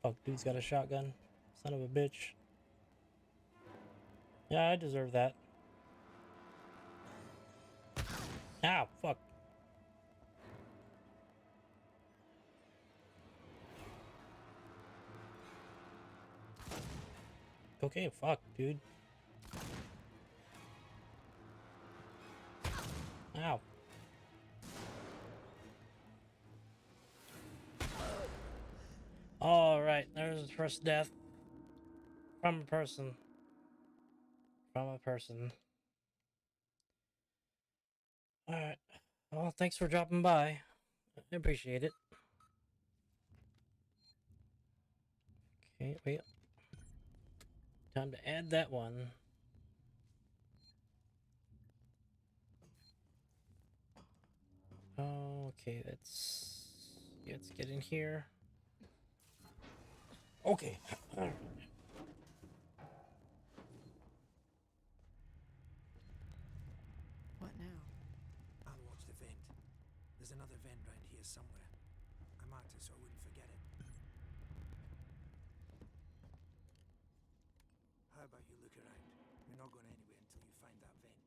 A: Fuck, dude's got a shotgun. Son of a bitch. Yeah, I deserve that. Ow, fuck. Okay, fuck, dude. Ow. Alright, there's the first death. From a person. From a person. Alright. Oh, thanks for dropping by. I appreciate it. Okay, wait. Time to add that one. Okay, let's get in here. Okay.
I: What now?
N: I'll watch the vent. There's another vent round here somewhere. I marked it so I wouldn't forget it. How about you look around? We're not going anywhere until you find that vent.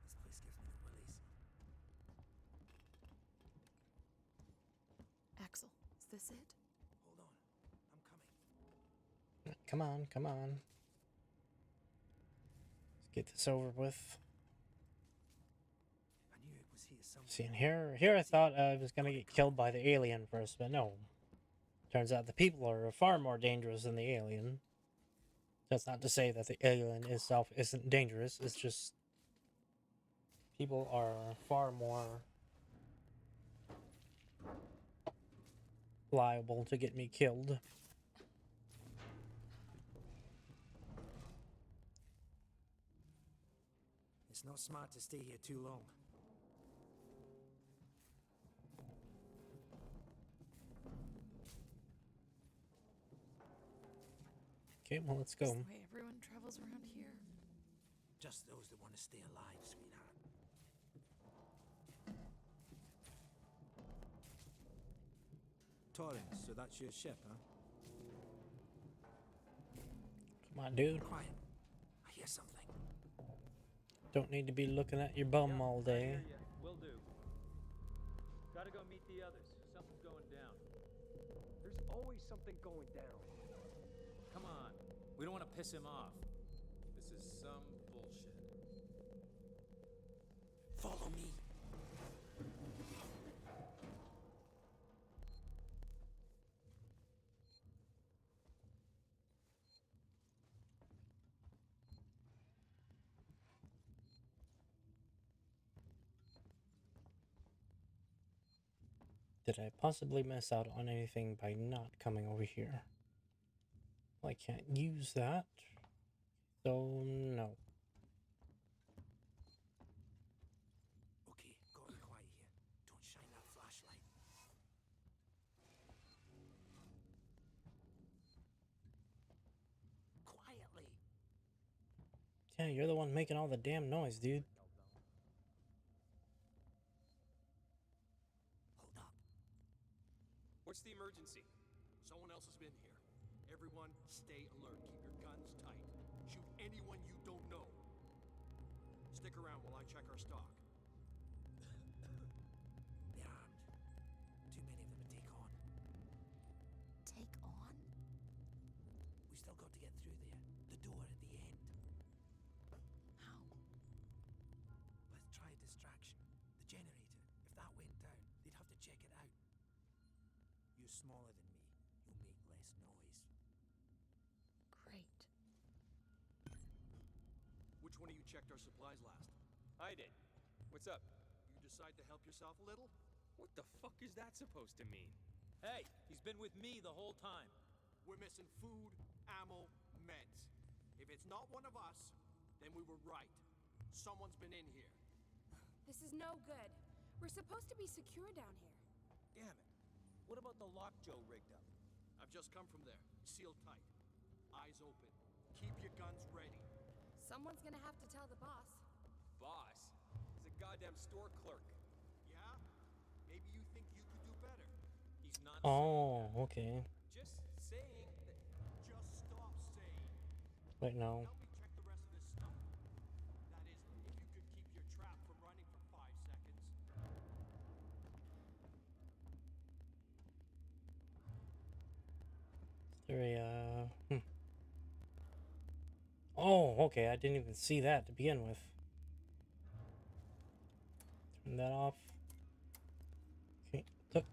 N: This place gives me the willies.
I: Axel, is this it?
N: Hold on. I'm coming.
A: Come on, come on. Let's get this over with.
N: I knew it was here somewhere.
A: See, and here I thought I was gonna get killed by the alien first, but no. Turns out the people are far more dangerous than the alien. That's not to say that the alien itself isn't dangerous. It's just people are far more liable to get me killed.
N: It's not smart to stay here too long.
A: Okay, well, let's
I: Is
A: go.
I: the way everyone travels around here?
N: Just those that want to stay alive, sweetheart. Torrens, so that's your ship, huh?
A: Come on, dude.
N: Quiet. I hear something.
A: Don't need to be looking at your bum all
P: I
A: day.
P: hear ya. Will do. Gotta go meet the others. Something's going down.
F: There's always something going down.
P: Come on. We don't want to piss him off.
F: This is some bullshit.
N: Follow me.
A: Did I possibly miss out on anything by not coming over here? Well, I can't use that. So, no.
N: Okay, gotta be quiet here. Don't shine that flashlight. Quietly.
A: Yeah, you're the one making all the damn noise, dude.
N: Hold up.
F: What's the emergency? Someone else has been here. Everyone, stay alert. Keep your guns tight. Shoot anyone you don't know. Stick around while I check our stock.
N: They're armed. Too many of them to take on.
I: Take on?
N: We still got to get through there. The door at the end.
I: How?
N: Let's try a distraction. The generator. If that went down, they'd have to check it out. You're smaller than me. You'll make less noise.
I: Great.
F: Which one of you checked our supplies last?
Q: I did. What's up?
F: You decide to help yourself a little?
Q: What the fuck is that supposed to mean?
P: Hey, he's been with me the whole time.
F: We're missing food, ammo, meds. If it's not one of us, then we were right. Someone's been in here.
D: This is no good. We're supposed to be secure down here.
O: Damn it. What about the lock Joe rigged up?
F: I've just come from there. Sealed tight. Eyes open. Keep your guns ready.
D: Someone's gonna have to tell the boss.
Q: Boss. He's a goddamn store clerk.
F: Yeah? Maybe you think you could do better.
Q: He's not
A: Oh, okay.
Q: just saying that.
F: Just stop saying.
A: Wait, no.
F: Help me check the rest of this stuff. That is, if you could keep your trap from running for 5 seconds.
A: There, Oh, okay. I didn't even see that to begin with. Turn that off. Look.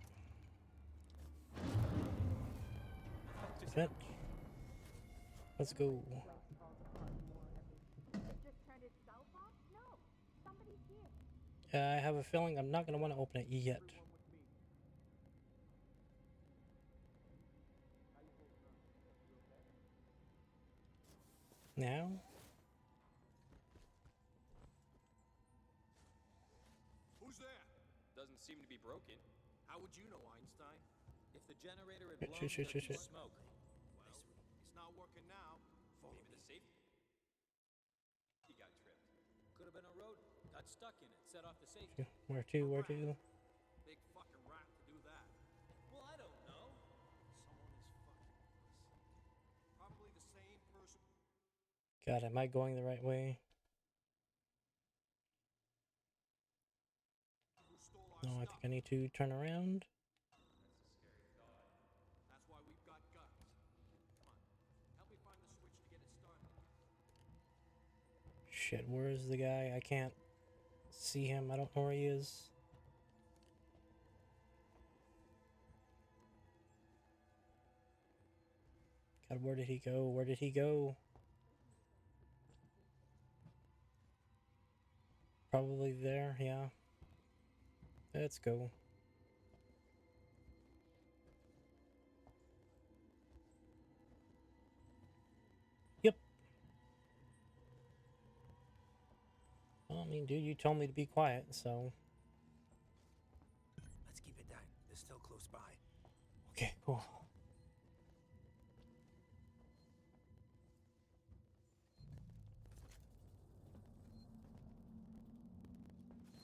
A: Fetch. Let's go. I have a feeling I'm not going to want to open it yet. Now?
F: Who's there? Doesn't seem to be broken. How would you know, Einstein?
O: If the generator had
A: Shit,
O: blown,
A: shit,
O: there'd
A: shit,
O: be
A: shit.
O: smoke.
F: Well, it's not working now. Maybe the safe key got tripped.
O: Could have been a rodent. Got stuck in it. Set off the safety.
A: Where to? Where to?
F: Big fucking rat to do that.
O: Well, I don't know. Someone is fucking with us.
F: Probably the same person.
A: God, am I going the right way?
F: Who stole our
A: No, I
F: stuff.
A: think I need to turn around.
F: That's why we've got guns. Come on. Help me find the switch to get it started.
A: Shit, where is the guy? I can't see him. I don't know where he is. God, where did he go? Where did he go? Probably there, yeah. Let's go. Yep. Well, I mean, dude, you told me to be quiet, so...
N: Let's keep it down. They're still close by.
A: Okay, cool.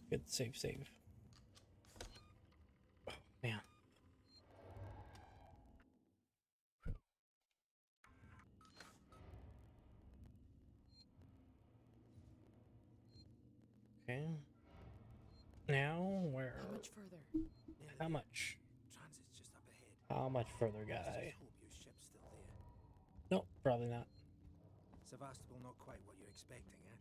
A: Good, save. Oh, man. Okay. Now, where?
E: How much further?
A: How much?
N: Transit's just up ahead.
A: How much further,
N: Let's
A: guy?
N: just hope your ship's still there.
A: Nope, probably not.
N: Sevastopol not quite what you're expecting, eh?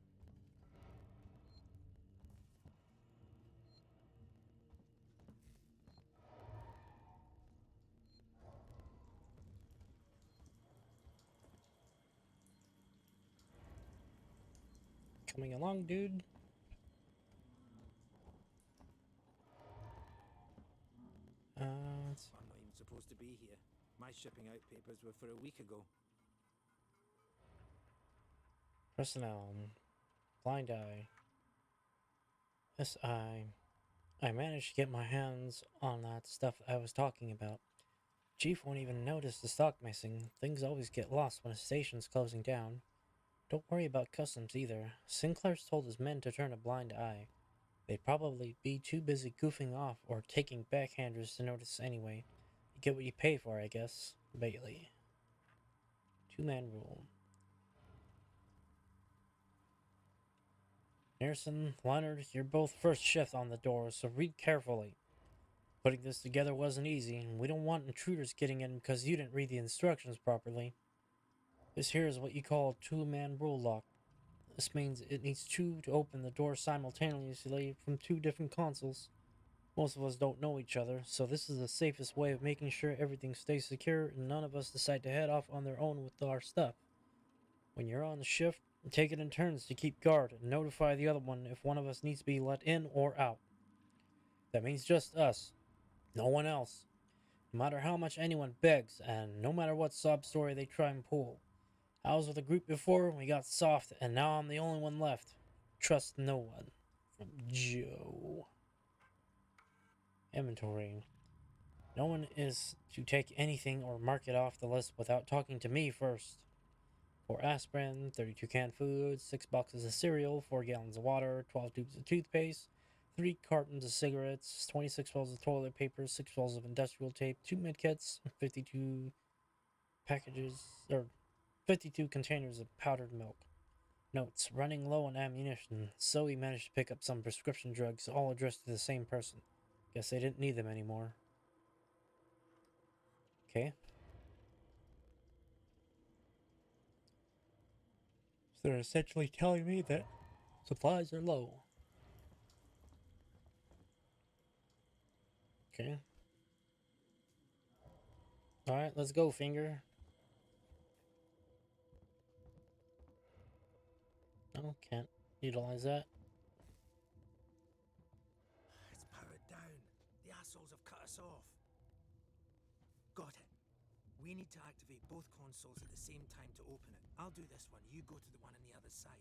A: Coming along, dude. Let's...
N: I'm not even supposed to be here. My shipping out papers were for a week ago.
A: Personnel. Blind Eye. Yes, I managed to get my hands on that stuff I was talking about. Chief won't even notice the stock missing. Things always get lost when a station's closing down. Don't worry about customs either. Sinclair's told his men to turn a blind eye. They'd probably be too busy goofing off or taking backhanders to notice anyway. You get what you pay for, I guess. Bailey. Two-man rule. Harrison, Leonard, you're both first shift on the door, so read carefully. Putting this together wasn't easy, and we don't want intruders getting in because you didn't read the instructions properly. This here is what you call a two-man rule lock. This means it needs two to open the door simultaneously from two different consoles. Most of us don't know each other, so this is the safest way of making sure everything stays secure and none of us decide to head off on their own with our stuff. When you're on the shift, take it in turns to keep guard and notify the other one if one of us needs to be let in or out. That means just us. No one else. No matter how much anyone begs, and no matter what sob story they try and pull. I was with a group before, we got soft, and now I'm the only one left. Trust no one. From Joe. Inventory. No one is to take anything or mark it off the list without talking to me first. 4 aspirin, 32 canned foods, 6 boxes of cereal, 4 gallons of water, 12 tubes of toothpaste, 3 cartons of cigarettes, 26 rolls of toilet paper, 6 rolls of industrial tape, 2 medkits, 52 containers of powdered milk. Notes, running low on ammunition, so we managed to pick up some prescription drugs, all addressed to the same person. Guess they didn't need them anymore. Okay. So they're essentially telling me that supplies are low. Okay. Alright, let's go, Finger. No, can't utilize that.
N: It's powered down. The assholes have cut us off. Got it. We need to activate both consoles at the same time to open it. I'll do this one. You go to the one on the other side.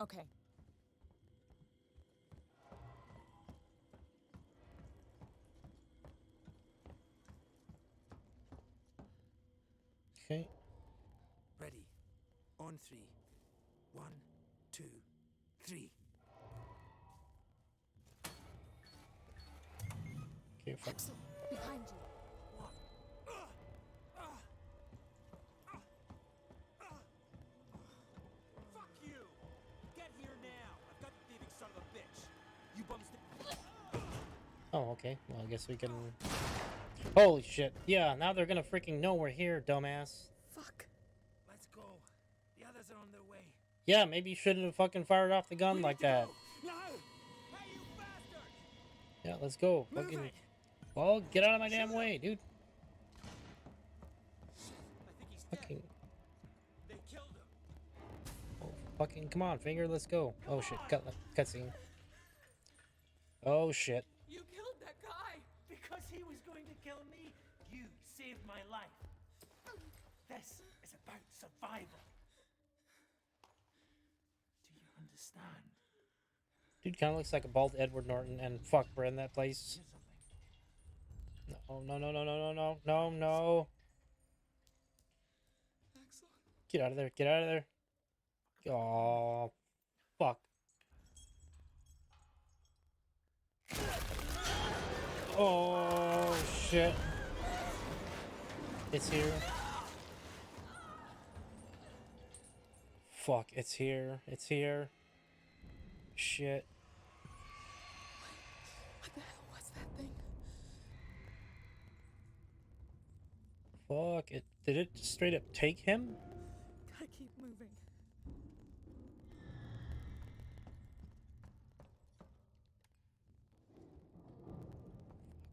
E: Okay.
A: Okay.
N: Ready. On 3. 1, 2, 3.
A: Okay, fuck.
E: Axel, behind you.
O: Fuck you! Get here now! I've got the thieving son of a bitch! You bums
A: Oh, okay. Well, I guess we can... Holy shit. Yeah, now they're gonna freaking know we're here, dumbass.
N: Fuck. Let's go. The others are on their way.
A: Yeah, maybe you shouldn't have fucking fired off the gun like that.
O: No! Hey, you bastard!
A: Yeah, let's go. Fucking... Well, get out of my damn way, dude.
O: I think he's
A: Fucking...
O: dead. They killed him.
A: Oh, fucking... Come on, Finger, let's go. Oh, shit. Cutscene. Oh, shit.
I: You killed that guy!
M: Because he was going to kill me, you saved my life. This is about survival. Do you understand?
A: Dude kind of looks like a bald Edward Norton, and fuck, we're in that place. No, no, no, no, no, no, no, no, no. Get out of there, get out of there. Oh, fuck. Oh, shit. It's here. Fuck, it's here. It's here. Shit.
I: What the hell was that thing?
A: Fuck, it did it straight up take him?
I: Gotta keep moving.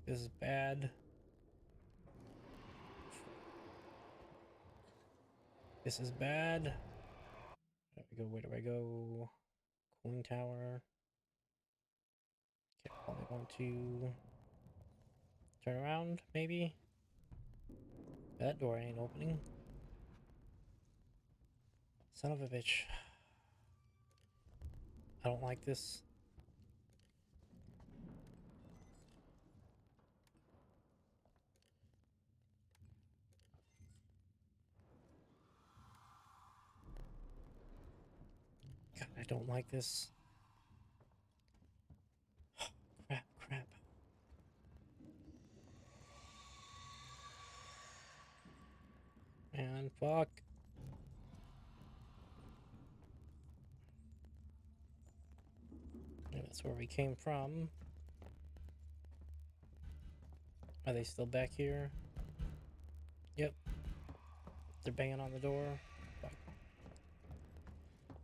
A: This is bad. This is bad. There we go. Where do I go? Cooling tower. Okay, probably want to turn around, maybe. That door ain't opening. Son of a bitch. I don't like this. God, I don't like this. Crap, crap. Man, fuck. Yeah, that's where we came from. Are they still back here? Yep. They're banging on the door. Fuck.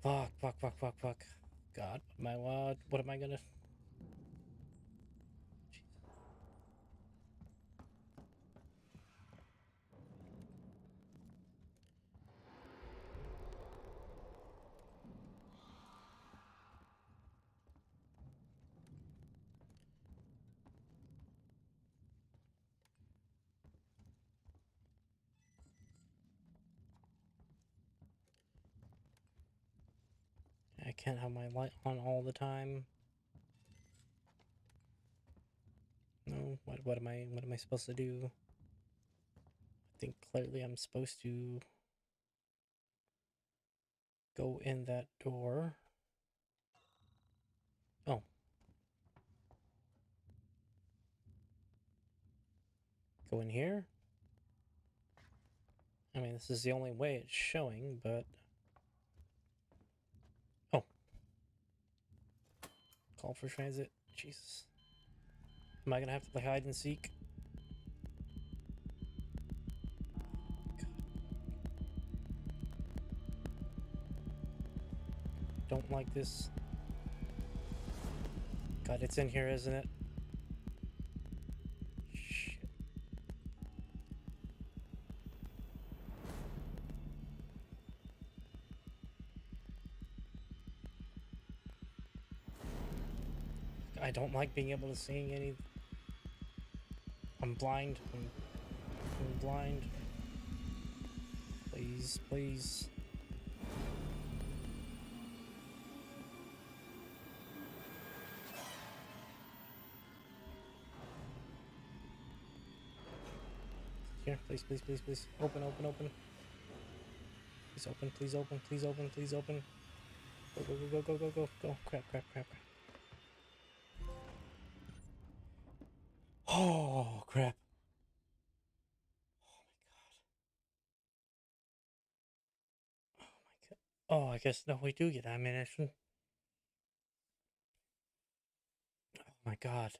A: Fuck, fuck, fuck, fuck, fuck. God, what am I gonna... I can't have my light on all the time. No, what am I supposed to do? I think clearly I'm supposed to go in that door. Oh. Go in here? I mean, this is the only way it's showing, but... Oh. Call for transit. Jesus. Am I gonna have to play hide and seek? God. Don't like this. God, it's in here, isn't it? Shit. I don't like being able to see any. I'm blind. I'm blind. Please, please. Here, please, please, please, please. Open, open, open. Please open, please open, please open, please open. Go, go, go, go, go, go, go. Crap, crap, crap, crap. Oh, crap. Oh, I guess, no, we do get ammunition. Oh my god.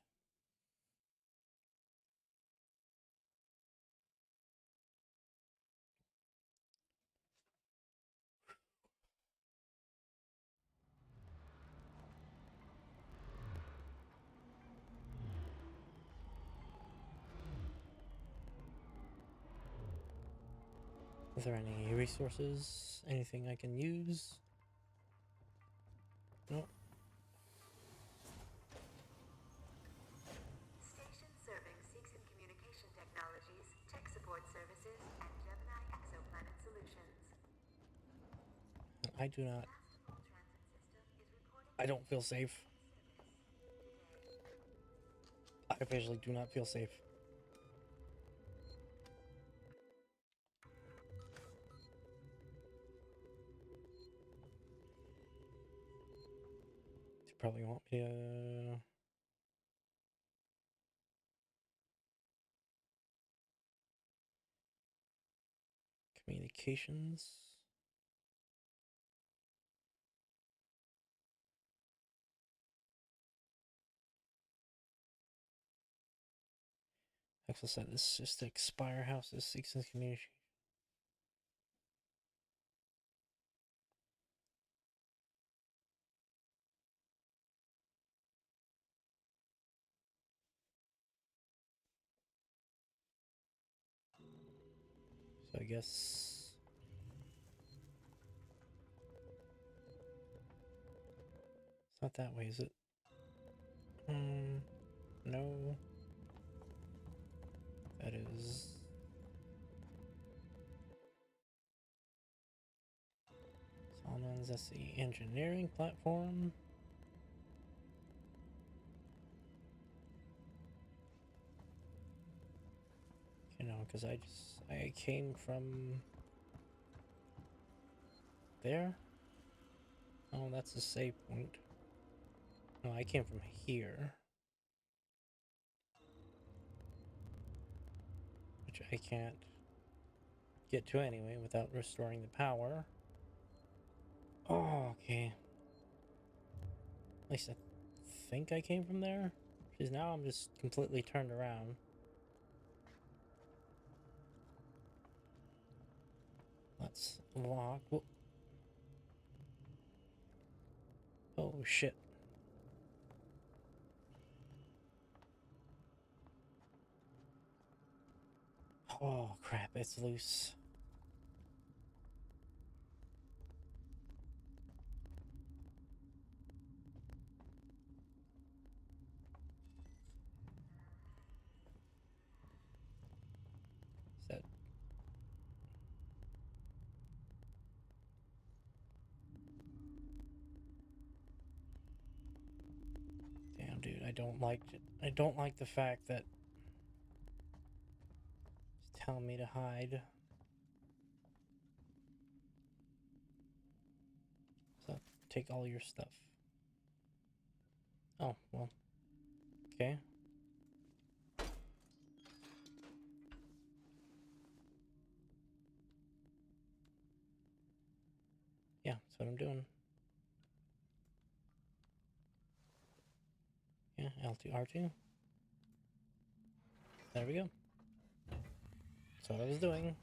A: Are there any resources? Anything I can use? No.
R: Station serving Seegson Communication Technologies, Tech Support Services, and Gemini Exoplanet Solutions.
A: I do not. I don't feel safe. I officially do not feel safe. You probably want me to... Communications. Axel said this is the Expire House's Seegson Communication. So I guess... It's not that way, is it? No. That is... Solomon's, that's the engineering platform. You know, because I came from... there? Oh, that's a save point. No, I came from here. Which I can't get to anyway without restoring the power. Oh, okay. At least I think I came from there. Because now I'm just completely turned around. Let's walk. Whoa. Oh, shit. Oh, crap, it's loose. Is that... Damn, dude, I don't like the fact that it's telling me to hide. So, take all your stuff. Oh, well. Okay. Yeah, that's what I'm doing. Yeah, L2, R2. There we go. That's what I was doing.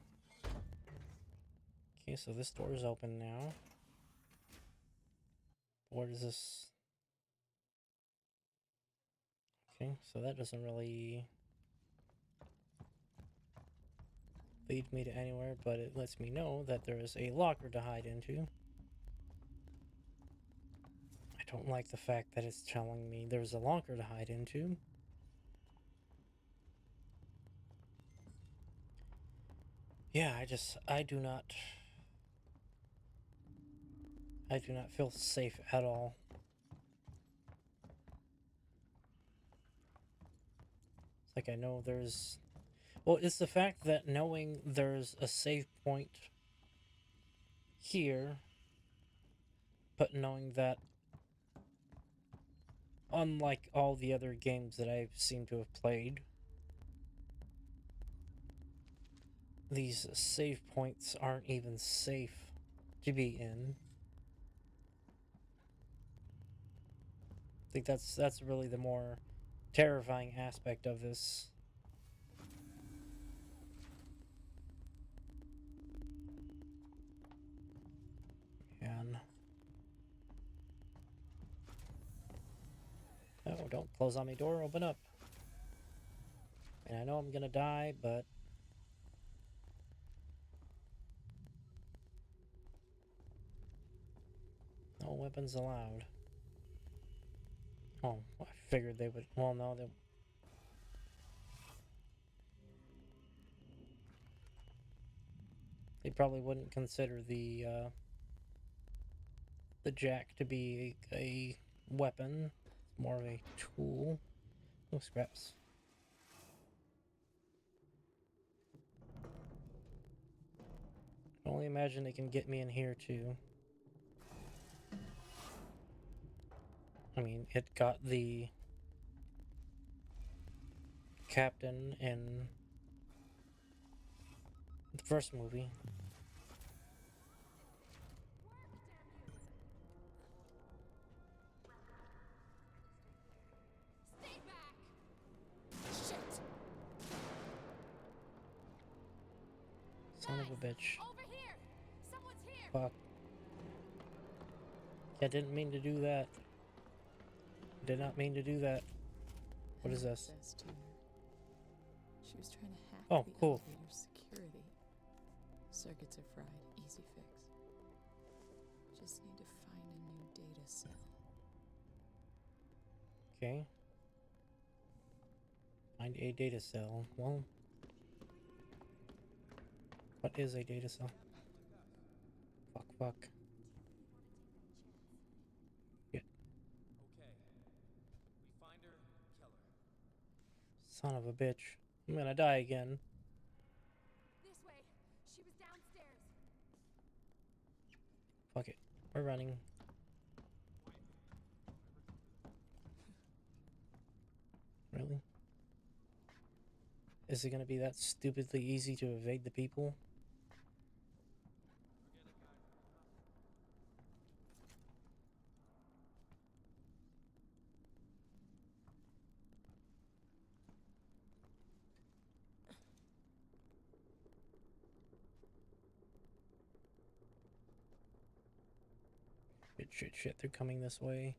A: Okay, so this door is open now. Where does this... Okay, so that doesn't really lead me to anywhere, but it lets me know that there is a locker to hide into. I don't like the fact that it's telling me there's a locker to hide into. Yeah, I do not feel safe at all. It's like I know there's... Well, it's the fact that knowing there's a save point here, but knowing that unlike all the other games that I seem to have played, these save points aren't even safe to be in. I think that's really the more terrifying aspect of this. And oh, don't close on me, door, open up. And I know I'm gonna die, but no weapons allowed. Oh, I figured they would. Well, no, they probably wouldn't consider the jack to be a weapon. It's more of a tool. No scraps. I can only imagine they can get me in here too. I mean, it got the captain in the first movie. Son of a bitch. Fuck. I didn't mean to do that. Did not mean to do that. What is this?
E: She was trying to hack
A: Oh,
E: the
A: cool.
E: elevator's security. Circuits are fried. Easy fix. Just need to find a new data cell.
A: Okay. Find a data cell. Well, what is a data cell? Fuck. Shit.
O: Okay. We find her, kill her.
A: Son of a bitch. I'm gonna die again.
K: This way. She was downstairs.
A: Fuck it. We're running. Really? Is it gonna be that stupidly easy to evade the people? Shit, they're coming this way.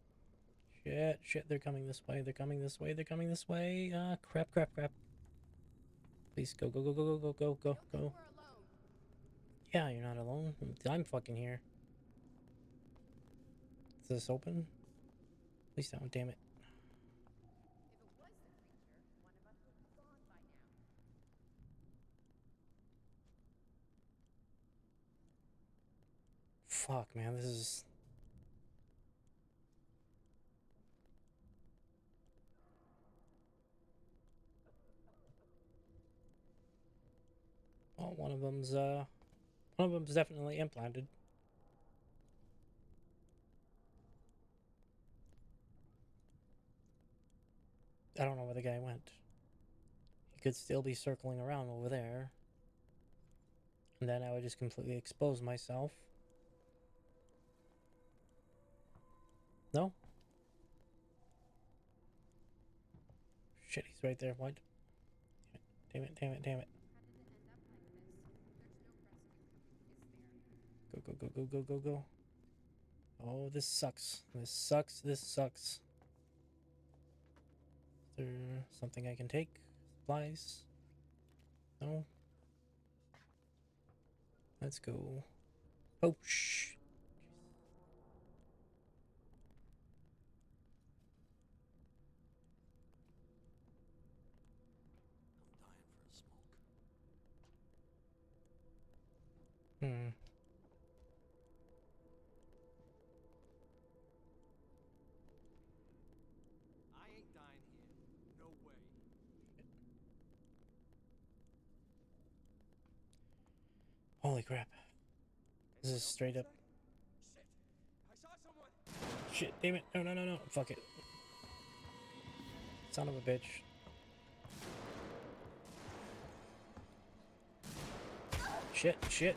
A: Shit, they're coming this way. They're coming this way. They're coming this way. Crap. Please go. Yeah, you're not alone. I'm fucking here. Is this open? Please don't, damn it. Fuck, man, this is... Well, one of them's definitely implanted. I don't know where the guy went. He could still be circling around over there. And then I would just completely expose myself. No? Shit, he's right there. What? Damn it. Go. Oh, this sucks. This sucks. Is there something I can take? Supplies? No? Let's go. Oh, shh. Hmm.
F: I ain't dying here. No way.
A: Holy crap. This is straight up.
F: Shit. I saw someone.
A: Shit, damn it. No, no, no, no. Fuck it. Son of a bitch. Shit, shit.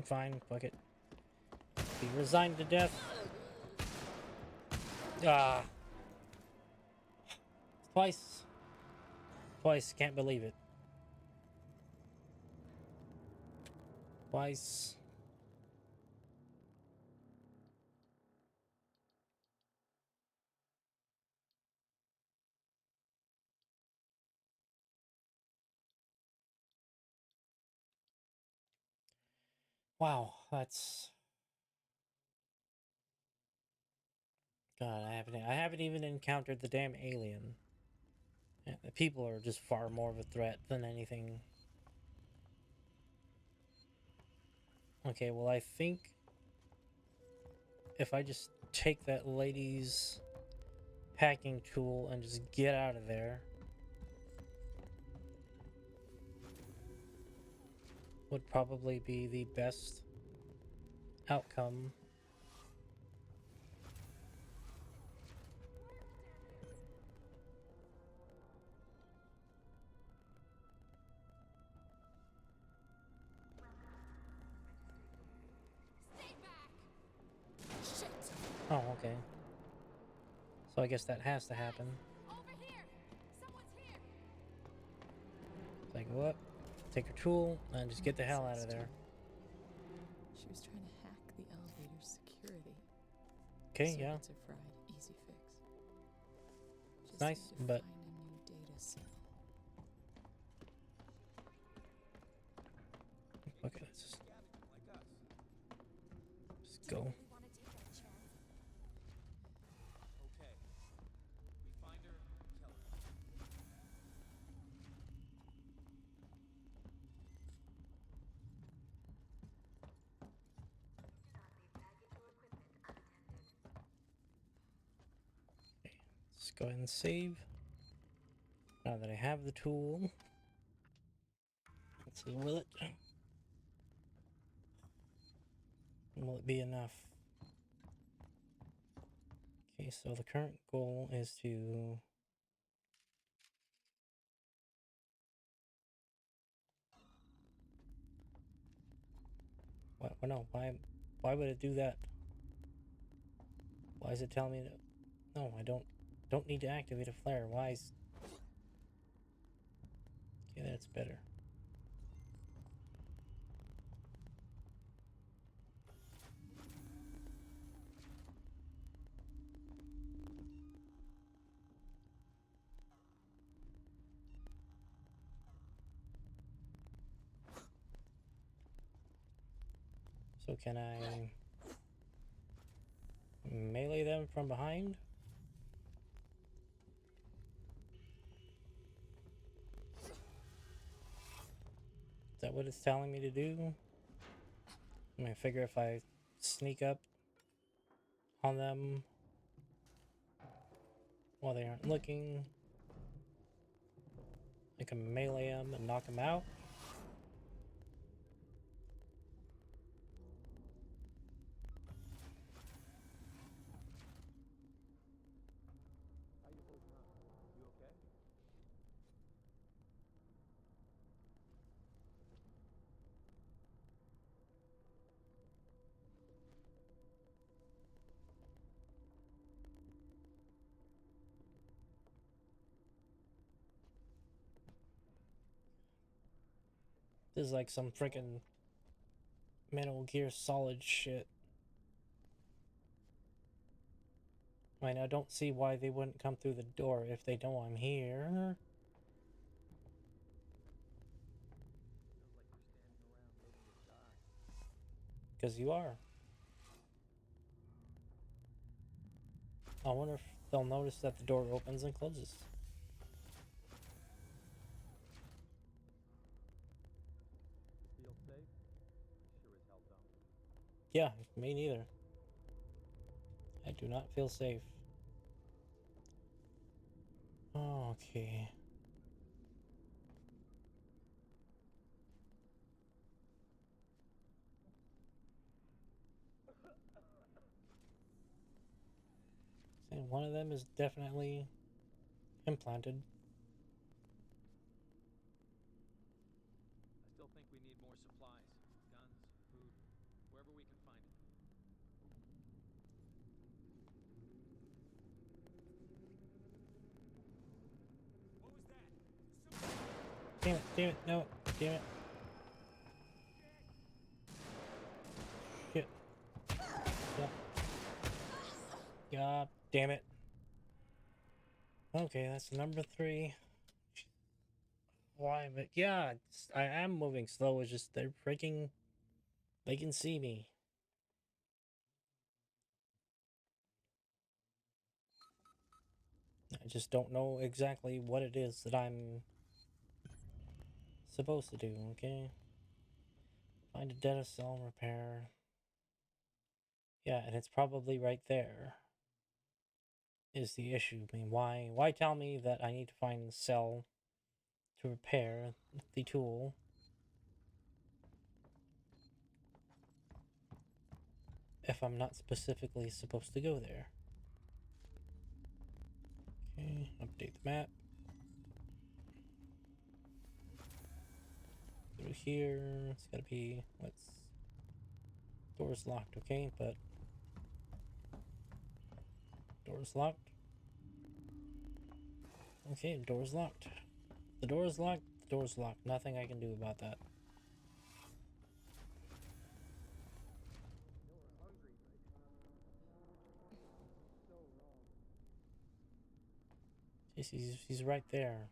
A: Fine, fuck it. Be resigned to death. Ah. Twice. Twice, can't believe it. Twice. Wow, that's... God, I haven't even encountered the damn alien. Yeah, the people are just far more of a threat than anything. Okay, well, I think if I just take that lady's hacking tool and just get out of there, would probably be the best outcome. Oh, okay. So I guess that has to happen. So I go up, take her tool, and just get the hell out of there.
E: She was trying to hack the elevator's security.
A: Okay, yeah.
E: Circuits are fried, easy fix. Just
A: Nice,
E: need to
A: but
E: find a new data cell.
A: okay, let's just go.
F: Okay. We find her, kill her.
A: Let's go ahead and save. Now that I have the tool, let's see, will it? Will it be enough? Okay, so the current goal is to... What? No, why would it do that? Why is it telling me to... No, I don't need to activate a flare. Why is... Okay, that's better. So can I melee them from behind? Is that what it's telling me to do? I figure if I sneak up on them while they aren't looking, I can melee them and knock them out.
P: How you holding up? You okay?
A: This is like some freaking Metal Gear Solid shit. I mean, I don't see why they wouldn't come through the door if they know I'm here. Because you are. I wonder if they'll notice that the door opens and closes.
P: Feel safe? Sure as hell
A: Yeah, me neither. I do not feel safe. Okay. And one of them is definitely implanted.
P: I still think we need more supplies. Guns, food, wherever we can find it.
A: Damn it, damn it, no, damn it. Shit. Yeah. God damn it. Okay, that's number 3. Why? But yeah, I am moving slow. It's just they're freaking. They can see me. I just don't know exactly what it is that I'm supposed to do, okay? Find a data cell and repair. Yeah, and it's probably right there is the issue. I mean, why tell me that I need to find the cell to repair the tool if I'm not specifically supposed to go there? Okay, update the map. Through here, it's gotta be, door's locked, okay, but door's locked. Okay, door's locked. The door's locked, the door's locked. Nothing I can do about that. He's right there.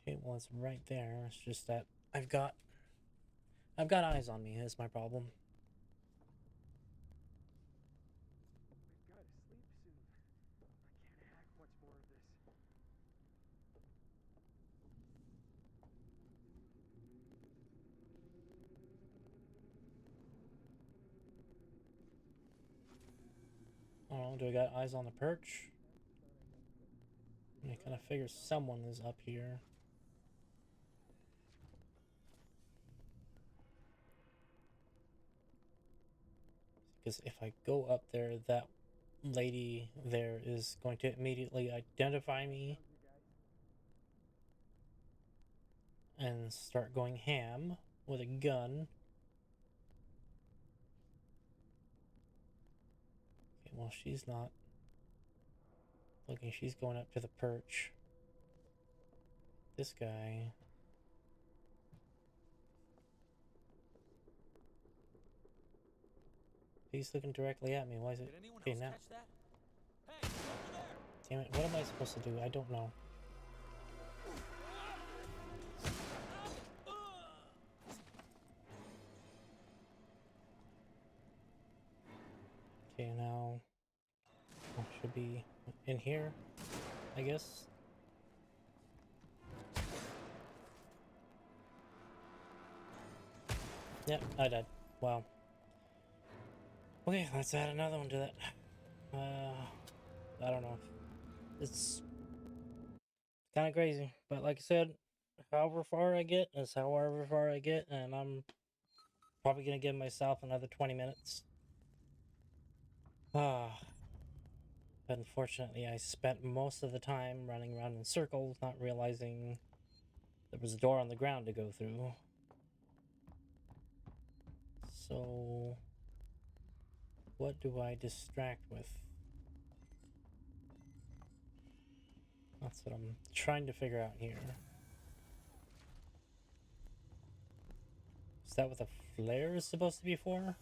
A: Okay, well it's right there. It's just that I've got eyes on me. Is my problem.
L: We've got to sleep soon. I can't hack much more of this.
A: I don't know. Do I got eyes on the perch? I kind of figure someone is up here. Because if I go up there, that lady there is going to immediately identify me and start going ham with a gun. Okay, well, she's not looking. She's going up to the perch. This guy. He's looking directly at me. Why is it? Okay, now. Damn it, what am I supposed to do? I don't know. Okay, now should be in here, I guess. Yep, I died. Wow. Okay, let's add another one to that. I don't know. It's kind of crazy, but like I said, however far I get is however far I get, and I'm probably gonna give myself another 20 minutes. But unfortunately, I spent most of the time running around in circles, not realizing there was a door on the ground to go through. So, what do I distract with? That's what I'm trying to figure out here. Is that what the flare is supposed to be for?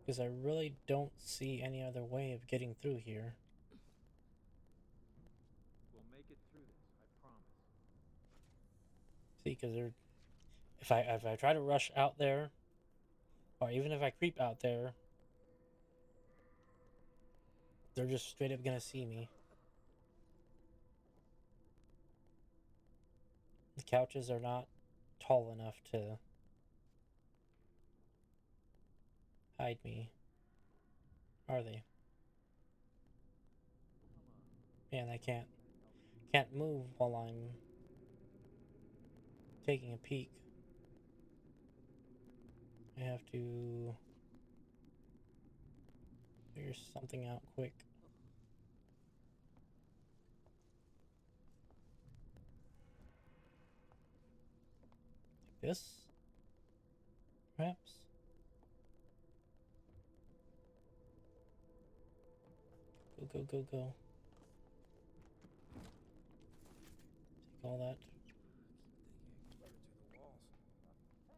A: Because I really don't see any other way of getting through here.
P: We'll make it through this, I promise.
A: See, because If I try to rush out there, or even if I creep out there, they're just straight up gonna see me. The couches are not tall enough to hide me, are they? Man, I can't move while I'm taking a peek. I have to figure something out quick. Like this? Perhaps? Go, go, go, go. Take all that.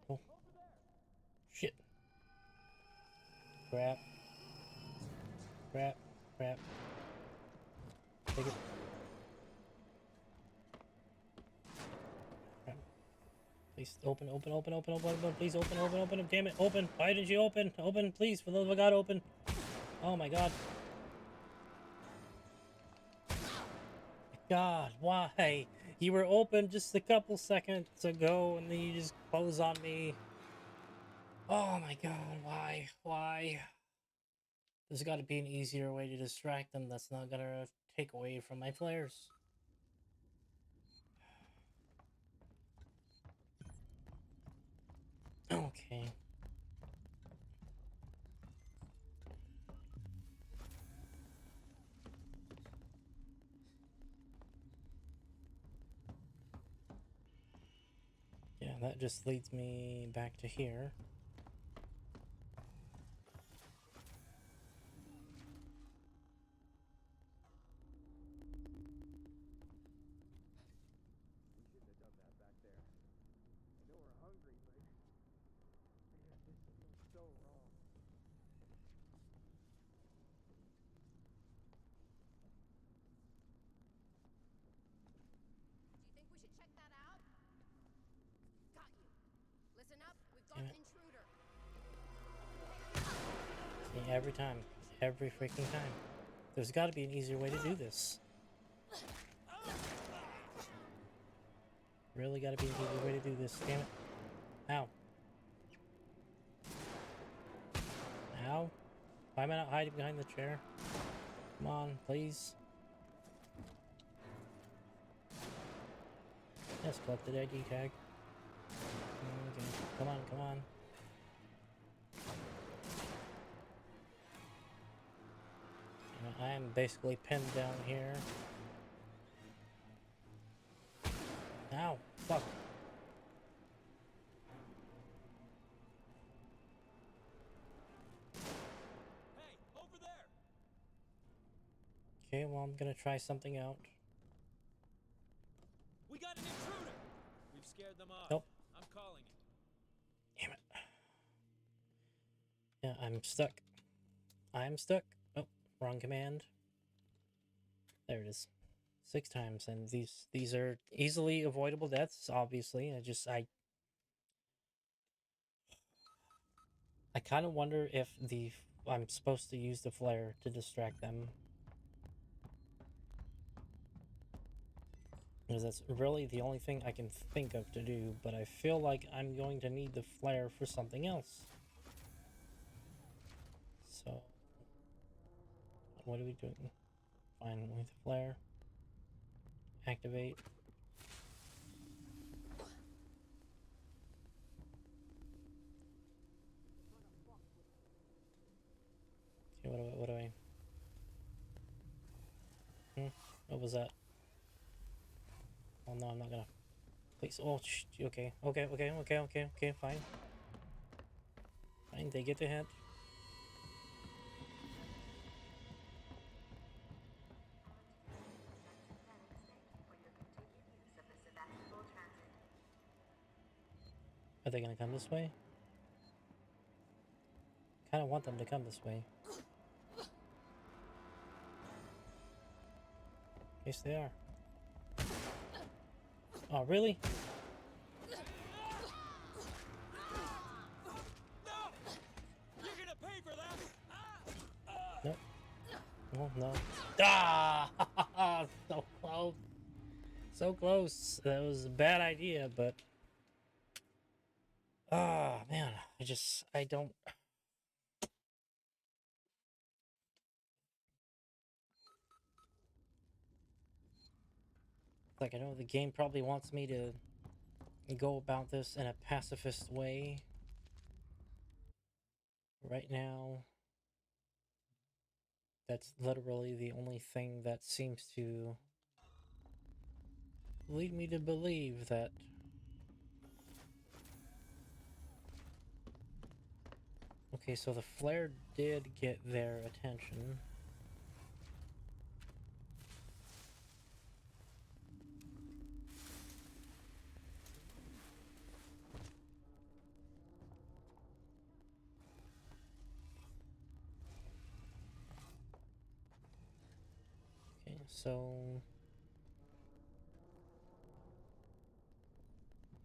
A: Oh. Shit. Crap. Crap. Crap. Take it. Crap. Please open, open, open, open, open, open. Please open, open, open. Damn it, open. Why didn't you open? Open, please. For the love of God, open. Oh my God. God, why? You were open just a couple seconds ago and then you just close on me. Oh my God, why? Why? There's got to be an easier way to distract them that's not gonna take away from my flares. Okay. Yeah, that just leads me back to here. See, every time. Every freaking time. There's got to be an easier way to do this. Really got to be an easier way to do this. Damn it. Ow. Ow. Why am I not hiding behind the chair? Come on, please. Yes, collect the ID tag. Okay. Come on, come on. I am basically pinned down here. Ow, fuck.
O: Hey, over there!
A: Okay, well, I'm gonna try something out.
O: We got an intruder! We've scared them off.
A: Nope.
O: I'm calling it.
A: Damn it. Yeah, I'm stuck. I'm stuck. Oh, wrong command. There it is. 6 times, and these are easily avoidable deaths, obviously. I kind of wonder if I'm supposed to use the flare to distract them. Because that's really the only thing I can think of to do, but I feel like I'm going to need the flare for something else. So, what are we doing? Fine with the flare. Activate. Okay, what do I? What was that? Oh no, I'm not gonna. Please, oh, okay, fine. Fine, they get the hint. Are they gonna come this way? Kinda want them to come this way. Yes, they are. Oh, really? So close. That was a bad idea, but ah, man, I don't. Like, I know the game probably wants me to go about this in a pacifist way. Right now, that's literally the only thing that seems to lead me to believe that okay, so the flare did get their attention. Okay, so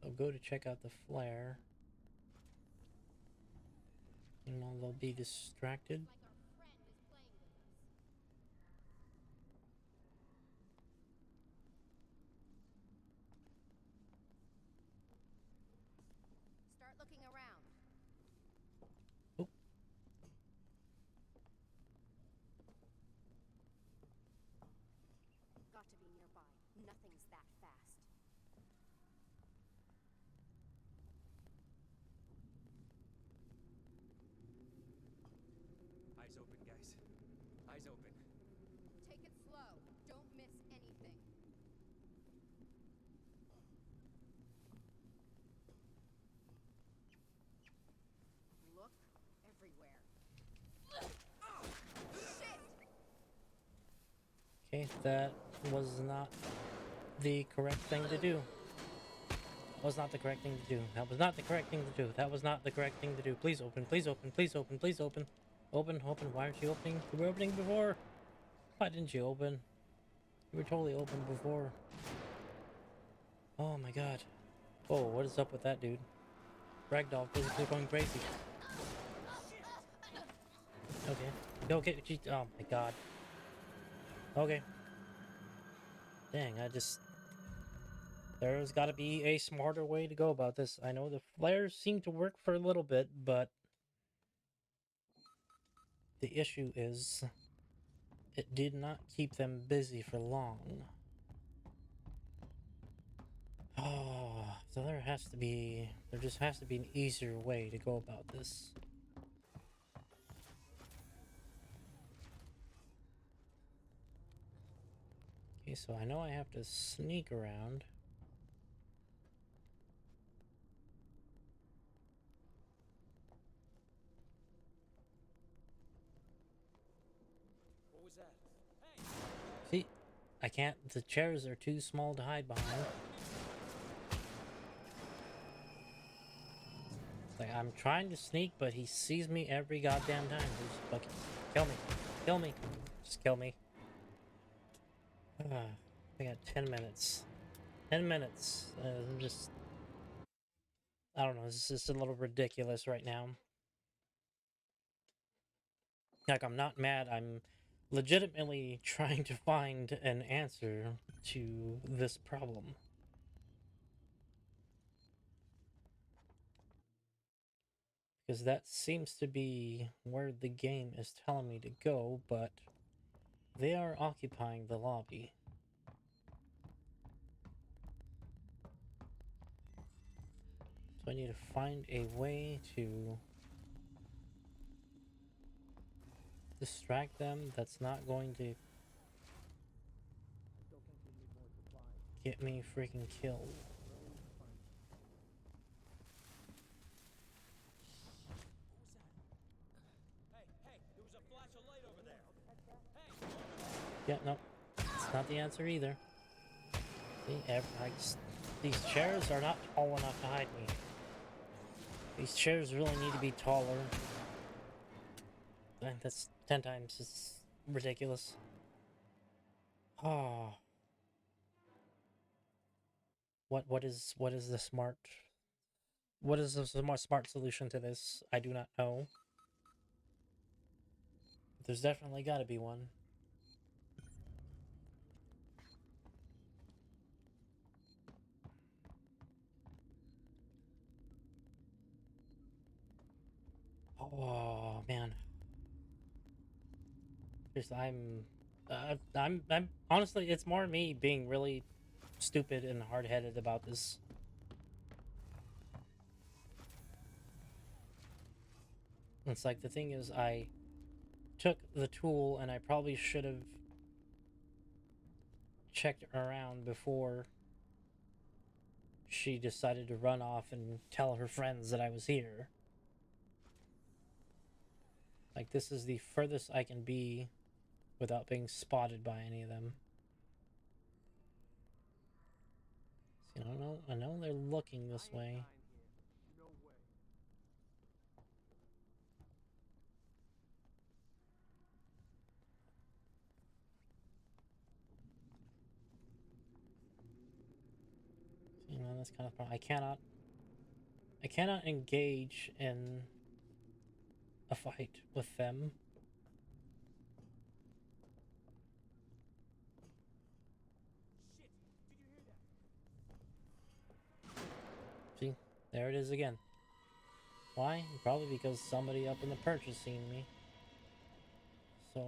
A: I'll go to check out the flare. And they'll be distracted.
S: Start looking around.
A: Oh.
S: Got to be nearby. Nothing's that fast.
T: Eyes open, guys. Eyes open.
S: Take it slow. Don't miss anything. Look everywhere. Shit!
A: Okay, that was not the correct thing to do. That was not the correct thing to do. That was not the correct thing to do. That was not the correct thing to do. Please open, please open, please open, please open. Open, open. Why aren't you opening? You were opening before. Why didn't you open? You were totally open before. Oh my god. Oh, what is up with that dude? Ragdoll physically going crazy. Okay. Okay, geez. Oh my god. Okay. Dang, there's gotta be a smarter way to go about this. I know the flares seem to work for a little bit, but the issue is it did not keep them busy for long. Oh, so there just has to be an easier way to go about this. Okay, so I know I have to sneak around.
G: What was that?
A: See, I can't, the chairs are too small to hide behind. Like, I'm trying to sneak, but he sees me every goddamn time. He's fucking, kill me, kill me, just kill me. I got 10 minutes. 10 minutes. I'm just, I don't know, this is a little ridiculous right now. Like, I'm not mad, I'm legitimately trying to find an answer to this problem. Because that seems to be where the game is telling me to go, but they are occupying the lobby. So I need to find a way to distract them that's not going to get me freaking killed. Yeah, no, it's not the answer either. See, these chairs are not tall enough to hide me. These chairs really need to be taller. That's 10 times as ridiculous. Oh. What is the smart? What is the smart solution to this? I do not know. There's definitely got to be one. Man. Just I'm honestly, it's more me being really stupid and hard-headed about this. It's like, the thing is, I took the tool and I probably should have checked around before she decided to run off and tell her friends that I was here. Like, this is the furthest I can be without being spotted by any of them. See, I know they're looking this way. You know, that's kind of problem. I cannot engage in a fight with them. See, there it is again. Why? Probably because somebody up in the perch has seen me. So,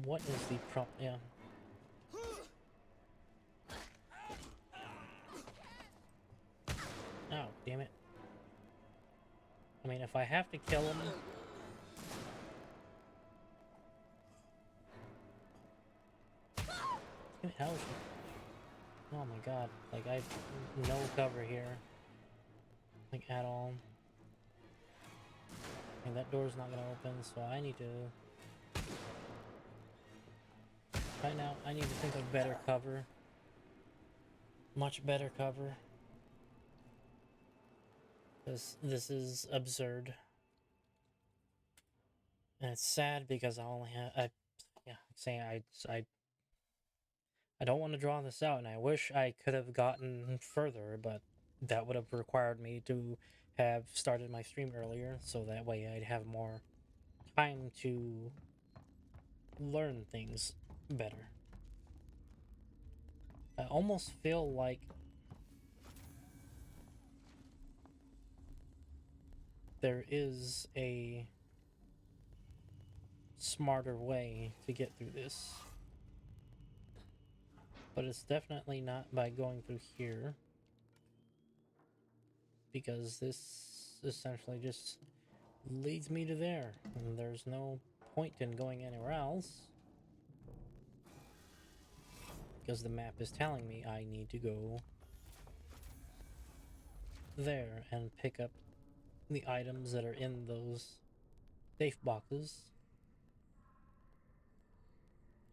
A: what is the yeah. Oh, damn it. I mean, if I have to kill him... How is she... Oh my god. Like, I have no cover here. Like, at all. And that door's not gonna open, so I need to... Right now, I need to think of better cover. Much better cover. This is absurd. And it's sad because I only have... I don't want to draw this out, and I wish I could have gotten further, but that would have required me to have started my stream earlier, so that way I'd have more time to learn things better. I almost feel like there is a smarter way to get through this. But it's definitely not by going through here. Because this essentially just leads me to there. And there's no point in going anywhere else. Because the map is telling me I need to go there and pick up the items that are in those safe boxes.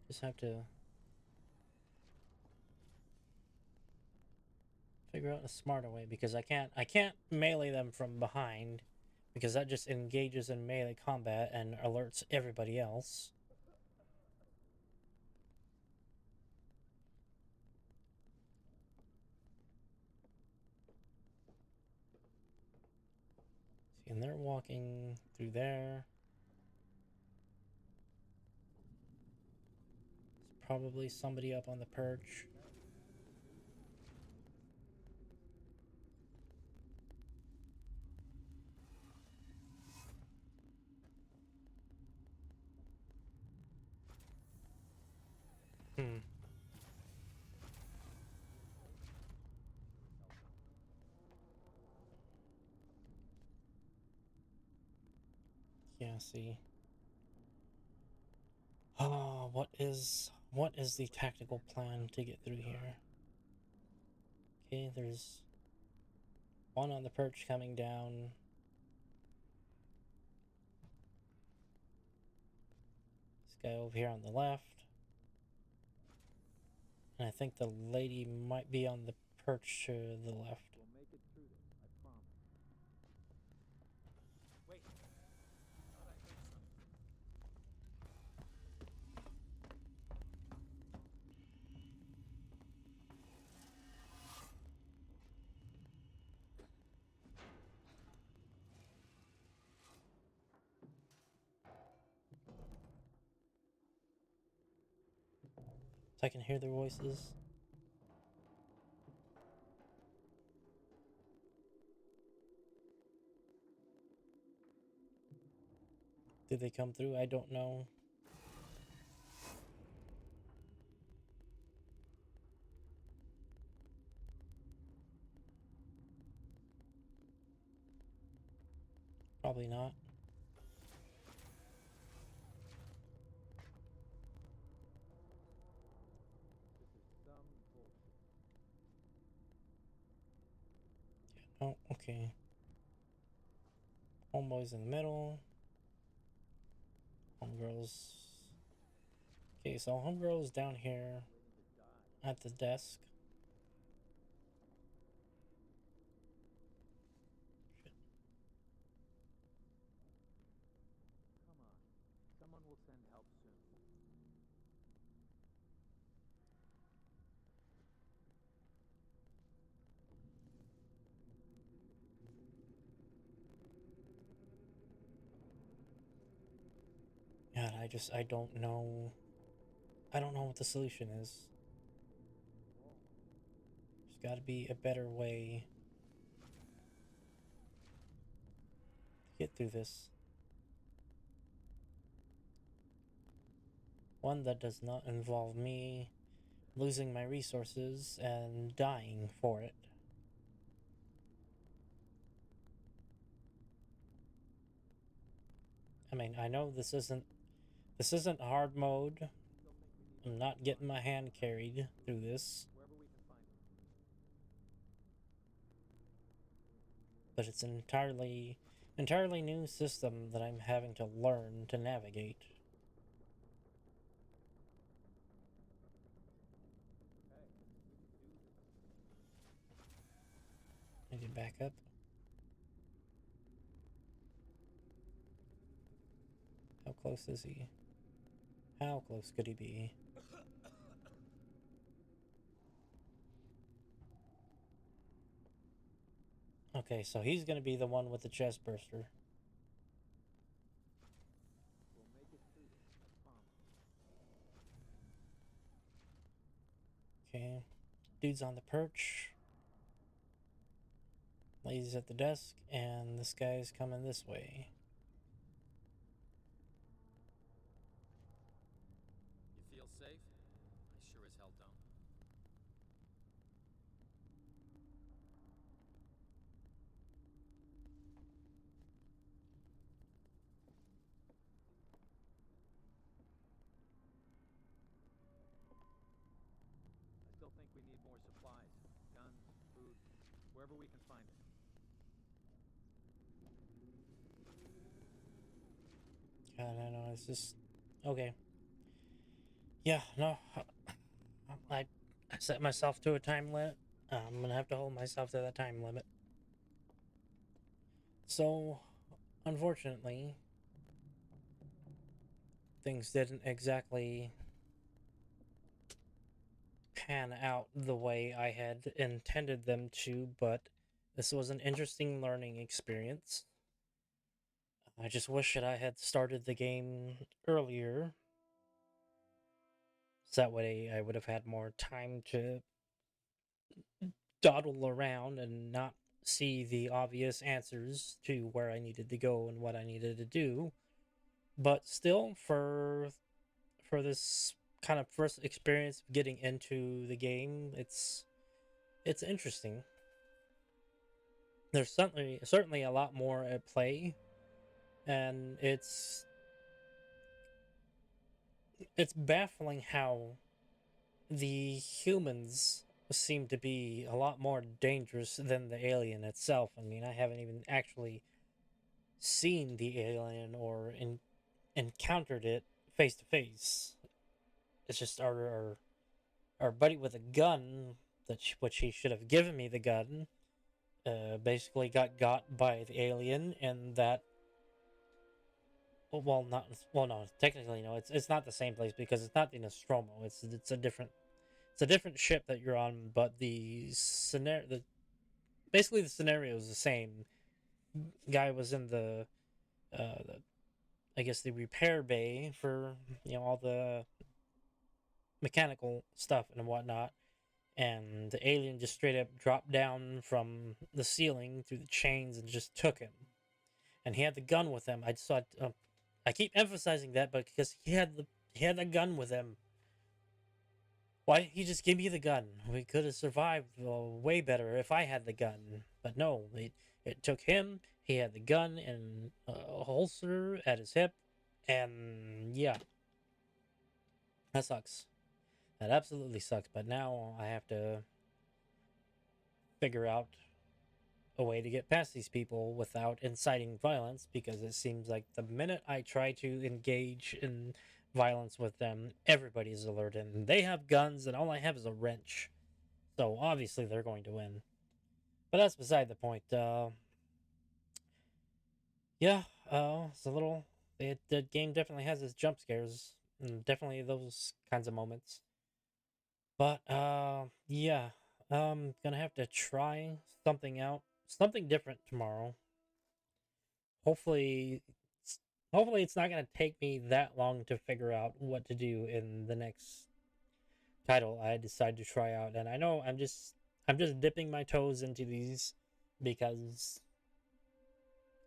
A: Just have to figure out a smarter way, because I can't melee them from behind, because that just engages in melee combat and alerts everybody else. See, and they're walking through there. There's probably somebody up on the perch. Yeah, see. Oh, what is the tactical plan to get through here? Okay, there's one on the perch coming down. This guy over here on the left. And I think the lady might be on the perch to the left.
P: We'll make it through this, I promise.
O: Wait. Thought I heard something.
A: So I can hear their voices. Did they come through? I don't know. Probably not. Oh, okay. Homeboy's in the middle. Homegirl's... Okay, so homegirl's down here at the desk.
P: Come on. Someone will send help soon.
A: God, I don't know. I don't know what the solution is. There's gotta be a better way to get through this. One that does not involve me losing my resources and dying for it. I mean, I know this isn't hard mode. I'm not getting my hand carried through this. But it's an entirely new system that I'm having to learn to navigate. I get back up. How close is he? How close could he be? Okay, so he's gonna be the one with the chest burster. Okay, dude's on the perch. Lady's at the desk, and this guy's coming this way.
T: You feel safe? I sure as hell don't.
P: I still think we need more supplies. Guns, food, wherever we can find it.
A: God, I know, it's just... Okay. Yeah, no. I set myself to a time limit. I'm gonna have to hold myself to that time limit. So, unfortunately, things didn't exactly pan out the way I had intended them to, but this was an interesting learning experience. I just wish that I had started the game earlier, so that way I would have had more time to dawdle around and not see the obvious answers to where I needed to go and what I needed to do. But still, for this kind of first experience of getting into the game, it's interesting. There's certainly a lot more at play, and it's baffling how the humans seem to be a lot more dangerous than the alien itself. I mean, I haven't even actually seen the alien or encountered it face to face. It's just our buddy with a gun, which he should have given me the gun, basically got by the alien, and that... Well, no, technically no. It's not the same place because it's not the Nostromo. It's a different ship that you're on, but basically the scenario is the same. Guy was in the I guess the repair bay for all the mechanical stuff and whatnot, and the alien just straight up dropped down from the ceiling through the chains and just took him. And he had the gun with him. I saw I keep emphasizing that, but because he had the gun with him. Why didn't he just give me the gun? We could have survived way better if I had the gun. But no, it took him. He had the gun in a holster at his hip, and yeah, that sucks. That absolutely sucks. But now I have to figure out a way to get past these people without inciting violence, because it seems like the minute I try to engage in violence with them, everybody's alerted, and they have guns, and all I have is a wrench. So obviously they're going to win. But that's beside the point. Yeah, it's a little. The game definitely has its jump scares, and definitely those kinds of moments. But yeah, I'm gonna have to try something out, something different tomorrow. Hopefully, hopefully it's not gonna take me that long to figure out what to do in the next title I decide to try out. And I know I'm just dipping my toes into these because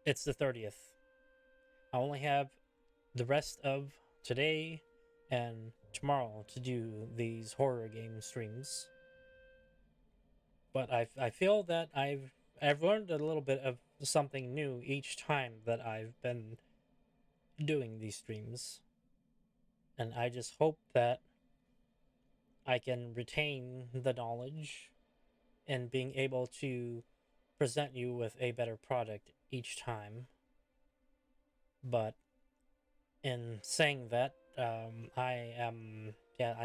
A: it's the 30th. I only have the rest of today and tomorrow to do these horror game streams. But I feel that I've learned a little bit of something new each time that I've been doing these streams. And I just hope that I can retain the knowledge and being able to present you with a better product each time. But in saying that, I am, yeah,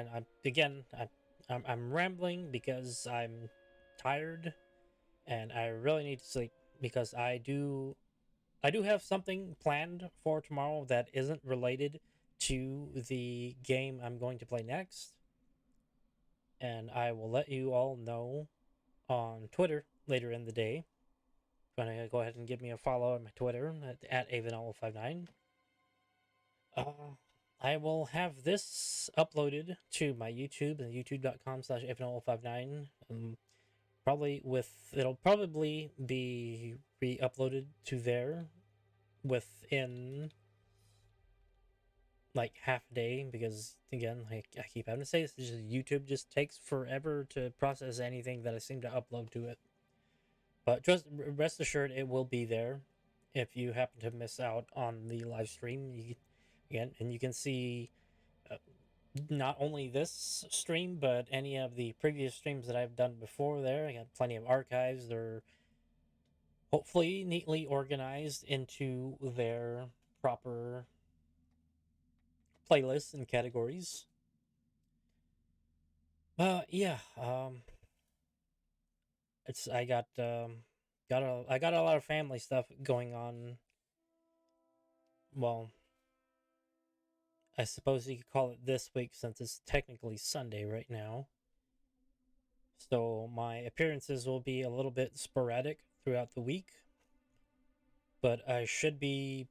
A: I'm rambling because I'm tired and I really need to sleep, because I do have something planned for tomorrow that isn't related to the game I'm going to play next. And I will let you all know on Twitter later in the day. If you want to go ahead and give me a follow on my Twitter at Avonolo59. I will have this uploaded to my YouTube and youtube.com/Avonolo59. It'll probably be re-uploaded to there within like half a day, because again, I keep having to say this, YouTube just takes forever to process anything that I seem to upload to it. But just rest assured, it will be there if you happen to miss out on the live stream. You can see not only this stream, but any of the previous streams that I've done before there. I got plenty of archives. They're hopefully neatly organized into their proper playlists and categories. Yeah, I got a lot of family stuff going on. Well, I suppose you could call it this week, since it's technically Sunday right now. So my appearances will be a little bit sporadic throughout the week. But I should be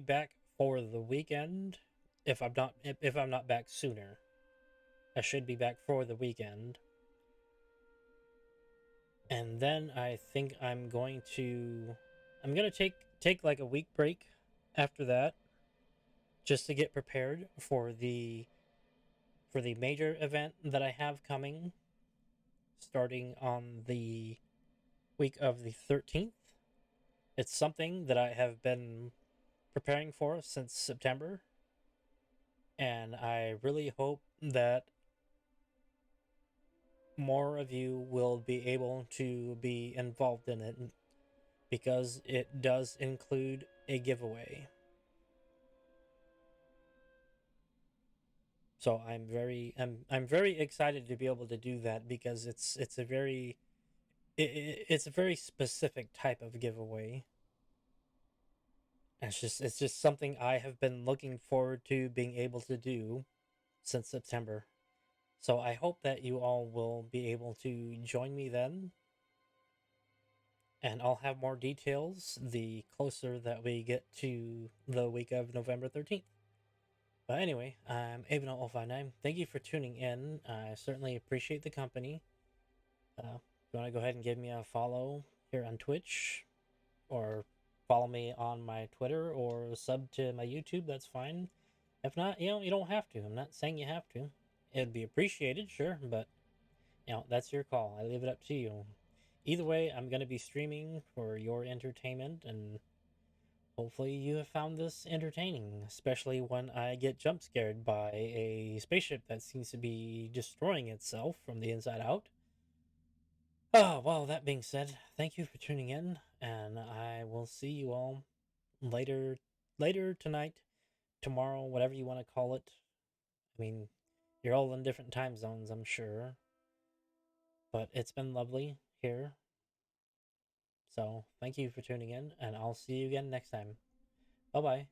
A: back for the weekend if I'm not back sooner. I should be back for the weekend. And then I think I'm going to take like a week break after that, just to get prepared for the major event that I have coming, starting on the week of the 13th. It's something that I have been preparing for since September, and I really hope that more of you will be able to be involved in it, because it does include a giveaway. So I'm very excited to be able to do that, because it's a very specific type of giveaway. It's just something I have been looking forward to being able to do since September. So I hope that you all will be able to join me then. And I'll have more details the closer that we get to the week of November 13th. But anyway, I'm Avonolo59. Thank you for tuning in. I certainly appreciate the company. If you want to go ahead and give me a follow here on Twitch, or follow me on my Twitter or sub to my YouTube, that's fine. If not, you don't have to. I'm not saying you have to. It'd be appreciated, sure, but that's your call. I leave it up to you. Either way, I'm going to be streaming for your entertainment, and hopefully you have found this entertaining, especially when I get jump scared by a spaceship that seems to be destroying itself from the inside out. Oh, well, that being said, thank you for tuning in, and I will see you all later tonight, tomorrow, whatever you want to call it. I mean, you're all in different time zones, I'm sure. But it's been lovely here. So, thank you for tuning in, and I'll see you again next time. Bye-bye.